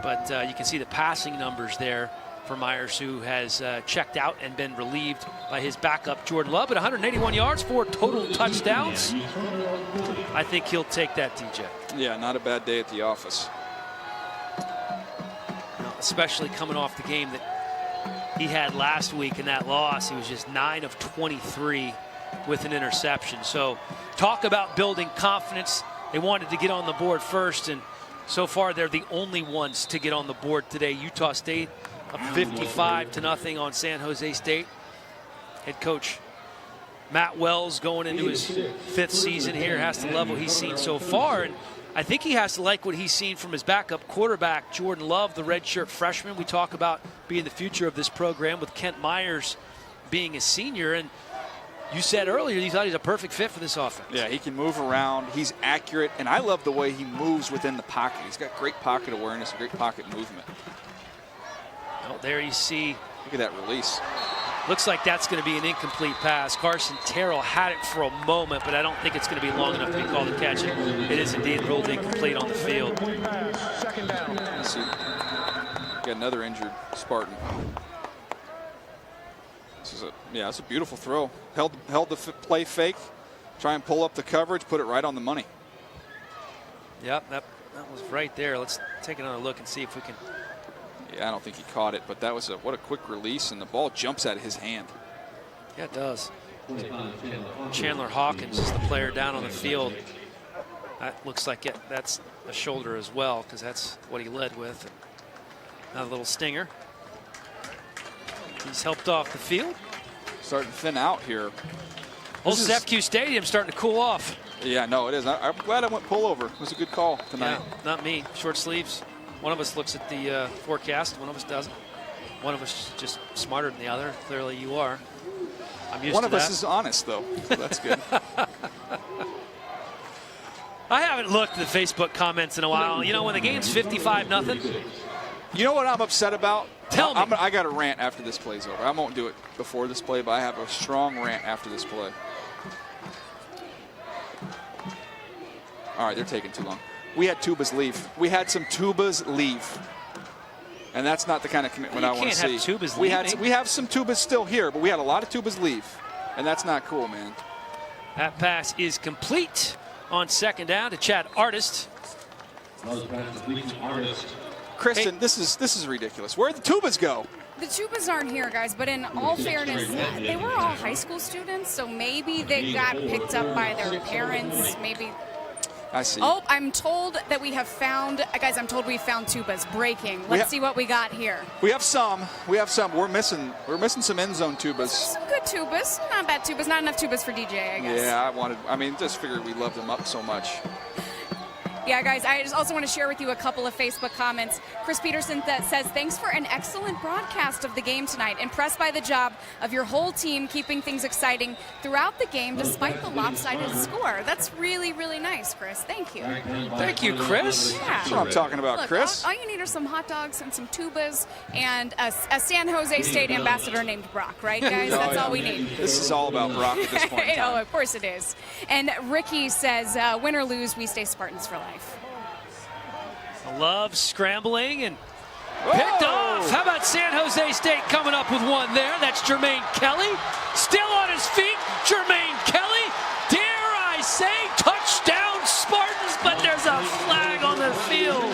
but you can see the passing numbers there for Myers, who has checked out and been relieved by his backup, Jordan Love, at 181 yards, 4 total touchdowns. I think he'll take that, DJ. Yeah, not a bad day at the office. Especially coming off the game that he had last week in that loss. He was just 9 of 23 with an interception. So talk about building confidence. They wanted to get on the board first, and so far they're the only ones to get on the board today. Utah State up 55-0 on San Jose State. Head coach Matt Wells going into his 5th season here has to love what he's seen so far, and I think he has to like what he's seen from his backup quarterback, Jordan Love, the redshirt freshman. We talk about being the future of this program with Kent Myers being a senior, and you said earlier you thought he's a perfect fit for this offense. Yeah, he can move around. He's accurate, and I love the way he moves within the pocket. He's got great pocket awareness, great pocket movement. Well, there you see. Look at that release. Looks like that's going to be an incomplete pass. Carson Terrell had it for a moment, but I don't think it's going to be long enough to be called a catch. It is indeed ruled incomplete on the field. Second down. Let's see. Got another injured Spartan. It's a beautiful throw. Held the play fake, try and pull up the coverage, put it right on the money. Yep, that was right there. Let's take another look and see if we can. Yeah, I don't think he caught it, but that was what a quick release, and the ball jumps out of his hand. Yeah, it does. Chandler Hawkins is the player down on the field. That looks like that's a shoulder as well, because that's what he led with. A little stinger. He's helped off the field. Starting to thin out here. Old FQ Stadium starting to cool off. Yeah, no, it is. I'm glad I went pullover. It was a good call tonight. Yeah, not me. Short sleeves. One of us looks at the forecast. One of us doesn't. One of us just smarter than the other. Clearly you are. I'm used to that. One of us is honest, though. So that's good. I haven't looked at the Facebook comments in a while. You know, when the game's 55-0. You know what I'm upset about? Tell me. I got a rant after this play's over. I won't do it before this play, but I have a strong rant after this play. All right, they're taking too long. We had tubas leave. We had some tubas leave. And that's not the kind of commitment I want to see. You can't have tubas leaving. We have some tubas still here, but we had a lot of tubas leave. And that's not cool, man. That pass is complete on second down to Chad Artist. Kristen, this is ridiculous. Where'd the tubas go? The tubas aren't here, guys, but in all fairness, they were all high school students, so maybe they got picked up by their parents, maybe. I see. Oh, I'm told that we have found, guys, I'm told we found tubas breaking. Let's see what we got here. We have some. We're missing some end zone tubas. Some good tubas, not bad tubas, not enough tubas for DJ, I guess. Yeah, just figured we loved them up so much. Yeah, guys, I just also want to share with you a couple of Facebook comments. Chris Peterson says, thanks for an excellent broadcast of the game tonight. Impressed by the job of your whole team keeping things exciting throughout the game despite the lopsided score. That's really, really nice, Chris. Thank you. Thank you, Chris. Yeah. That's what I'm talking about, Look, Chris. All you need are some hot dogs and some tubas and a San Jose State ambassador named Brock, right, guys? That's all we need. This is all about Brock at this point in time. Oh, of course it is. And Ricky says, win or lose, we stay Spartans for life. Love scrambling and picked off. How about San Jose State coming up with one there? That's Jermaine Kelly. Still on his feet. Jermaine Kelly. Dare I say touchdown Spartans, but there's a flag on the field.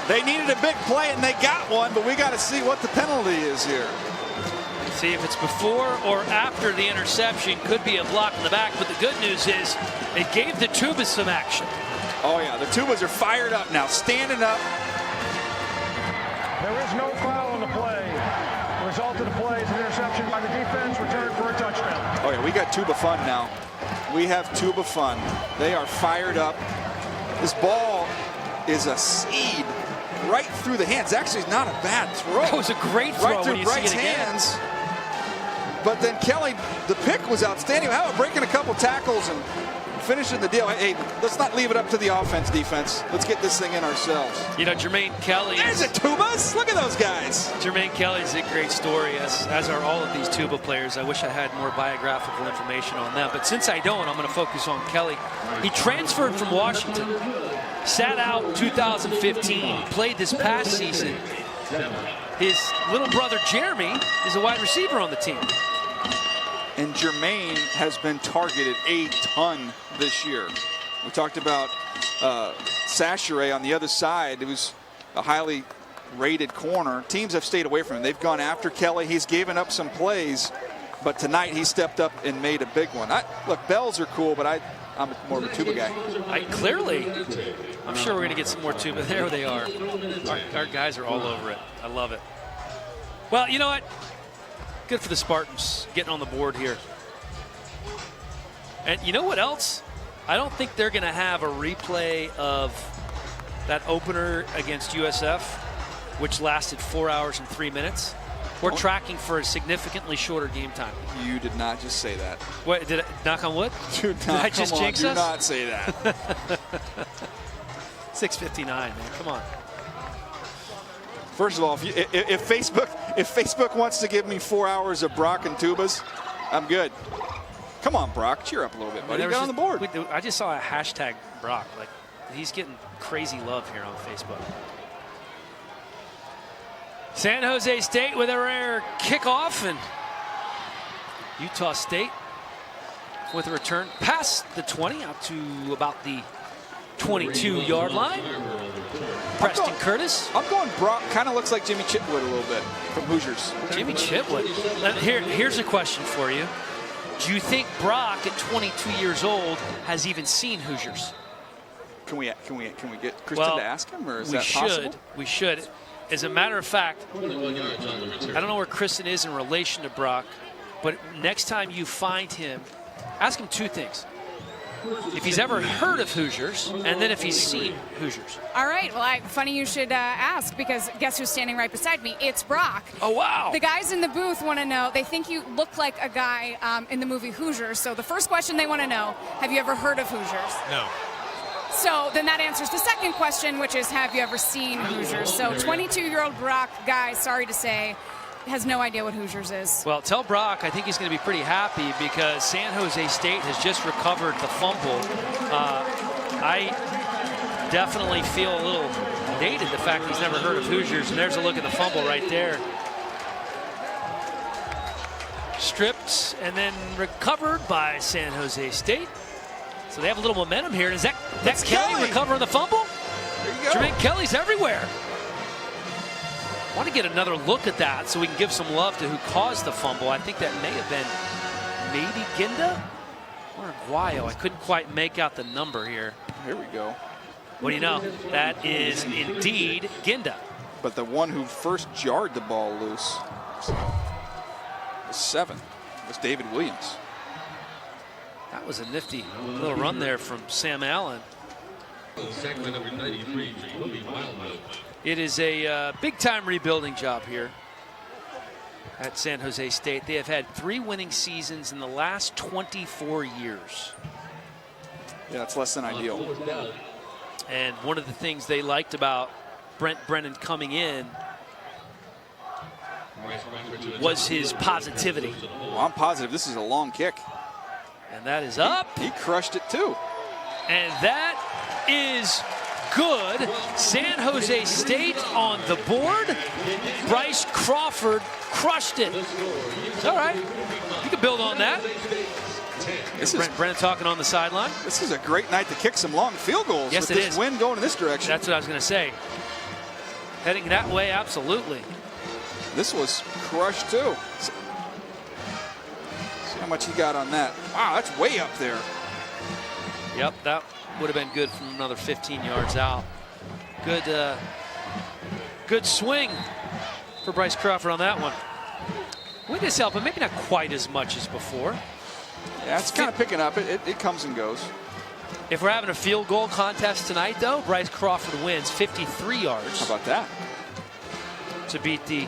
They needed a big play and they got one, but we got to see what the penalty is here. See if it's before or after the interception. Could be a block in the back, but the good news is it gave the Tubas some action. Oh yeah, the Tubas are fired up now, standing up. There is no foul on the play. The result of the play is an interception by the defense, returned for a touchdown. Oh yeah, we got Tuba fun now. We have Tuba fun. They are fired up. This ball is a seed right through the hands. Actually, it's not a bad throw. That was a great throw right through when you Bright's see it again. hands. But then Kelly, the pick was outstanding. How about breaking a couple tackles and finishing the deal? Hey, let's not leave it up to the offense, defense. Let's get this thing in ourselves. You know, Jermaine Kelly. There's a Tubas. Look at those guys. Jermaine Kelly's a great story, as are all of these Tuba players. I wish I had more biographical information on them. But since I don't, I'm going to focus on Kelly. He transferred from Washington, sat out 2015, played this past season. His little brother, Jeremy, is a wide receiver on the team. And Jermaine has been targeted a ton this year. We talked about Sachere on the other side. It was a highly rated corner. Teams have stayed away from him. They've gone after Kelly. He's given up some plays, but tonight he stepped up and made a big one. Look, bells are cool, but I'm more of a Tuba guy. Clearly, I'm sure we're going to get some more Tuba. There they are. Our guys are all over it. I love it. Well, you know what? Good for the Spartans getting on the board here. And you know what else? I don't think they're going to have a replay of that opener against USF, which lasted 4 hours and 3 minutes. We're tracking for a significantly shorter game time. You did not just say that. What, did I knock on wood? Did I just jinx us? Do not say that. 6:59, man. Come on. First of all, if Facebook wants to give me 4 hours of Brock and Tubas, I'm good. Come on, Brock, cheer up a little bit, buddy. Get on the board. I just saw a hashtag Brock. Like, he's getting crazy love here on Facebook. San Jose State with a rare kickoff, and Utah State with a return past the 20 out to about the 22-yard line. Preston Curtis. I'm going Brock. Kind of looks like Jimmy Chitwood a little bit from Hoosiers. Jimmy Chitwood. Here's a question for you. Do you think Brock, at 22 years old, has even seen Hoosiers? Can we get Kristen to ask him, or is that possible? We should. As a matter of fact, I don't know where Kristen is in relation to Brock, but next time you find him, ask him 2 things. If he's ever heard of Hoosiers, and then if he's seen Hoosiers. All right. Well, funny you should ask, because guess who's standing right beside me? It's Brock. Oh, wow. The guys in the booth want to know. They think you look like a guy in the movie Hoosiers. So the first question they want to know, have you ever heard of Hoosiers? No. So then that answers the second question, which is, have you ever seen Hoosiers? So 22-year-old Brock, guy, sorry to say, has no idea what Hoosiers is. Well, tell Brock I think he's going to be pretty happy, because San Jose State has just recovered the fumble. I definitely feel a little dated, the fact he's never heard of Hoosiers, and there's a look at the fumble right there. Stripped and then recovered by San Jose State. So they have a little momentum here. Is that Kelly recovering the fumble? There you go. Jermaine Kelly's everywhere. I want to get another look at that so we can give some love to who caused the fumble. I think that may have been maybe Ginda or Aguayo. I couldn't quite make out the number here. Here we go. What do you know? That is indeed Ginda. But the one who first jarred the ball loose was 7. It was David Williams. That was a nifty little run there from Sam Allen. It is a big-time rebuilding job here at San Jose State. They have had 3 winning seasons in the last 24 years. Yeah, that's less than ideal. And one of the things they liked about Brent Brennan coming in was his positivity. Well, I'm positive this is a long kick. And that is up. He crushed it too. And that is good. San Jose State on the board. Bryce Crawford crushed it. All right. You can build on that. Brennan talking on the sideline. This is a great night to kick some long field goals. Yes, with it this is. wind going in this direction. That's what I was going to say. Heading that way, absolutely. This was crushed too. See how much he got on that. Wow, that's way up there. Yep, that would have been good from another 15 yards out. Good swing for Bryce Crawford on that one. Wind is helping, maybe not quite as much as before. Yeah, it's kind of picking up. It comes and goes. If we're having a field goal contest tonight, though, Bryce Crawford wins 53 yards. How about that? To beat the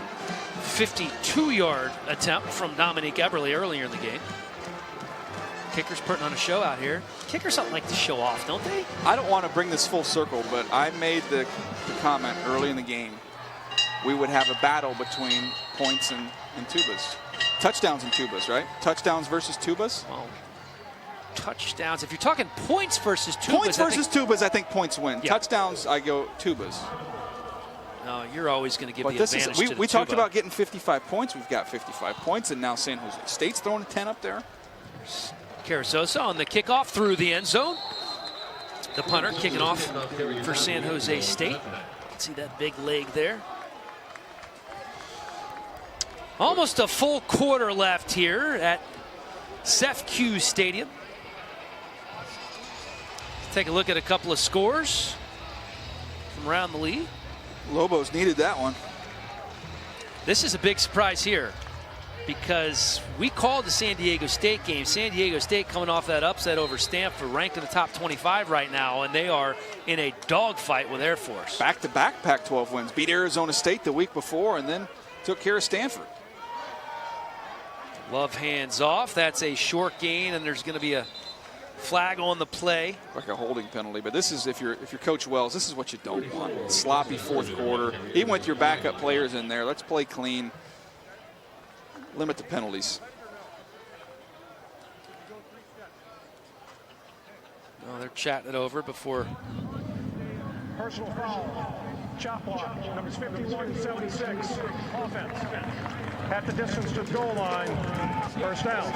52-yard attempt from Dominique Eberle earlier in the game. Kickers putting on a show out here. Kickers don't like to show off, don't they? I don't want to bring this full circle, but I made the comment early in the game. We would have a battle between points and tubas. Touchdowns and tubas, right? Touchdowns versus tubas? Well, touchdowns. If you're talking points versus tubas. Points versus tubas, I think points win. Yeah. Touchdowns, I go tubas. No, you're always going to give But the this advantage is, to the we talked tuba. about getting 55 points. We've got 55 points, and now San Jose State's throwing a 10 up there. Carasosa on the kickoff through the end zone. The punter kicking off for San Jose State. See that big leg there. Almost a full quarter left here at CEFQ Stadium. Let's take a look at a couple of scores from around the league. Lobos needed that one. This is a big surprise here because we called the San Diego State game. San Diego State coming off that upset over Stanford, ranked in the top 25 right now, and they are in a dogfight with Air Force. Back-to-back Pac-12 wins. Beat Arizona State the week before and then took care of Stanford. Love hands off. That's a short gain, and there's going to be a flag on the play. Like a holding penalty, but this is if you're Coach Wells, this is what you don't want. Sloppy fourth quarter. Even with your backup players in there, let's play clean. Limit the penalties. Oh, they're chatting it over before. Personal foul. Chop block. Numbers 51 and 76. Offense. At the distance to the goal line. First down.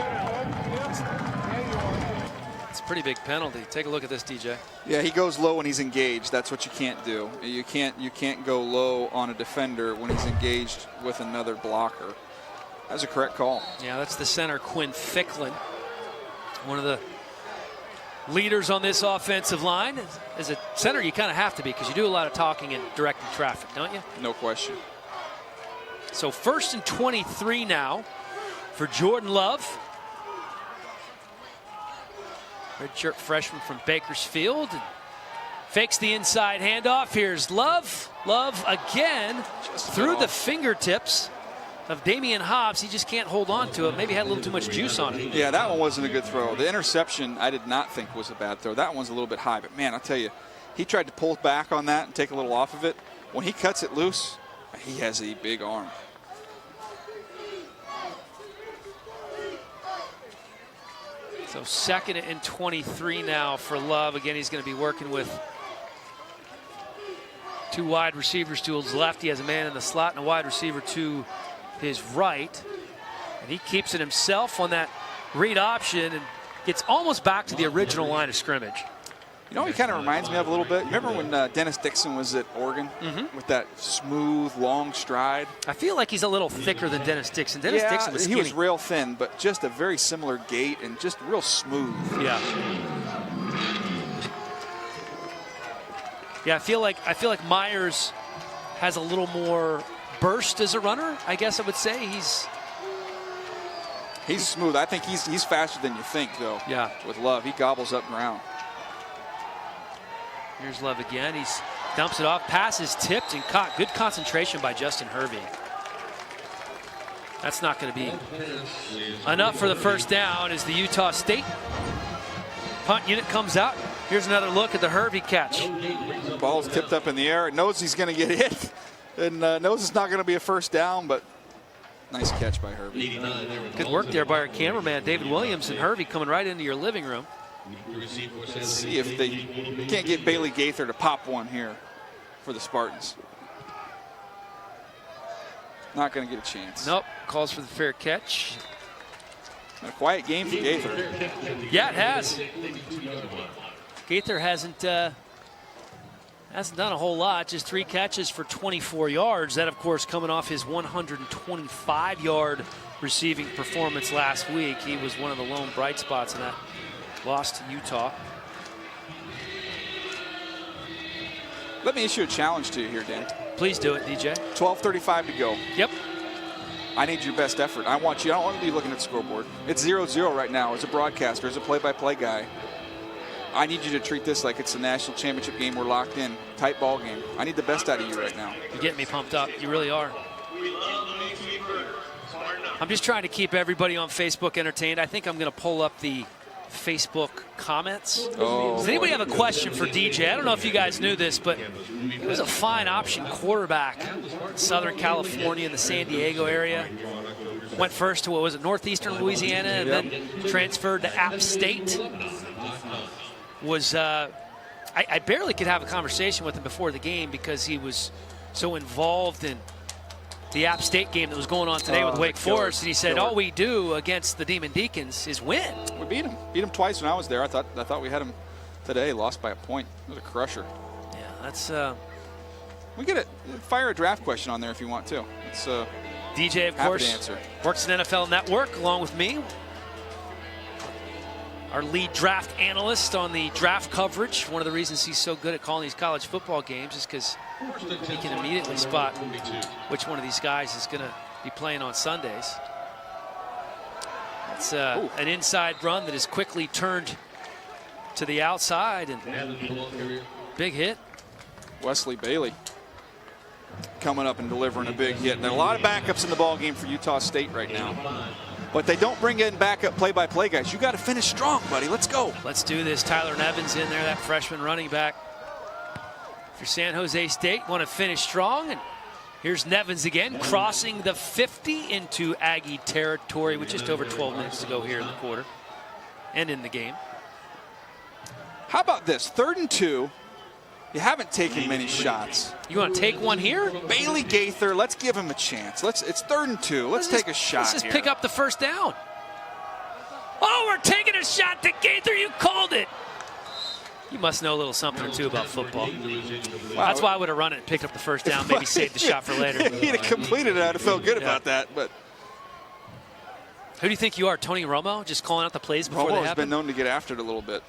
It's a pretty big penalty. Take a look at this, DJ. Yeah, he goes low when he's engaged. That's what you can't do. You can't go low on a defender when he's engaged with another blocker. That's a correct call. Yeah, that's the center, Quinn Ficklin. One of the leaders on this offensive line. As a center, you kind of have to be because you do a lot of talking and directing traffic, don't you? No question. So 1st and 23 now for Jordan Love. Redshirt freshman from Bakersfield. And fakes the inside handoff. Here's Love. Love again through the fingertips of Damian Hobbs. He just can't hold on to it. Maybe had a little too much juice on it. Yeah, that one wasn't a good throw. The interception I did not think was a bad throw. That one's a little bit high. But, man, I'll tell you, he tried to pull back on that and take a little off of it. When he cuts it loose, he has a big arm. So 2nd and 23 now for Love. Again, he's going to be working with 2 wide receivers to his left. He has a man in the slot and a wide receiver to his right. And he keeps it himself on that read option and gets almost back to the original line of scrimmage. You know, he kind of reminds me of a little bit. Remember when Dennis Dixon was at Oregon with that smooth, long stride? I feel like he's a little thicker than Dennis Dixon. Dennis Dixon was skinny. He was real thin, but just a very similar gait and just real smooth. Yeah. Yeah, I feel like Myers has a little more burst as a runner, I guess I would say. He's smooth. I think he's faster than you think, though. Yeah. With Love, he gobbles up ground. Here's Love again. He dumps it off. Pass is tipped and caught. Good concentration by Justin Hervey. That's not going to be enough for the first down as the Utah State punt unit comes out. Here's another look at the Hervey catch. Ball's tipped up in the air. It knows he's going to get hit and knows it's not going to be a first down, but nice catch by Hervey. Good work there by our cameraman, David Williams, and Hervey coming right into your living room. Let's see if they can't get Bailey Gaither to pop one here for the Spartans. Not going to get a chance. Nope. Calls for the fair catch. A quiet game for Gaither. Yeah, it has. Gaither hasn't done a whole lot. Just 3 catches for 24 yards. That, of course, coming off his 125-yard receiving performance last week. He was one of the lone bright spots in that loss to Utah. Let me issue a challenge to you here, Dan. Please do it, DJ. 12:35 to go. Yep. I need your best effort. I don't want to be looking at the scoreboard. It's 0-0 right now as a broadcaster, as a play-by-play guy. I need you to treat this like it's a national championship game. We're locked in. Tight ball game. I need the best out of you right now. You're getting me pumped up. You really are. I'm just trying to keep everybody on Facebook entertained. I think I'm going to pull up the Facebook comments. Does anybody have a question for DJ? I don't know if you guys knew this, but he was a fine option quarterback in Southern California in the San Diego area. Went first to, what was it, Northeastern Louisiana, and then transferred to App State. I barely could have a conversation with him before the game because he was so involved in the App State game that was going on today with Wake Forest, and he said, all we do against the Demon Deacons is win. We beat him twice when I was there. I thought we had him today. Lost by a point. It was a crusher. Yeah, that's we get fire a draft question on there if you want to. It's DJ, of course, works at NFL Network along with me. Our lead draft analyst on the draft coverage. One of the reasons he's so good at calling these college football games is because he can immediately spot which one of these guys is going to be playing on Sundays. It's an inside run that is quickly turned to the outside, and big hit. Wesley Bailey coming up and delivering a big hit. And there are a lot of backups in the ball game for Utah State right now. But they don't bring in backup play-by-play guys. You got to finish strong, buddy. Let's go. Let's do this. Tyler Nevins in there, that freshman running back for San Jose State. Want to finish strong. And here's Nevins again, crossing the 50 into Aggie territory with just over 12 minutes to go here in the quarter and in the game. How about this? 3rd and 2. You haven't taken many shots. You want to take one here? Bailey Gaither, let's give him a chance. It's 3rd and 2. Let's take a shot. Let's just pick up the first down. Oh, we're taking a shot to Gaither. You called it. You must know a little something or two about football. Wow. That's why I would have run it and picked up the first down, maybe save the shot for later. He'd have completed it. I'd have felt good about that. But Who do you think you are, Tony Romo, just calling out the plays before they Romo has happen? been known to get after it a little bit.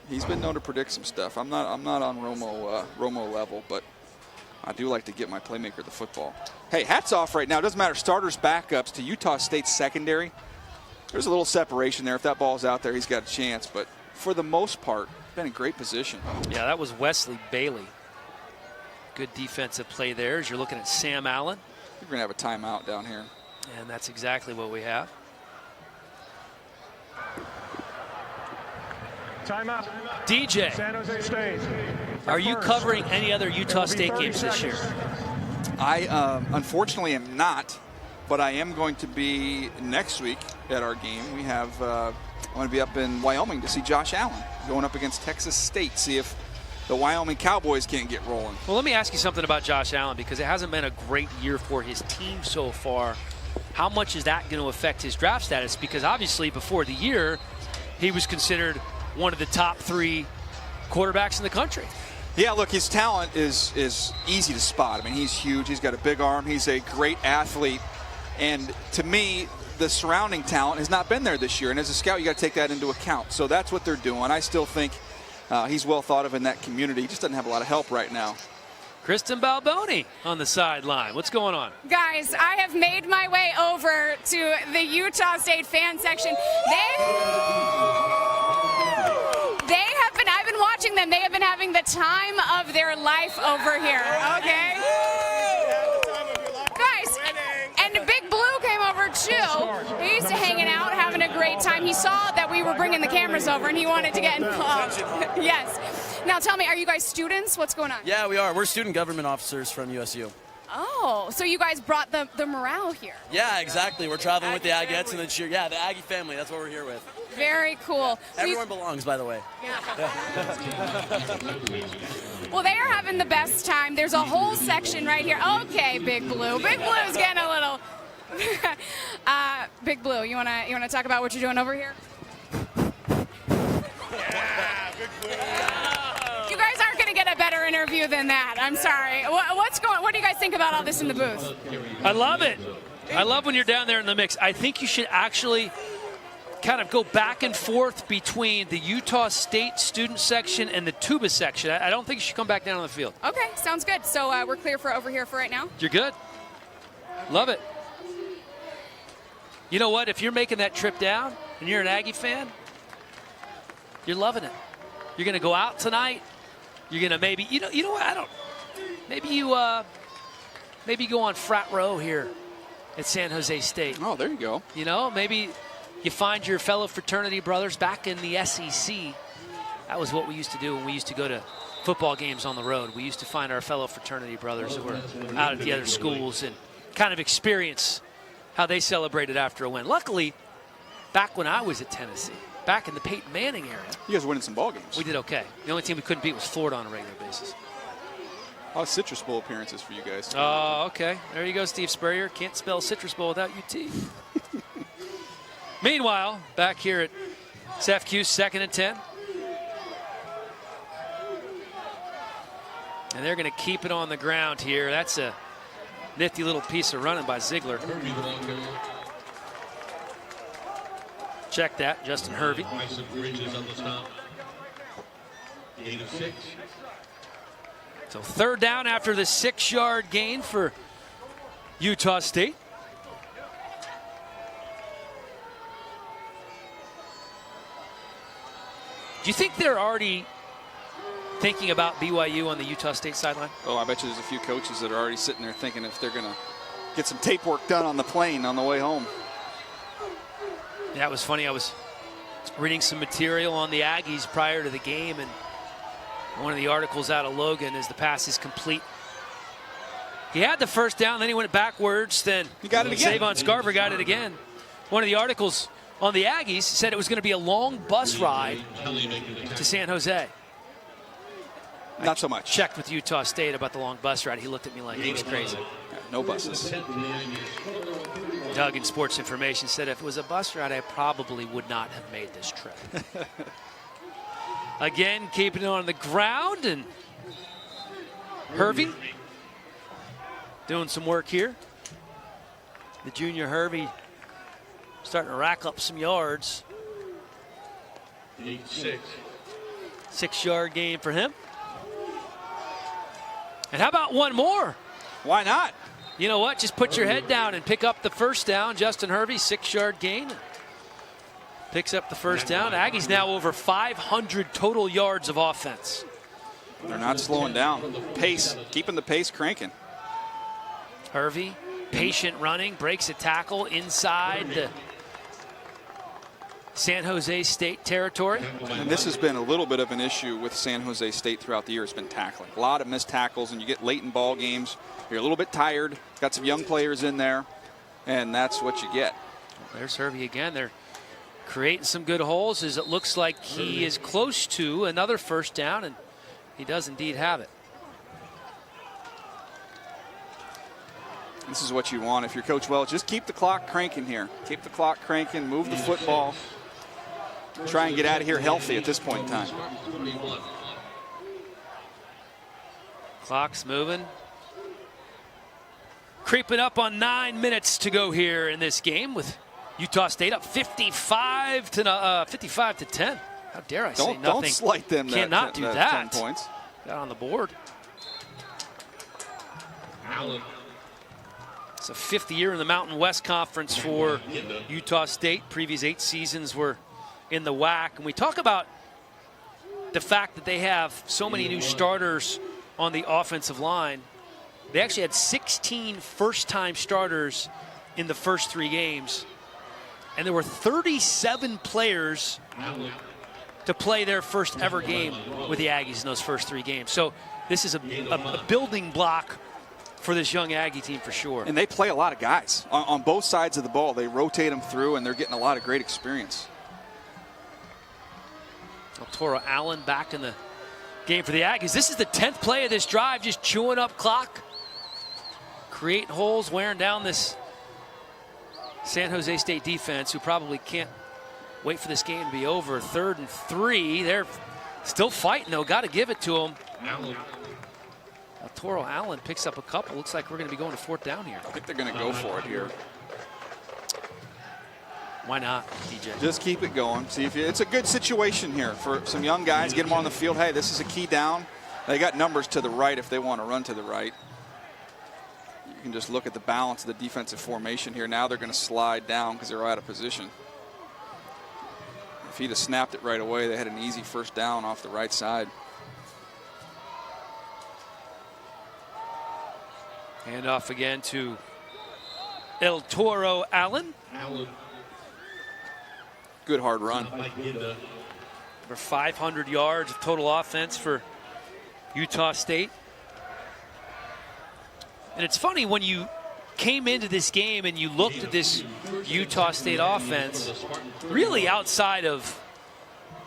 He's been known to predict some stuff. I'm not on Romo level, but I do like to get my playmaker the football. Hey, hats off right now. It doesn't matter starters, backups to Utah State's secondary. There's a little separation there. If that ball's out there, he's got a chance. But for the most part, been in great position. Yeah, that was Wesley Bailey. Good defensive play there as you're looking at Sam Allen. We're going to have a timeout down here. And that's exactly what we have. Timeout. DJ, San Jose State. are you First. covering any other Utah It'll be State 30 games this year? seconds. I unfortunately am not, but I am going to be next week at our game. We have, I want to be up in Wyoming to see Josh Allen going up against Texas State, see if the Wyoming Cowboys can't get rolling. Well, let me ask you something about Josh Allen, because it hasn't been a great year for his team so far. How much is that going to affect his draft status? Because obviously before the year, he was considered one of the top 3 quarterbacks in the country. Yeah, look, his talent is easy to spot. I mean, he's huge. He's got a big arm. He's a great athlete. And to me, the surrounding talent has not been there this year. And as a scout, you got to take that into account. So that's what they're doing. I still think he's well thought of in that community. He just doesn't have a lot of help right now. Kristen Balboni on the sideline. What's going on? Guys, I have made my way over to the Utah State fan section. I've been watching them. They have been having the time of their life over here, okay? Guys, and Big Blue came over too. He's hanging out, having a great time. He saw that we were bringing the cameras over and he wanted to get involved. Yes. Now tell me, are you guys students? What's going on? Yeah, we are. We're student government officers from USU. Oh, so you guys brought the morale here. Yeah, exactly. We're traveling with the Aggies and the cheer. Yeah, the Aggie family. That's what we're here with. Very cool. Everyone belongs, by the way. Well, they are having the best time. There's a whole section right here. Okay, Big Blue. Big Blue's getting a little. Big Blue, you wanna talk about what you're doing over here? Yeah, Big Blue. You guys aren't gonna get a better interview than that. I'm sorry. What do you guys think about all this in the booth? I love it. I love when you're down there in the mix. I think you should actually kind of go back and forth between the Utah State student section and the tuba section. I don't think you should come back down on the field. Okay, sounds good. So we're clear for over here for right now? You're good. Love it. You know what? If you're making that trip down and you're an Aggie fan, you're loving it. You're going to go out tonight. You're going to maybe, you know what? Maybe you go on frat row here at San Jose State. Oh, there you go. You know, maybe you find your fellow fraternity brothers back in the SEC. That was what we used to do when we used to go to football games on the road. We used to find our fellow fraternity brothers who were out at the other schools and kind of experience how they celebrated after a win. Luckily, back when I was at Tennessee, back in the Peyton Manning era, You guys are winning some ball games. we did okay. The only team we couldn't beat was Florida on a regular basis. A lot of Citrus Bowl appearances for you guys. Oh, okay. There you go, Steve Spurrier. Can't spell Citrus Bowl without UT. Meanwhile, back here at SFQ, 2nd and 10. And they're going to keep it on the ground here. That's a nifty little piece of running by Ziegler. Check that, Justin Hervey. So 3rd down after the 6-yard gain for Utah State. Do you think they're already thinking about BYU on the Utah State sideline? Oh, I bet you there's a few coaches that are already sitting there thinking if they're going to get some tape work done on the plane on the way home. Yeah, it was funny. I was reading some material on the Aggies prior to the game, and one of the articles out of Logan is the pass is complete. He had the 1st down, then he went backwards, then he got it again. Savon Scarver got it again. One of the articles on the Aggies said it was going to be a long bus ride to San Jose. Not so much. Checked with Utah State about the long bus ride. He looked at me like he was crazy. Yeah, no buses. Doug in Sports Information said if it was a bus ride, I probably would not have made this trip. Again, keeping it on the ground, and Hervey doing some work here. The junior Hervey starting to rack up some yards. 6-yard gain for him. And how about one more? Why not? You know what? Just put your head down and pick up the first down. Justin Hervey, 6-yard gain. Picks up the first down. Aggies now over 500 total yards of offense. They're not slowing down. Pace, keeping the pace cranking. Hervey, patient running, breaks a tackle inside the San Jose State territory. And this has been a little bit of an issue with San Jose State throughout the year. It's been tackling. A lot of missed tackles, and you get late in ball games. You're a little bit tired. Got some young players in there, and that's what you get. There's Hervey again. They're creating some good holes as it looks like he is close to another first down, and he does indeed have it. This is what you want if you're Coach Welch. Just keep the clock cranking here. Keep the clock cranking, move the football. Try and get out of here healthy at this point in time. Clock's moving. Creeping up on 9 minutes to go here in this game with Utah State up 55 to 10. How dare I say nothing? Don't slight them. Cannot do that. 10 points. Got on the board. It's a 5th year in the Mountain West Conference for Utah State. Previous 8 seasons were in the WAC. And we talk about the fact that they have so many new starters on the offensive line. They actually had 16 first-time starters in the first 3 games. And there were 37 players to play their first ever game with the Aggies in those first 3 games. So this is a building block for this young Aggie team for sure. And they play a lot of guys on both sides of the ball. They rotate them through, and they're getting a lot of great experience. Toro Allen back in the game for the Aggies. This is the 10th play of this drive, just chewing up clock, creating holes, wearing down this San Jose State defense, who probably can't wait for this game to be over. 3rd and 3. They're still fighting, though. Got to give it to them. Toro Allen picks up a couple. Looks like we're going to be going to 4th down here. I think they're going to go for it here. Why not, DJ? Just keep it going. See if it's a good situation here for some young guys. Get them on the field. Hey, this is a key down. They got numbers to the right if they want to run to the right. You can just look at the balance of the defensive formation here. Now they're going to slide down because they're out of position. If he'd have snapped it right away, they had an easy first down off the right side. Hand off again to El Toro Allen. Good hard run. Over 500 yards of total offense for Utah State. And it's funny, when you came into this game and you looked at this Utah State offense, really outside of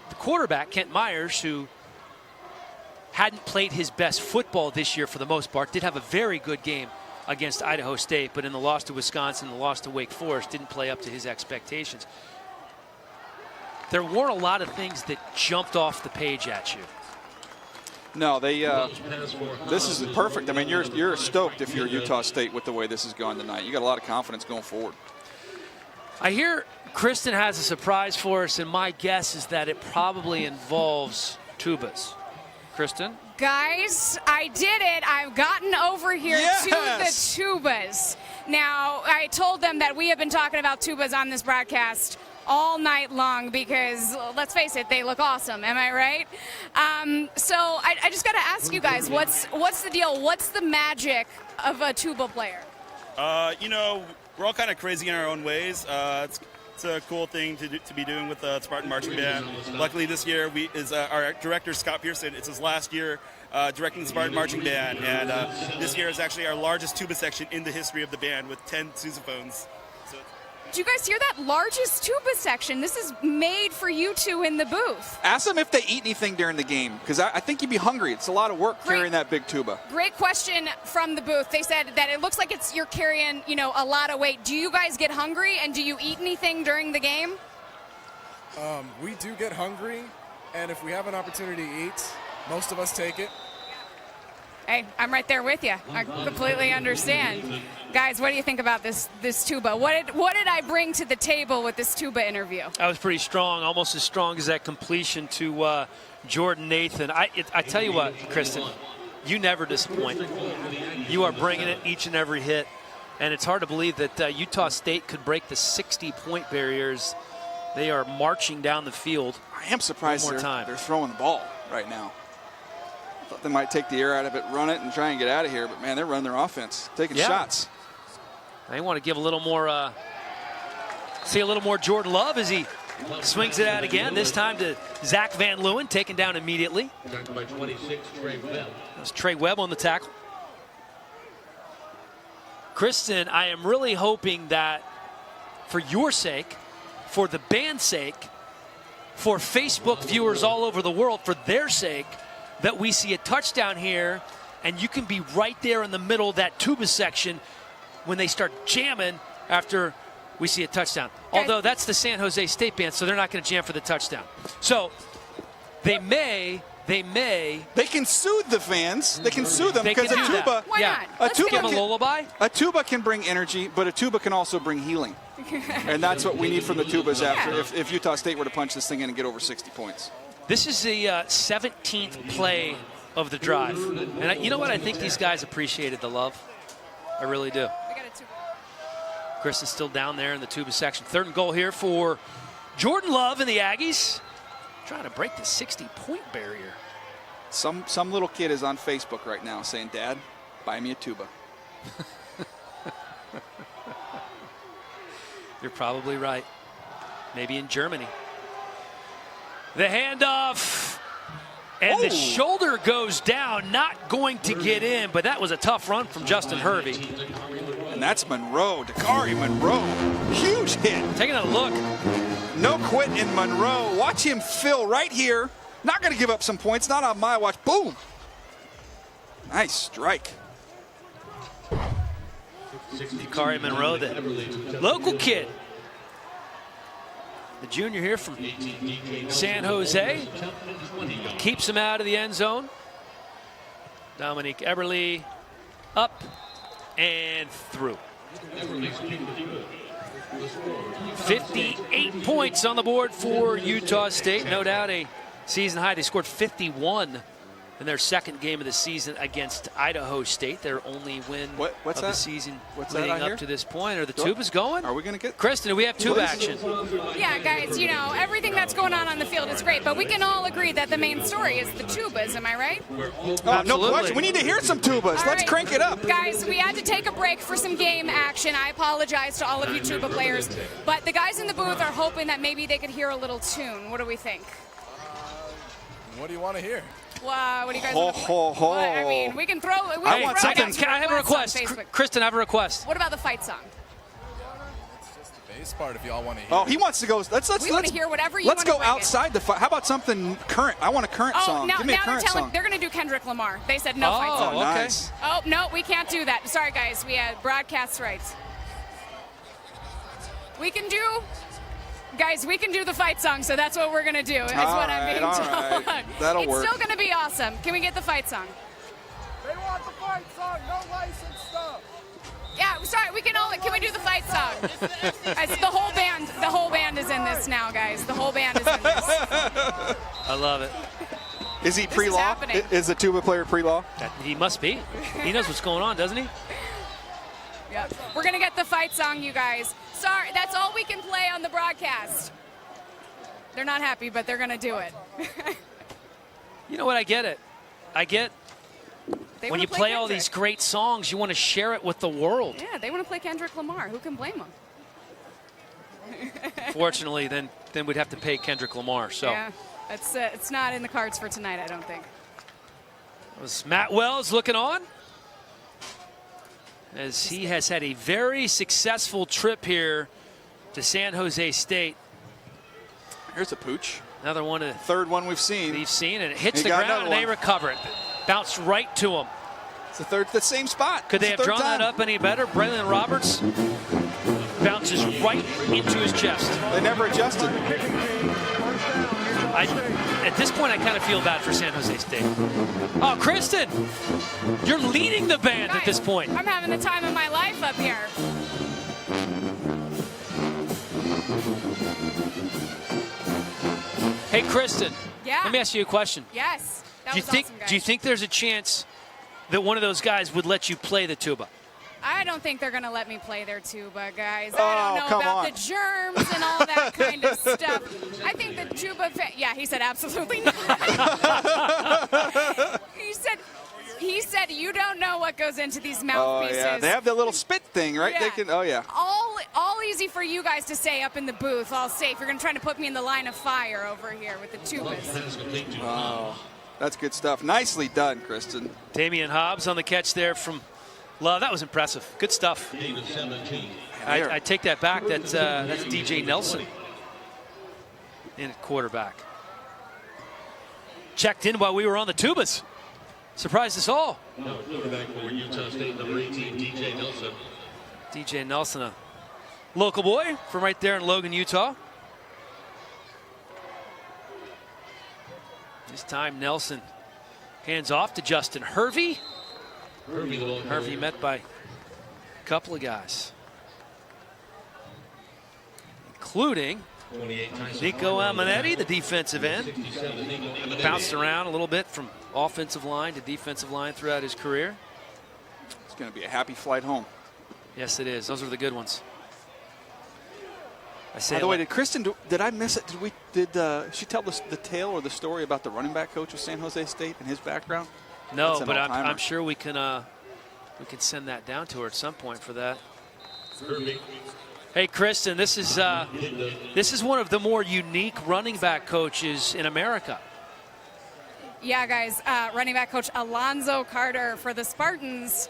the quarterback, Kent Myers, who hadn't played his best football this year for the most part, did have a very good game against Idaho State, but in the loss to Wisconsin, the loss to Wake Forest, didn't play up to his expectations. There weren't a lot of things that jumped off the page at you. No, they. This is perfect. I mean, you're stoked if you're Utah State with the way this is going tonight. You got a lot of confidence going forward. I hear Kristen has a surprise for us, and my guess is that it probably involves tubas. Kristen? Guys, I did it. I've gotten over here to the tubas. Now, I told them that we have been talking about tubas on this broadcast all night long because, let's face it, they look awesome. Am I right? So I just got to ask you guys, what's the deal? What's the magic of a tuba player? You know, we're all kind of crazy in our own ways. It's a cool thing to be doing with the Spartan Marching Band. Luckily this year our director, Scott Pearson. It's his last year directing the Spartan Marching Band, and this year is actually our largest tuba section in the history of the band with 10 sousaphones. Did you guys hear that? Largest tuba section. This is made for you two in the booth. Ask them if they eat anything during the game, because I think you'd be hungry. It's a lot of work carrying that big tuba. Great question from the booth. They said that it looks like you're carrying, a lot of weight. Do you guys get hungry, and do you eat anything during the game? We do get hungry, and if we have an opportunity to eat, most of us take it. Hey, I'm right there with you. I completely understand. Guys, what do you think about this tuba? What did I bring to the table with this tuba interview? I was pretty strong, almost as strong as that completion to Jordan Nathan. I tell you what, Kristen, you never disappoint. You are bringing it each and every hit, and it's hard to believe that Utah State could break the 60-point barriers. They are marching down the field. I am surprised they're throwing the ball right now. I thought they might take the air out of it, run it, and try and get out of here. But, man, they're running their offense, taking shots. They want to give a little more, see a little more Jordan Love as he swings it out again, this time to Zach Van Leeuwen, taken down immediately. By 26, Trey Webb. That's Trey Webb on the tackle. Kristen, I am really hoping that for your sake, for the band's sake, for Facebook viewers all over the world, for their sake, that we see a touchdown here, and you can be right there in the middle of that tuba section when they start jamming after we see a touchdown. Although that's the San Jose State band, so they're not going to jam for the touchdown. So they can soothe the fans. They can soothe them because a tuba. Why not? Let's give them a lullaby. A tuba can bring energy, but a tuba can also bring healing. And that's what we need from the tubas after if Utah State were to punch this thing in and get over 60 points. This is the 17th play of the drive. And you know what? I think these guys appreciated the love. I really do. Chris is still down there in the tuba section. 3rd and goal here for Jordan Love and the Aggies. Trying to break the 60-point barrier. Some little kid is on Facebook right now saying, "Dad, buy me a tuba." You're probably right. Maybe in Germany. The handoff. And the shoulder goes down, not going to get in, but that was a tough run from Justin Hervey. And that's Monroe, Dakari Monroe. Huge hit. Taking a look. No quit in Monroe. Watch him fill right here. Not going to give up some points, not on my watch. Boom. Nice strike. Dakari Monroe, the local kid. The junior here from San Jose. Keeps him out of the end zone. Dominique Eberle up and through. 58 points on the board for Utah State. No doubt a season high. They scored 51 in their 2nd game of the season against Idaho State. Their only win of the season leading up to this point. Are the tubas going? Are we going to get? Kristen, do we have tuba action? Yeah, guys, you know, everything that's going on the field is great, but we can all agree that the main story is the tubas, am I right? Oh, no question. We need to hear some tubas. All Let's right. crank it up. Guys, we had to take a break for some game action. I apologize to all of you tuba players, but the guys in the booth are hoping that maybe they could hear a little tune. What do we think? What do you want to hear? Wow, what do you guys Ho, want to ho, ho. I mean, we can throw it. I want something. Can I have a request? Kristen, I have a request. What about the fight song? It's just the bass part if y'all want to hear. Oh, he wants to go. Let's want to hear whatever you Let's want to go bring outside the fight. How about something current? I want a current song. Now, Give me a now current they're telling song. they're going to do Kendrick Lamar. They said no fight song. Oh, nice. Oh, no, we can't do that. Sorry, guys. We had broadcast rights. We can do, guys, we can do the fight song, so that's what we're going to do. That's what I'm being told. Right. That'll work. It's still going to be awesome. Can we get the fight song? They want the fight song, no license stuff. Yeah, sorry, can we do the fight song? It's the whole band is in this now, guys. The whole band is in this. I love it. Is he This pre-law? is happening. Is the tuba player pre-law? He must be. He knows what's going on, doesn't he? Yep. We're going to get the fight song, you guys. Sorry, that's all we can play on the broadcast. They're not happy, but they're going to do it. You know what? I get it. I get They when wanna you play all Kendrick. these great songs, you want to share it with the world. Yeah, they want to play Kendrick Lamar. Who can blame them? Fortunately, then we'd have to pay Kendrick Lamar. So Yeah, it's not in the cards for tonight, I don't think. was Matt Wells looking on as he has had a very successful trip here to San Jose State. Here's a pooch. Another one. Third one we've seen. And it hits He the got ground, and another they one. recover it. Bounced right to him. It's the same spot. Could they It's have the third drawn that time. up any better? Braylon Roberts bounces right into his chest. They never adjusted. I At this point, I kind of feel bad for San Jose State. Oh, Kristen, you're leading the band at this point. I'm having the time of my life up here. Hey, Kristen. Yeah. Let me ask you a question. Yes. That Do was awesome, guys. you think there's a chance that one of those guys would let you play the tuba? I don't think they're going to let me play their tuba, guys. Oh, I don't know come about on. the germs and all that kind of stuff. I think the tuba, yeah, he said absolutely not. he said you don't know what goes into these mouthpieces. Oh, yeah. They have that little spit thing, right? Yeah. They can. Oh, yeah. All easy for you guys to say up in the booth, all safe. You're going to try to put me in the line of fire over here with the tubas. Oh, that's good stuff. Nicely done, Kristen. Damian Hobbs on the catch there from Love. That was impressive. Good stuff. I take that back. That's DJ Nelson in at quarterback. Checked in while we were on the tubas. Surprised us all. Now quarterback for Utah State, number 18, DJ Nelson. DJ Nelson, a local boy from right there in Logan, Utah. This time Nelson hands off to Justin Hervey. Hervey met by a couple of guys, including Nico Amanetti, the defensive end. Bounced around a little bit from offensive line to defensive line throughout his career. It's going to be a happy flight home. Yes, it is. Those are the good ones. By the way, did Kristen, did I miss it? Did she tell the tale or the story about the running back coach of San Jose State and his background? No, but I'm sure we can send that down to her at some point for that. Hey, Kristen, this is one of the more unique running back coaches in America. Yeah, guys, running back coach Alonzo Carter for the Spartans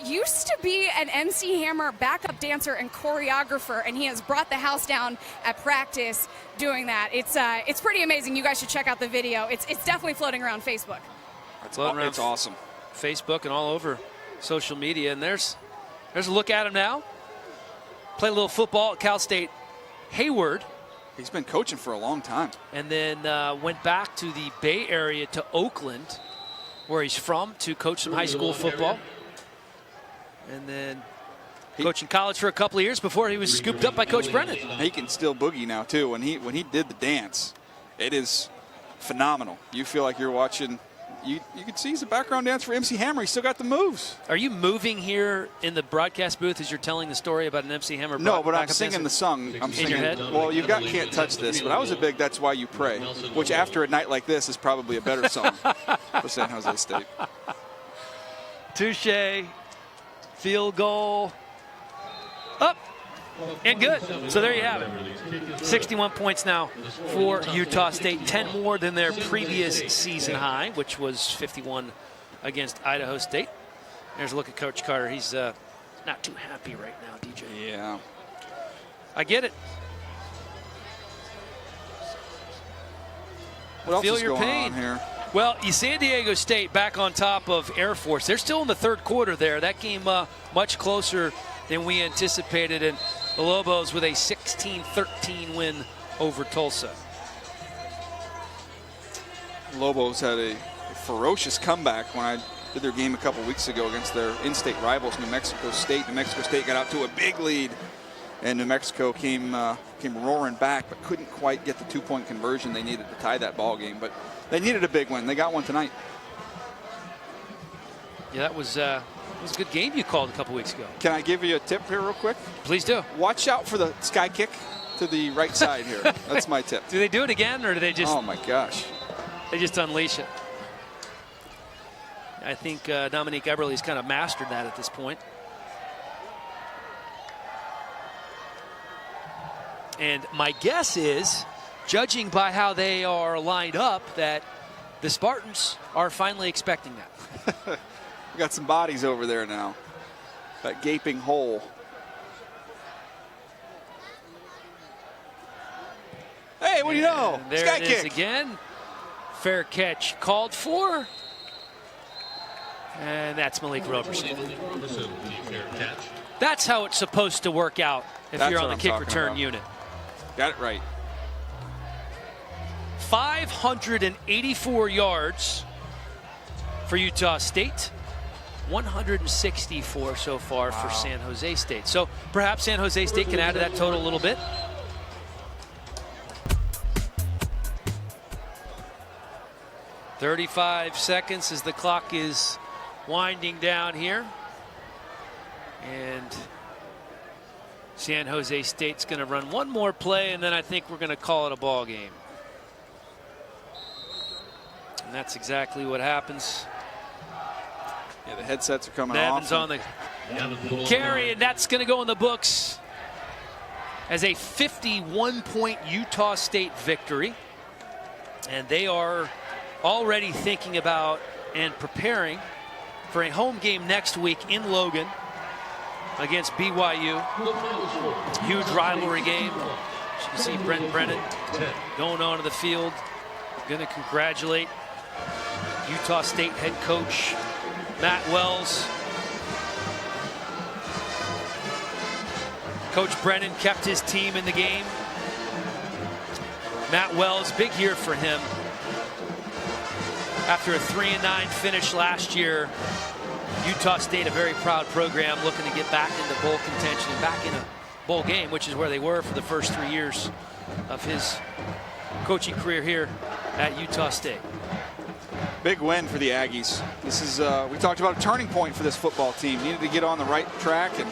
used to be an MC Hammer backup dancer and choreographer, and he has brought the house down at practice doing that. It's pretty amazing. You guys should check out the video. It's definitely floating around Facebook. It's awesome. Facebook and all over social media, and there's a look at him now. Played a little football at Cal State Hayward. He's been coaching for a long time. And then went back to the Bay Area to Oakland, where he's from, to coach some high school football. And then coaching college for a couple of years before he was scooped up by Coach Brennan. He can still boogie now, too. When he did the dance, it is phenomenal. You feel like you're watching. You can see he's a background dancer for MC Hammer. He's still got the moves. Are you moving here in the broadcast booth as you're telling the story about an MC Hammer? No, but I'm singing the song. I'm singing. In your head? Well, you've got Can't Touch This, but I was a big That's Why You Pray, which after a night like this is probably a better song for San Jose State. Touche. Field goal. Up. And good. So there you have it. 61 points now for Utah State. 10 more than their previous season high, which was 51 against Idaho State. There's a look at Coach Carter. He's not too happy right now, DJ. Yeah. I get it. What else Feel is your going pain on here? Well, San Diego State back on top of Air Force. They're still in the third quarter there. That game much closer than we anticipated. And the Lobos with a 16-13 win over Tulsa. Lobos had a ferocious comeback when I did their game a couple weeks ago against their in-state rivals, New Mexico State. New Mexico State got out to a big lead, and New Mexico came roaring back, but couldn't quite get the two-point conversion they needed to tie that ball game. But they needed a big win. They got one tonight. Yeah, that was a good game you called a couple weeks ago. Can I give you a tip here real quick? Please do. Watch out for the sky kick to the right side here. That's my tip. Do they do it again, or do they just... Oh, my gosh. They just unleash it. I think Dominique Eberle's kind of mastered that at this point. And my guess is, judging by how they are lined up, that the Spartans are finally expecting that. We got some bodies over there now. That gaping hole. Hey, what do you know? There Sky it kick. is again. Fair catch called for. And that's Malik Roberson. That's how it's supposed to work out if That's you're on what the I'm kick talking return about. unit. Got it right. 584 yards for Utah State. 164 so far for San Jose State. So perhaps San Jose State can add to that total a little bit. "35 seconds as the clock is winding down here. And San Jose State's going to run one more play, and then I think we're going to call it a ball game. And that's exactly what happens. Yeah, the headsets are coming Nevin's off. on the carry, and that's going to go in the books as a 51-point Utah State victory. And they are already thinking about and preparing for a home game next week in Logan against BYU. Huge rivalry game. As you can see Brent Brennan going onto the field. Going to congratulate Utah State head coach Matt Wells. Coach Brennan kept his team in the game. Matt Wells, big year for him. After a 3-9 finish last year, Utah State, a very proud program, looking to get back into bowl contention and back in a bowl game, which is where they were for the first 3 years of his coaching career here at Utah State. Big win for the Aggies. This is, we talked about a turning point for this football team. Needed to get on the right track and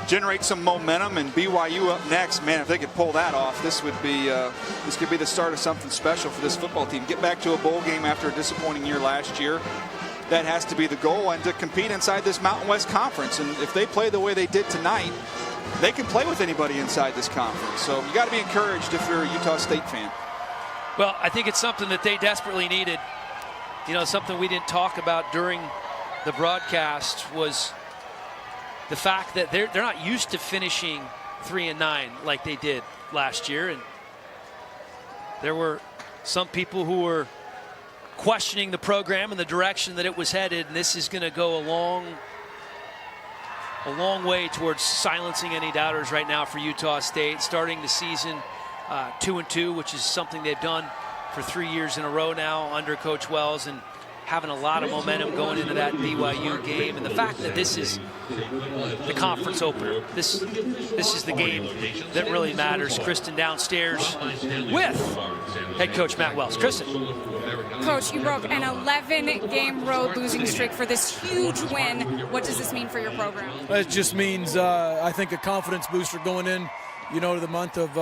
generate some momentum, and BYU up next. Man, if they could pull that off, this would be this could be the start of something special for this football team. Get back to a bowl game after a disappointing year last year. That has to be the goal, and to compete inside this Mountain West Conference. And if they play the way they did tonight, they can play with anybody inside this conference. So you got to be encouraged if you're a Utah State fan. Well, I think it's something that they desperately needed. You know, something we didn't talk about during the broadcast was the fact that they're not used to finishing 3-9 like they did last year. And there were some people who were questioning the program and the direction that it was headed, and this is going to go a long way towards silencing any doubters right now for Utah State, starting the season 2-2, which is something they've done for 3 years in a row now under Coach Wells, and having a lot of momentum going into that BYU game. And the fact that this is the conference opener, this is the game that really matters. Kristen downstairs with head coach Matt Wells. Kristen. Coach, you broke an 11-game road losing streak for this huge win. What does this mean for your program? It just means, I think, a confidence booster going in, you know, to the month of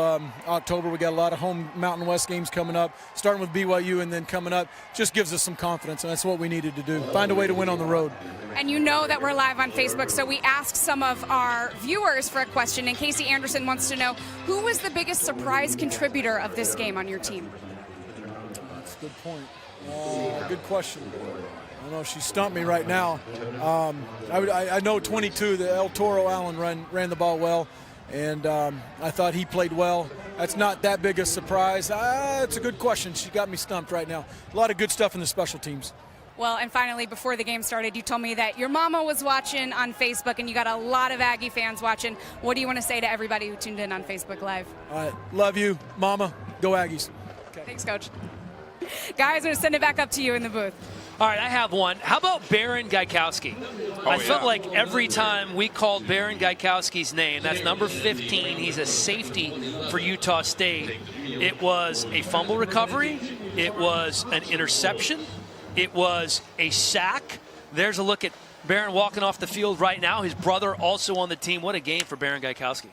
October. We got a lot of home Mountain West games coming up, starting with BYU and then coming up. Just gives us some confidence, and that's what we needed to do. Find a way to win on the road. And you know that we're live on Facebook, so we asked some of our viewers for a question, and Casey Anderson wants to know, who was the biggest surprise contributor of this game on your team? That's a good point. Good question. I don't know if she stumped me right now. I know 22, the El Toro Allen ran the ball well, and I thought he played well. That's not that big a surprise. It's a good question. She got me stumped right now. A lot of good stuff in the special teams. Well, and finally, before the game started, you told me that your mama was watching on Facebook, and you got a lot of Aggie fans watching. What do you want to say to everybody who tuned in on Facebook Live? All right. Love you, Mama. Go Aggies. Okay. Thanks, Coach. Guys, I'm going to send it back up to you in the booth. All right, I have one. How about Baron Gaikowski? I felt like every time we called Baron Gaikowski's name, that's number 15, he's a safety for Utah State. It was a fumble recovery. It was an interception. It was a sack. There's a look at Baron walking off the field right now. His brother also on the team. What a game for Baron Gaikowski.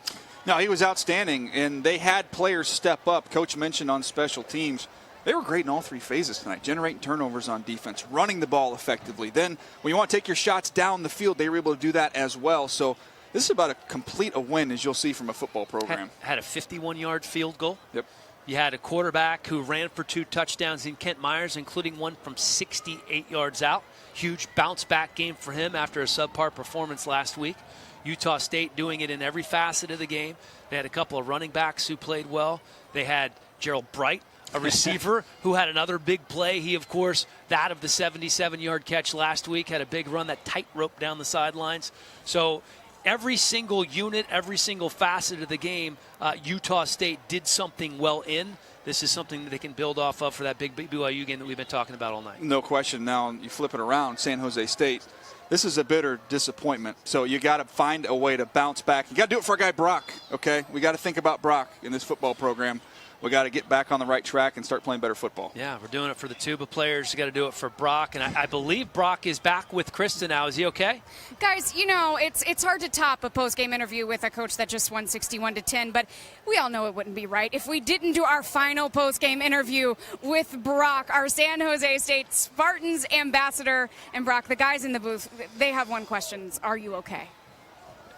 No, he was outstanding, and they had players step up. Coach mentioned on special teams. They were great in all three phases tonight, generating turnovers on defense, running the ball effectively. Then when you want to take your shots down the field, they were able to do that as well. So this is about as complete a win as you'll see from a football program. Had a 51-yard field goal. Yep. You had a quarterback who ran for 2 touchdowns in Kent Myers, including one from 68 yards out. Huge bounce-back game for him after a subpar performance last week. Utah State doing it in every facet of the game. They had a couple of running backs who played well. They had Gerald Bright, a receiver who had another big play. He, of course, that of the 77-yard catch last week, had a big run, that tightrope down the sidelines. So every single unit, every single facet of the game, Utah State did something well in. this is something that they can build off of for that big BYU game that we've been talking about all night. No question. Now you flip it around, San Jose State. This is a bitter disappointment. So you got to find a way to bounce back. You got to do it for our guy Brock, okay? We got to think about Brock in this football program. We got to get back on the right track and start playing better football. Yeah, we're doing it for the Tuba players. You got to do it for Brock, and I believe Brock is back with Kristen now. Is he okay? Guys, you know, it's hard to top a post-game interview with a coach that just won 61-10, but we all know it wouldn't be right if we didn't do our final post-game interview with Brock, our San Jose State Spartans ambassador. And Brock, the guys in the booth, they have one question. Are you okay?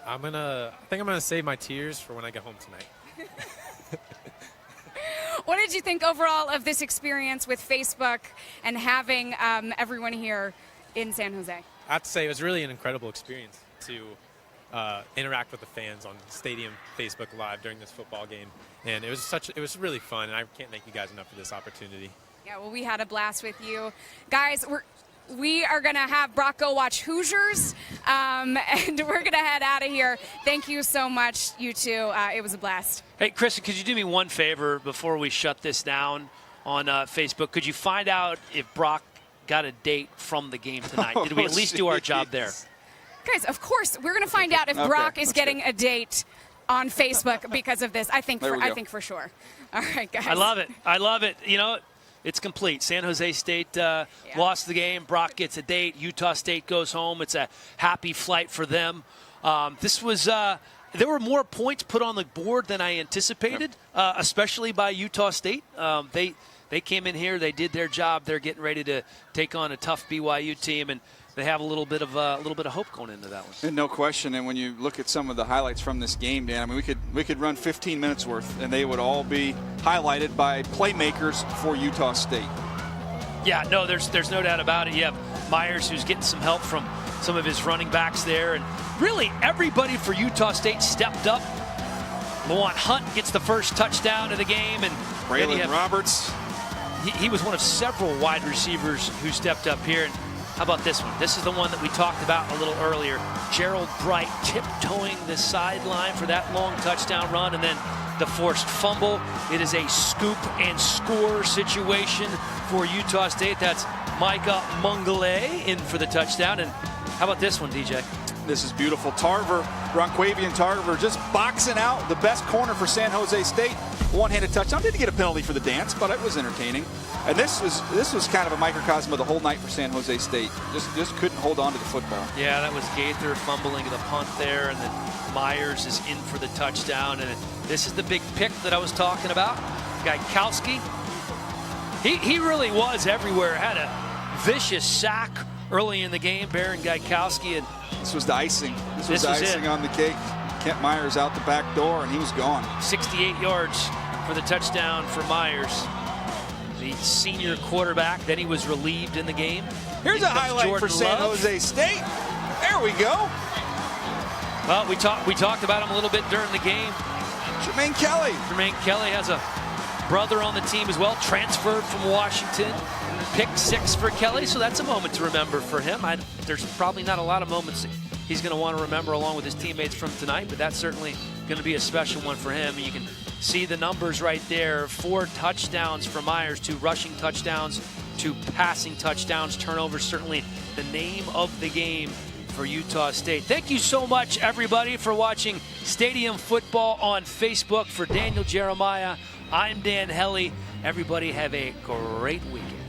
I think I'm gonna save my tears for when I get home tonight. What did you think overall of this experience with Facebook and having everyone here in San Jose? I have to say it was really an incredible experience to interact with the fans on Stadium Facebook Live during this football game, and it was really fun. And I can't thank you guys enough for this opportunity. Yeah, well, we had a blast with you guys. We are going to have Brock go watch Hoosiers, and we're going to head out of here. Thank you so much, you two. It was a blast. Hey, Kristen, could you do me one favor before we shut this down on Facebook? Could you find out if Brock got a date from the game tonight? Did we at least do our job there? Guys, of course, we're going to find out if Brock is getting a date on Facebook because of this. I think for sure. All right, guys. I love it. I love it. You know, it's complete. San Jose State lost the game. Brock gets a date. Utah State goes home. It's a happy flight for them. There were more points put on the board than I anticipated, especially by Utah State. They came in here. They did their job. They're getting ready to take on a tough BYU team, and they have a little bit of hope going into that one. And no question. And when you look at some of the highlights from this game, Dan, I mean, we could run 15 minutes worth, and they would all be highlighted by playmakers for Utah State. Yeah, no, there's no doubt about it. You have Myers, who's getting some help from some of his running backs there, and really everybody for Utah State stepped up. Lawan Hunt gets the first touchdown of the game, and Braylon Roberts. He was one of several wide receivers who stepped up here. And how about this one? This is the one that we talked about a little earlier. Gerald Bright tiptoeing the sideline for that long touchdown run, and then the forced fumble. It is a scoop and score situation for Utah State. That's Micah Mungale in for the touchdown. And how about this one, DJ? This is beautiful. Ronquavian Tarver just boxing out the best corner for San Jose State. One-handed touchdown. Didn't get a penalty for the dance, but it was entertaining. And this was kind of a microcosm of the whole night for San Jose State. Just couldn't hold on to the football. Yeah, that was Gaither fumbling the punt there, and then Myers is in for the touchdown. And this is the big pick that I was talking about. Gaikowski. He really was everywhere. Had a vicious sack early in the game, Baron Gaikowski. And this was the icing. This was the icing on the cake. Kent Myers out the back door, and he was gone. 68 yards for the touchdown for Myers, the senior quarterback. Then he was relieved in the game. Here's a highlight for San Jose State. There we go. Well, we talked about him a little bit during the game. Jermaine Kelly. Jermaine Kelly has a brother on the team as well, transferred from Washington. Pick 6 for Kelly, so that's a moment to remember for him. There's probably not a lot of moments he's going to want to remember along with his teammates from tonight, but that's certainly going to be a special one for him. You can see the numbers right there. 4 touchdowns for Myers, 2 rushing touchdowns, 2 passing touchdowns. Turnovers certainly the name of the game for Utah State. Thank you so much, everybody, for watching Stadium Football on Facebook. For Daniel Jeremiah, I'm Dan Hellie. Everybody have a great weekend.